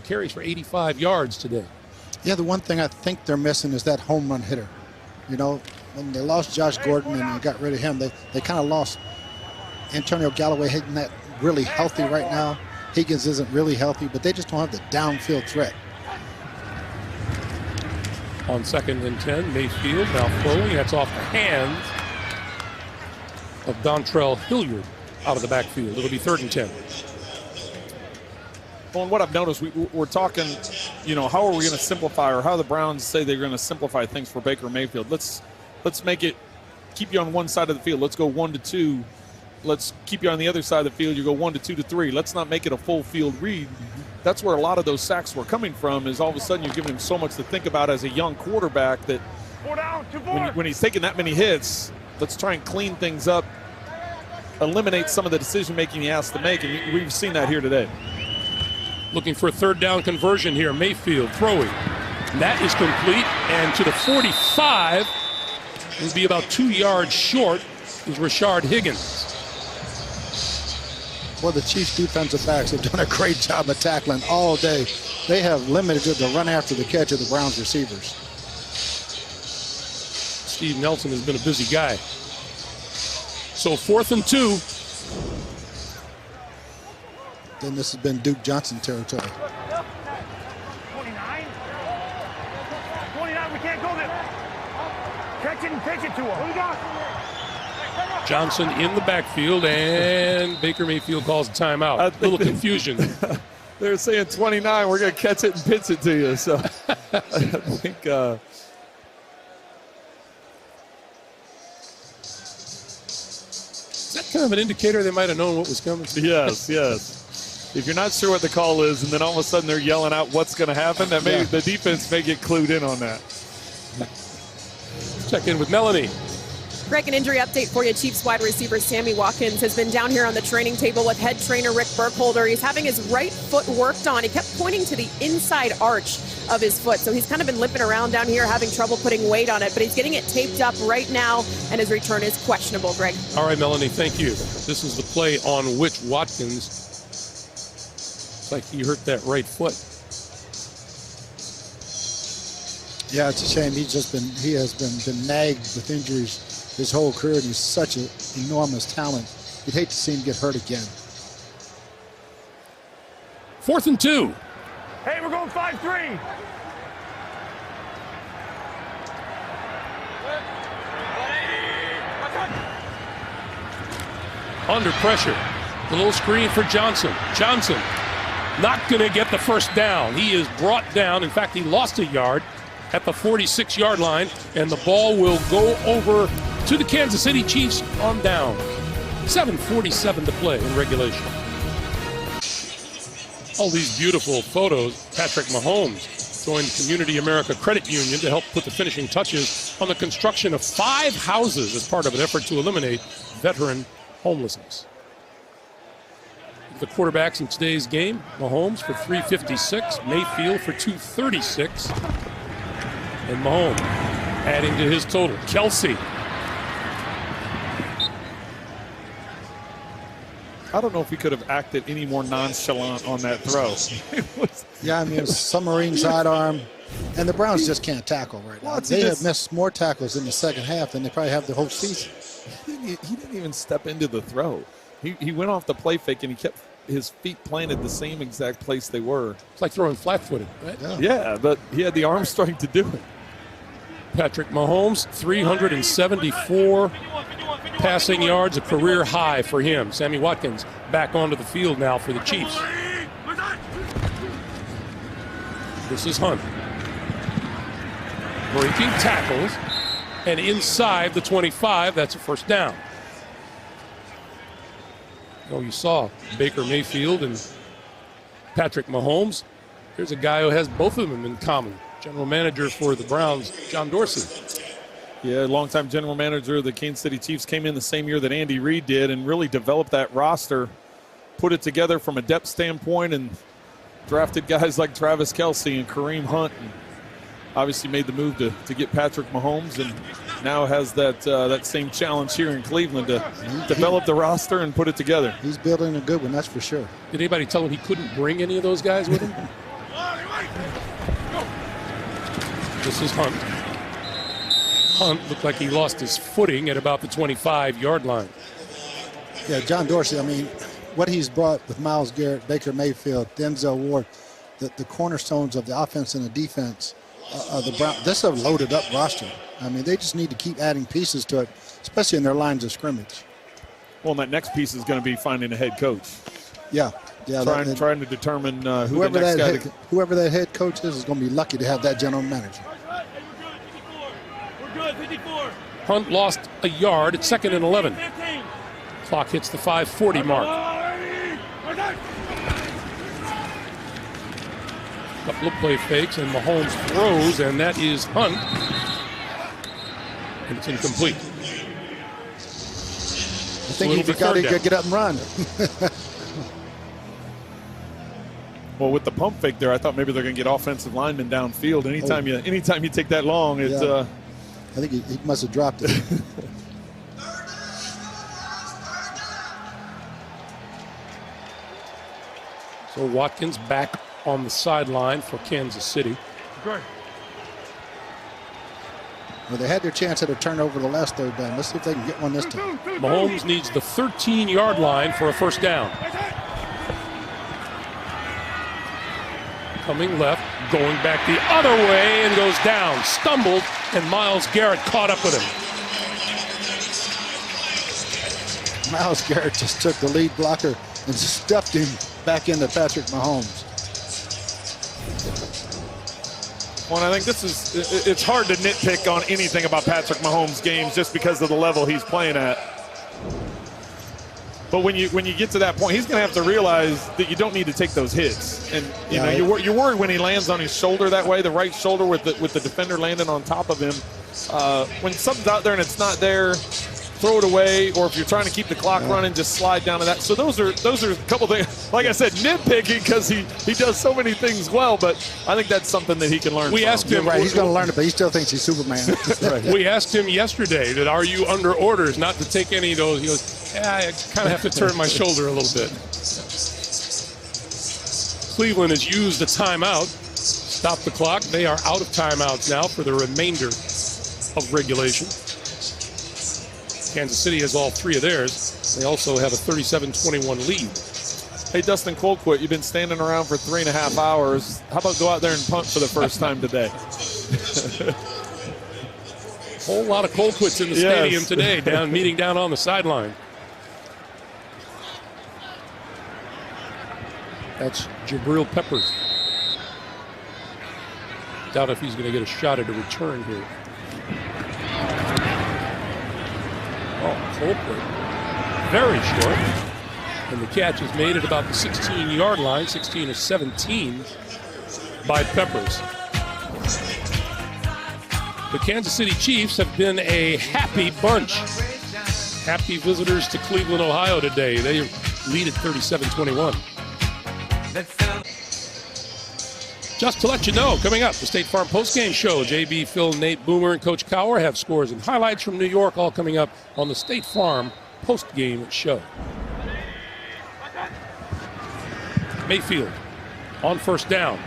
S1: carries for 85 yards today.
S3: Yeah, the one thing I think they're missing is that home run hitter. You know, when they lost Josh Gordon and they got rid of him, they kind of lost Antonio Galloway. Hitting that really healthy right now. Higgins isn't really healthy, but they just don't have the downfield threat.
S1: On 2nd and 10, Mayfield now throwing. That's off the hands of Dontrell Hilliard out of the backfield. It'll be 3rd and 10.
S4: Well, and what I've noticed, we're talking, you know, how are we going to simplify, or how the Browns say they're going to simplify things for Baker Mayfield. Let's make it, keep you on one side of the field. Let's go 1 to 2. Let's keep you on the other side of the field. You go 1 to 2 to 3. Let's not make it a full field read. That's where a lot of those sacks were coming from, is all of a sudden you're giving him so much to think about as a young quarterback that when he's taking that many hits, let's try and clean things up, eliminate some of the decision-making he has to make, and we've seen that here today.
S1: Looking for a 3rd down conversion here. Mayfield throwing. That is complete, and to the 45, will be about 2 yards short, is Rashard Higgins.
S3: Well, the Chiefs defensive backs have done a great job of tackling all day. They have limited the run after the catch of the Browns receivers.
S1: Steve Nelson has been a busy guy. So 4th and 2.
S3: Then this has been Duke Johnson territory.
S5: 29, we can't go there. Catch it and pitch it to him.
S1: Johnson in the backfield, and Baker Mayfield calls a timeout. A little confusion.
S4: They're saying 29, we're going to catch it and pitch it to you. So I think
S1: is that kind of an indicator they might have known what was coming?
S4: Yes. If you're not sure what the call is, and then all of a sudden they're yelling out what's going to happen, that may, the defense may get clued in on that.
S1: Check in with Melanie.
S2: Greg, an injury update for you. Chiefs wide receiver Sammy Watkins has been down here on the training table with head trainer Rick Burkholder. He's having his right foot worked on. He kept pointing to the inside arch of his foot, so he's kind of been limping around down here, having trouble putting weight on it, but he's getting it taped up right now, and his return is questionable, Greg.
S1: All right, Melanie, thank you. This is the play on which Watkins, it's like he hurt that right foot.
S3: Yeah, it's a shame. He has been nagged with injuries his whole career, and he's such an enormous talent. You'd hate to see him get hurt again.
S1: 4th and 2.
S5: Hey, we're going 5-3.
S1: Under pressure. A little screen for Johnson. Johnson not going to get the first down. He is brought down. In fact, he lost a yard at the 46-yard line, and the ball will go over to the Kansas City Chiefs on down. 7:47 to play in regulation. All these beautiful photos. Patrick Mahomes joined Community America Credit Union to help put the finishing touches on the construction of 5 houses as part of an effort to eliminate veteran homelessness. The quarterbacks in today's game: Mahomes for 356, Mayfield for 236, and Mahomes adding to his total. Kelsey.
S4: I don't know if he could have acted any more nonchalant on that throw.
S3: Yeah, I mean, it's submarine sidearm, and the Browns just can't tackle right now. They have missed more tackles in the second half than they probably have the whole season.
S4: He didn't even step into the throw. He went off the play fake, and he kept his feet planted the same exact place they were.
S1: It's like throwing flat-footed, right?
S4: Yeah, but he had the arm strength to do it.
S1: Patrick Mahomes, 374 passing yards, a career high for him. Sammy Watkins back onto the field now for the Chiefs. This is Hunt. Breaking tackles, and inside the 25, that's a first down. You saw Baker Mayfield and Patrick Mahomes. Here's a guy who has both of them in common. General manager for the Browns, John Dorsey.
S4: Yeah, longtime general manager of the Kansas City Chiefs, came in the same year that Andy Reid did and really developed that roster, put it together from a depth standpoint, and drafted guys like Travis Kelce and Kareem Hunt, and obviously made the move to get Patrick Mahomes, and now has that same challenge here in Cleveland to develop the roster and put it together.
S3: He's building a good one, that's for sure.
S1: Did anybody tell him he couldn't bring any of those guys with him? This is Hunt. Hunt looked like he lost his footing at about the 25-yard line.
S3: Yeah, John Dorsey, I mean, what he's brought with Myles Garrett, Baker Mayfield, Denzel Ward, the cornerstones of the offense and the defense, the Browns, this is a loaded-up roster. I mean, they just need to keep adding pieces to it, especially in their lines of scrimmage.
S4: Well, and that next piece is going to be finding a head coach.
S3: Yeah.
S4: Trying to determine who the next guy
S3: whoever that head coach is going to be lucky to have that general manager.
S1: Hunt lost a yard at 2nd and 11. Clock hits the 5:40 mark. Couple of play fakes, and Mahomes throws, and that is Hunt. And it's incomplete.
S3: I think he's got to get up and run.
S4: Well, with the pump fake there, I thought maybe they're going to get offensive linemen downfield. Anytime you take that long, it's.
S3: I think he must have dropped it.
S1: So Watkins back on the sideline for Kansas City.
S3: Well, they had their chance at a turnover the last third down. Let's see if they can get one this time.
S1: Mahomes needs the 13-yard line for a first down. Coming left, going back the other way, and goes down. Stumbled, and Myles Garrett caught up with him.
S3: Myles Garrett just took the lead blocker and stuffed him back into Patrick Mahomes.
S4: Well, I think it's hard to nitpick on anything about Patrick Mahomes' games just because of the level he's playing at. But when you get to that point, he's going to have to realize that you don't need to take those hits. And you're worried when he lands on his shoulder that way, the right shoulder with the defender landing on top of him. When something's out there and it's not there, throw it away. Or if you're trying to keep the clock running, just slide down to that. So those are a couple things. Like I said, nitpicking because he does so many things well. But I think that's something that he can learn.
S1: We asked him.
S3: Right, he's going to learn it, but he still thinks he's Superman.
S1: Right. We asked him yesterday that are you under orders not to take any of those? He goes, yeah, I kind of have to turn my shoulder a little bit. Cleveland has used a timeout. Stop the clock. They are out of timeouts now for the remainder of regulation. Kansas City has all three of theirs. They also have a 37-21 lead.
S4: Hey, Dustin Colquitt, you've been standing around for 3.5 hours. How about go out there and punt for the first time today?
S1: Whole lot of Colquitts in the stadium today, meeting down on the sideline. That's Jabril Peppers. Doubt if he's going to get a shot at a return here. Oh, Colquitt, very short. And the catch is made at about the 16-yard line, 16 of 17 by Peppers. The Kansas City Chiefs have been a happy bunch. Happy visitors to Cleveland, Ohio today. They lead at 37-21. Just to let you know, coming up, the State Farm postgame show. JB, Phil, Nate, Boomer, and Coach Cowher have scores and highlights from New York, all coming up on the State Farm postgame show. Mayfield on first down.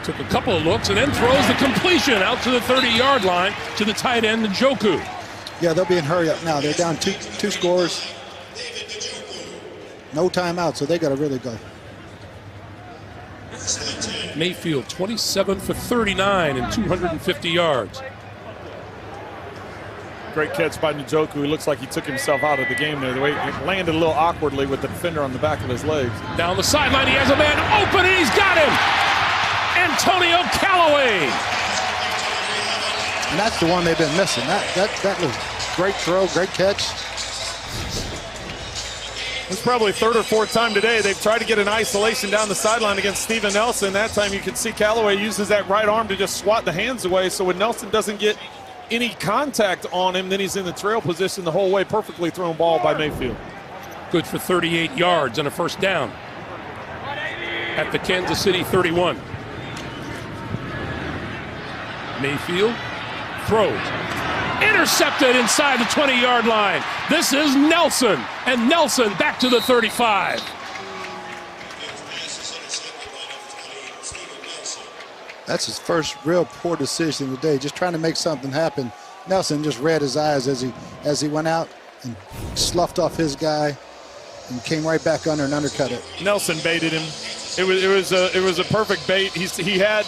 S1: Took a couple of looks and then throws the completion out to the 30-yard line to the tight end, Njoku.
S3: Yeah, they'll be in hurry up now. They're down two scores. No timeout, so they got to really go.
S1: Mayfield, 27 for 39 and 250 yards.
S4: Great catch by Njoku. He looks like he took himself out of the game there. The way he landed a little awkwardly with the defender on the back of his legs.
S1: Down the sideline, he has a man open, and he's got him! Antonio Callaway!
S3: And that's the one they've been missing. That was great throw, great catch.
S4: It's probably third or fourth time today they've tried to get an isolation down the sideline against Steven Nelson. That time you can see Callaway uses that right arm to just swat the hands away. So when Nelson doesn't get any contact on him, then he's in the trail position the whole way. Perfectly thrown ball by Mayfield.
S1: Good for 38 yards and a first down at the Kansas City 31. Mayfield throws. Intercepted inside the 20-yard line. This is Nelson, and Nelson back to the 35.
S3: That's his first real poor decision today, just trying to make something happen. Nelson just read his eyes as he went out and sloughed off his guy and came right back under and undercut it.
S4: Nelson baited him. It was a perfect bait. He had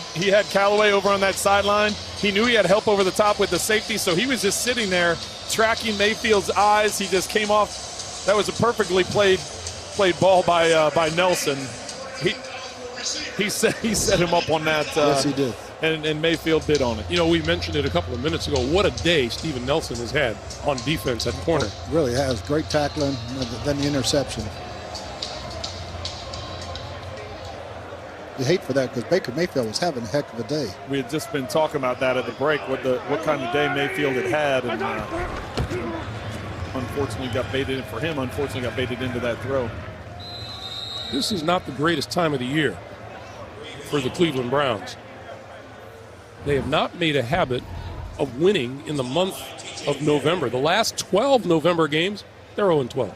S4: Callaway over on that sideline. He knew he had help over the top with the safety, so he was just sitting there tracking Mayfield's eyes. He just came off. That was a perfectly played ball by Nelson. He set him up on that.
S3: Yes, he did.
S4: And Mayfield bid on it.
S1: You know, we mentioned it a couple of minutes ago. What a day Steven Nelson has had on defense at corner.
S3: Really has. Great tackling, then the interception. You hate for that because Baker Mayfield was having a heck of a day.
S4: We had just been talking about that at the break, what kind of day Mayfield had, and unfortunately got baited in for him. Unfortunately got baited into that throw.
S1: This is not the greatest time of the year for the Cleveland Browns. They have not made a habit of winning in the month of November. The last 12 November games, they're 0-12.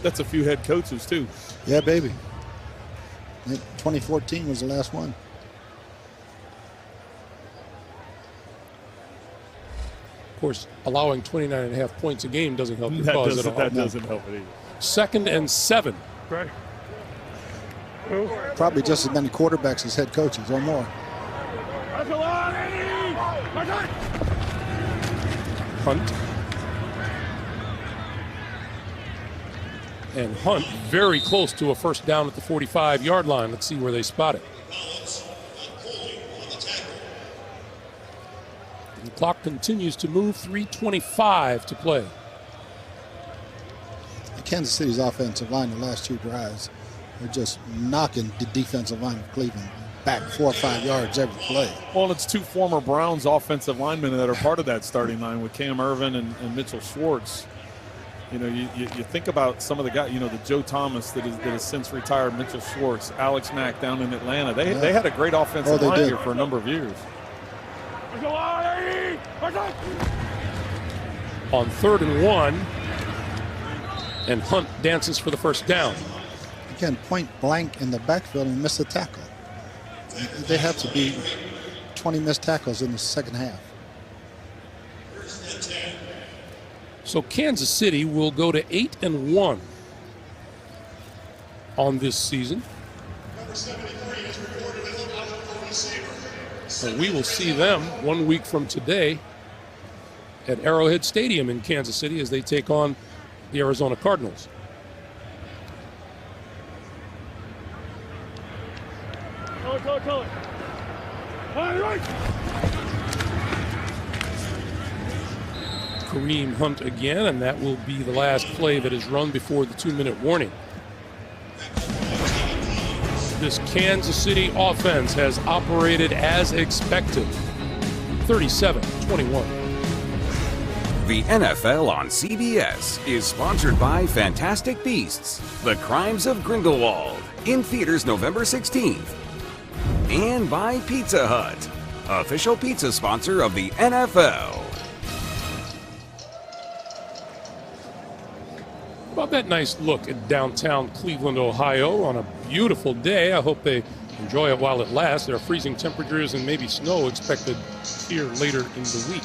S4: That's a few head coaches too.
S3: Yeah, baby. 2014 was the last one.
S1: Of course, allowing 29.5 points a game doesn't help your cause at all.
S4: That doesn't help it either.
S1: 2nd and 7.
S5: Right.
S3: Probably just as many quarterbacks as head coaches or more.
S1: Hunt. And Hunt very close to a first down at the 45-yard line. Let's see where they spot it. The clock continues to move. 3:25 to play.
S3: Kansas City's offensive line the last 2 drives are just knocking the defensive line of Cleveland back 4 or 5 yards every play.
S4: Well, it's 2 former Browns offensive linemen that are part of that starting line with Cam Irvin and Mitchell Schwartz. You know, you think about some of the guys, you know, the Joe Thomas that has since retired, Mitchell Schwartz, Alex Mack down in Atlanta. They had a great offensive line here for a number of years.
S1: On 3rd and 1, and Hunt dances for the first down.
S3: Again, point blank in the backfield and miss a tackle. They have to be 20 missed tackles in the second half.
S1: So Kansas City will go to 8-1 on this season. So we will see them 1 week from today at Arrowhead Stadium in Kansas City as they take on the Arizona Cardinals. Kareem Hunt again, and that will be the last play that is run before the 2-minute warning. This Kansas City offense has operated as expected. 37-21.
S6: The NFL on CBS is sponsored by Fantastic Beasts: The Crimes of Grindelwald, in theaters November 16th. And by Pizza Hut, official pizza sponsor of the NFL.
S1: Well, that nice look at downtown Cleveland, Ohio on a beautiful day. I hope they enjoy it while it lasts. There are freezing temperatures and maybe snow expected here later in the week.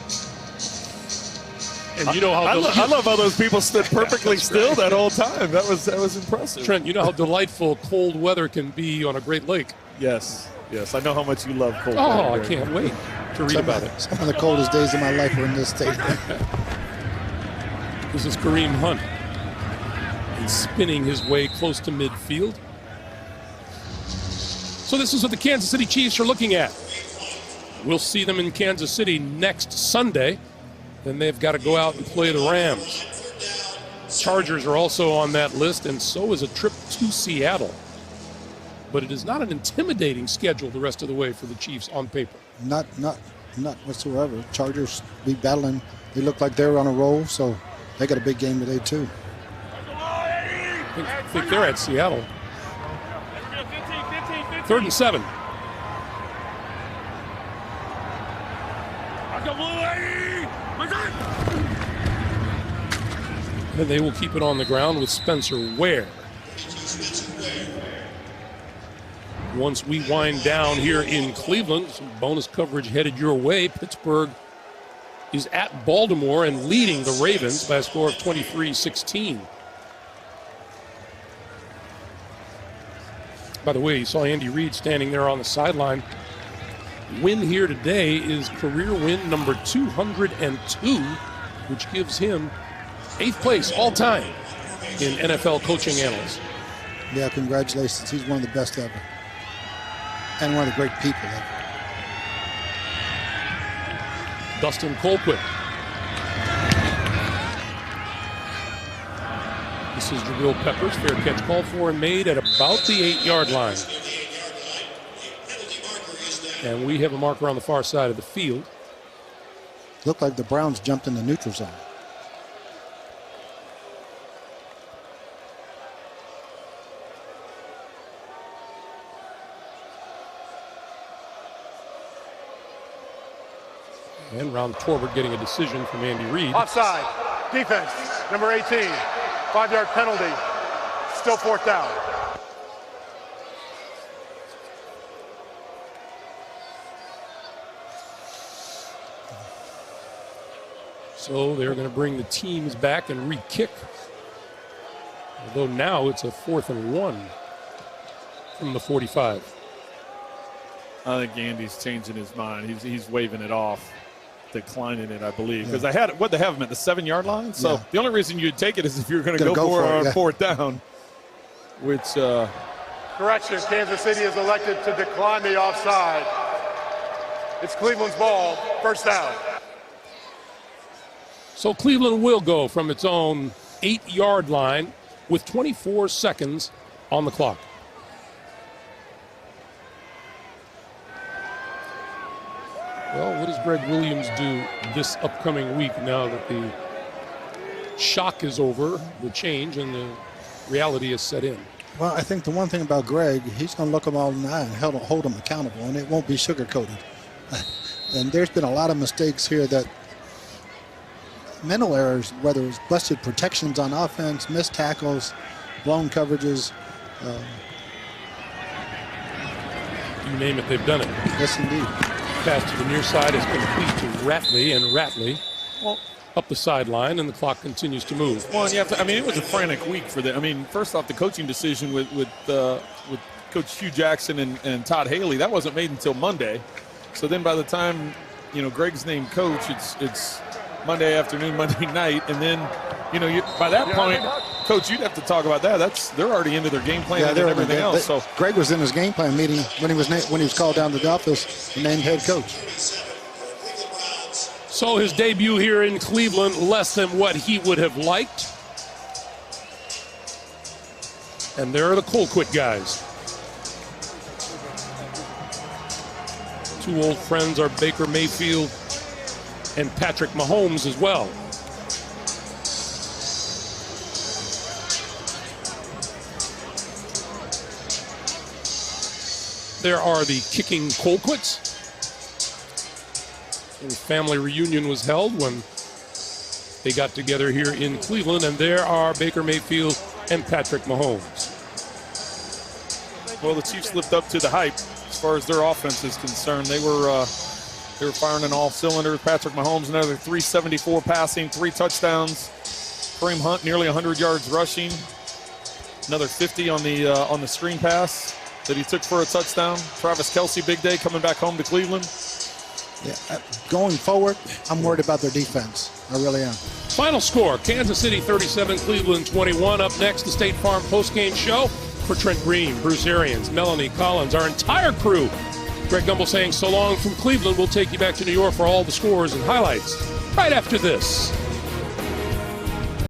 S1: And you know how
S4: I love how those people stood perfectly still that whole time. That was impressive.
S1: Trent, you know how delightful cold weather can be on a Great Lake.
S4: Yes, I know how much you love cold
S1: weather.
S4: Oh,
S1: I can't wait to read about it.
S3: Some of the coldest days of my life were in this state.
S1: This is Kareem Hunt. He's spinning his way close to midfield. So this is what the Kansas City Chiefs are looking at. We'll see them in Kansas City next Sunday. Then they've got to go out and play the Rams. Chargers are also on that list, and so is a trip to Seattle. But it is not an intimidating schedule the rest of the way for the Chiefs on paper.
S3: Not whatsoever. Chargers be battling. They look like they're on a roll, so they got a big game today too.
S1: I think they're at Seattle. 3rd and 7. And they will keep it on the ground with Spencer Ware. Once we wind down here in Cleveland, some bonus coverage headed your way. Pittsburgh is at Baltimore and leading the Ravens by a score of 23-16. By the way, you saw Andy Reid standing there on the sideline. Win here today is career win number 202, which gives him 8th place all time in NFL coaching annals.
S3: Yeah, congratulations. He's one of the best ever. And one of the great people ever.
S1: Dustin Colquitt. This is Jabril Peppers. Fair catch called for and made at about the 8-yard line. And we have a marker on the far side of the field.
S3: Looked like the Browns jumped in the neutral zone.
S1: And Ron Torbert getting a decision from Andy Reid.
S7: Offside. Defense. Number 18. 5-yard penalty. Still 4th down.
S1: So they're going to bring the teams back and re-kick. Although now it's a 4th and 1 from the 45.
S4: I think Andy's changing his mind. He's waving it off, declining it, I believe. Because they had what they have him at the 7-yard line. So the only reason you'd take it is if you're going to go for it on 4th down. Which
S7: correction, Kansas City is elected to decline the offside. It's Cleveland's ball, 1st down.
S1: So Cleveland will go from its own 8-yard line with 24 seconds on the clock. Well, what does Greg Williams do this upcoming week now that the shock is over, the change, and the reality is set in?
S3: Well, I think the one thing about Greg, he's going to look them all in the eye and hold them accountable, and it won't be sugar-coated. And there's been a lot of mistakes here that mental errors, whether it's busted protections on offense, missed tackles, blown coverages.
S1: You name it, they've done it.
S3: Yes, indeed.
S1: Pass to the near side is complete to Ratley, and Ratley up the sideline, and the clock continues to move.
S4: Well, and you have to, I mean, it was a frantic week for them. I mean, first off, the coaching decision with Coach Hugh Jackson and Todd Haley, that wasn't made until Monday. So then by the time, Greg's named coach, it's Monday afternoon, Monday night, and then, by that point, Coach, you'd have to talk about that. They're already into their game plan and everything else. So
S3: Greg was in his game plan meeting when he was called down to the office and named head coach.
S1: So his debut here in Cleveland, less than what he would have liked. And there are the Colquitt guys. Two old friends are Baker Mayfield and Patrick Mahomes as well. There are the kicking Colquitts. A family reunion was held when they got together here in Cleveland, and there are Baker Mayfield and Patrick Mahomes.
S4: Well, the Chiefs lived up to the hype as far as their offense is concerned. They were firing on all cylinders. Patrick Mahomes, another 374 passing, 3 touchdowns. Kareem Hunt, nearly 100 yards rushing. Another 50 on the screen pass that he took for a touchdown. Travis Kelce, big day coming back home to Cleveland.
S3: Yeah, going forward, I'm worried about their defense. I really am.
S1: Final score, Kansas City 37, Cleveland 21. Up next, the State Farm postgame show for Trent Green, Bruce Arians, Melanie Collins, our entire crew. Greg Gumbel saying so long from Cleveland. We'll take you back to New York for all the scores and highlights right after this.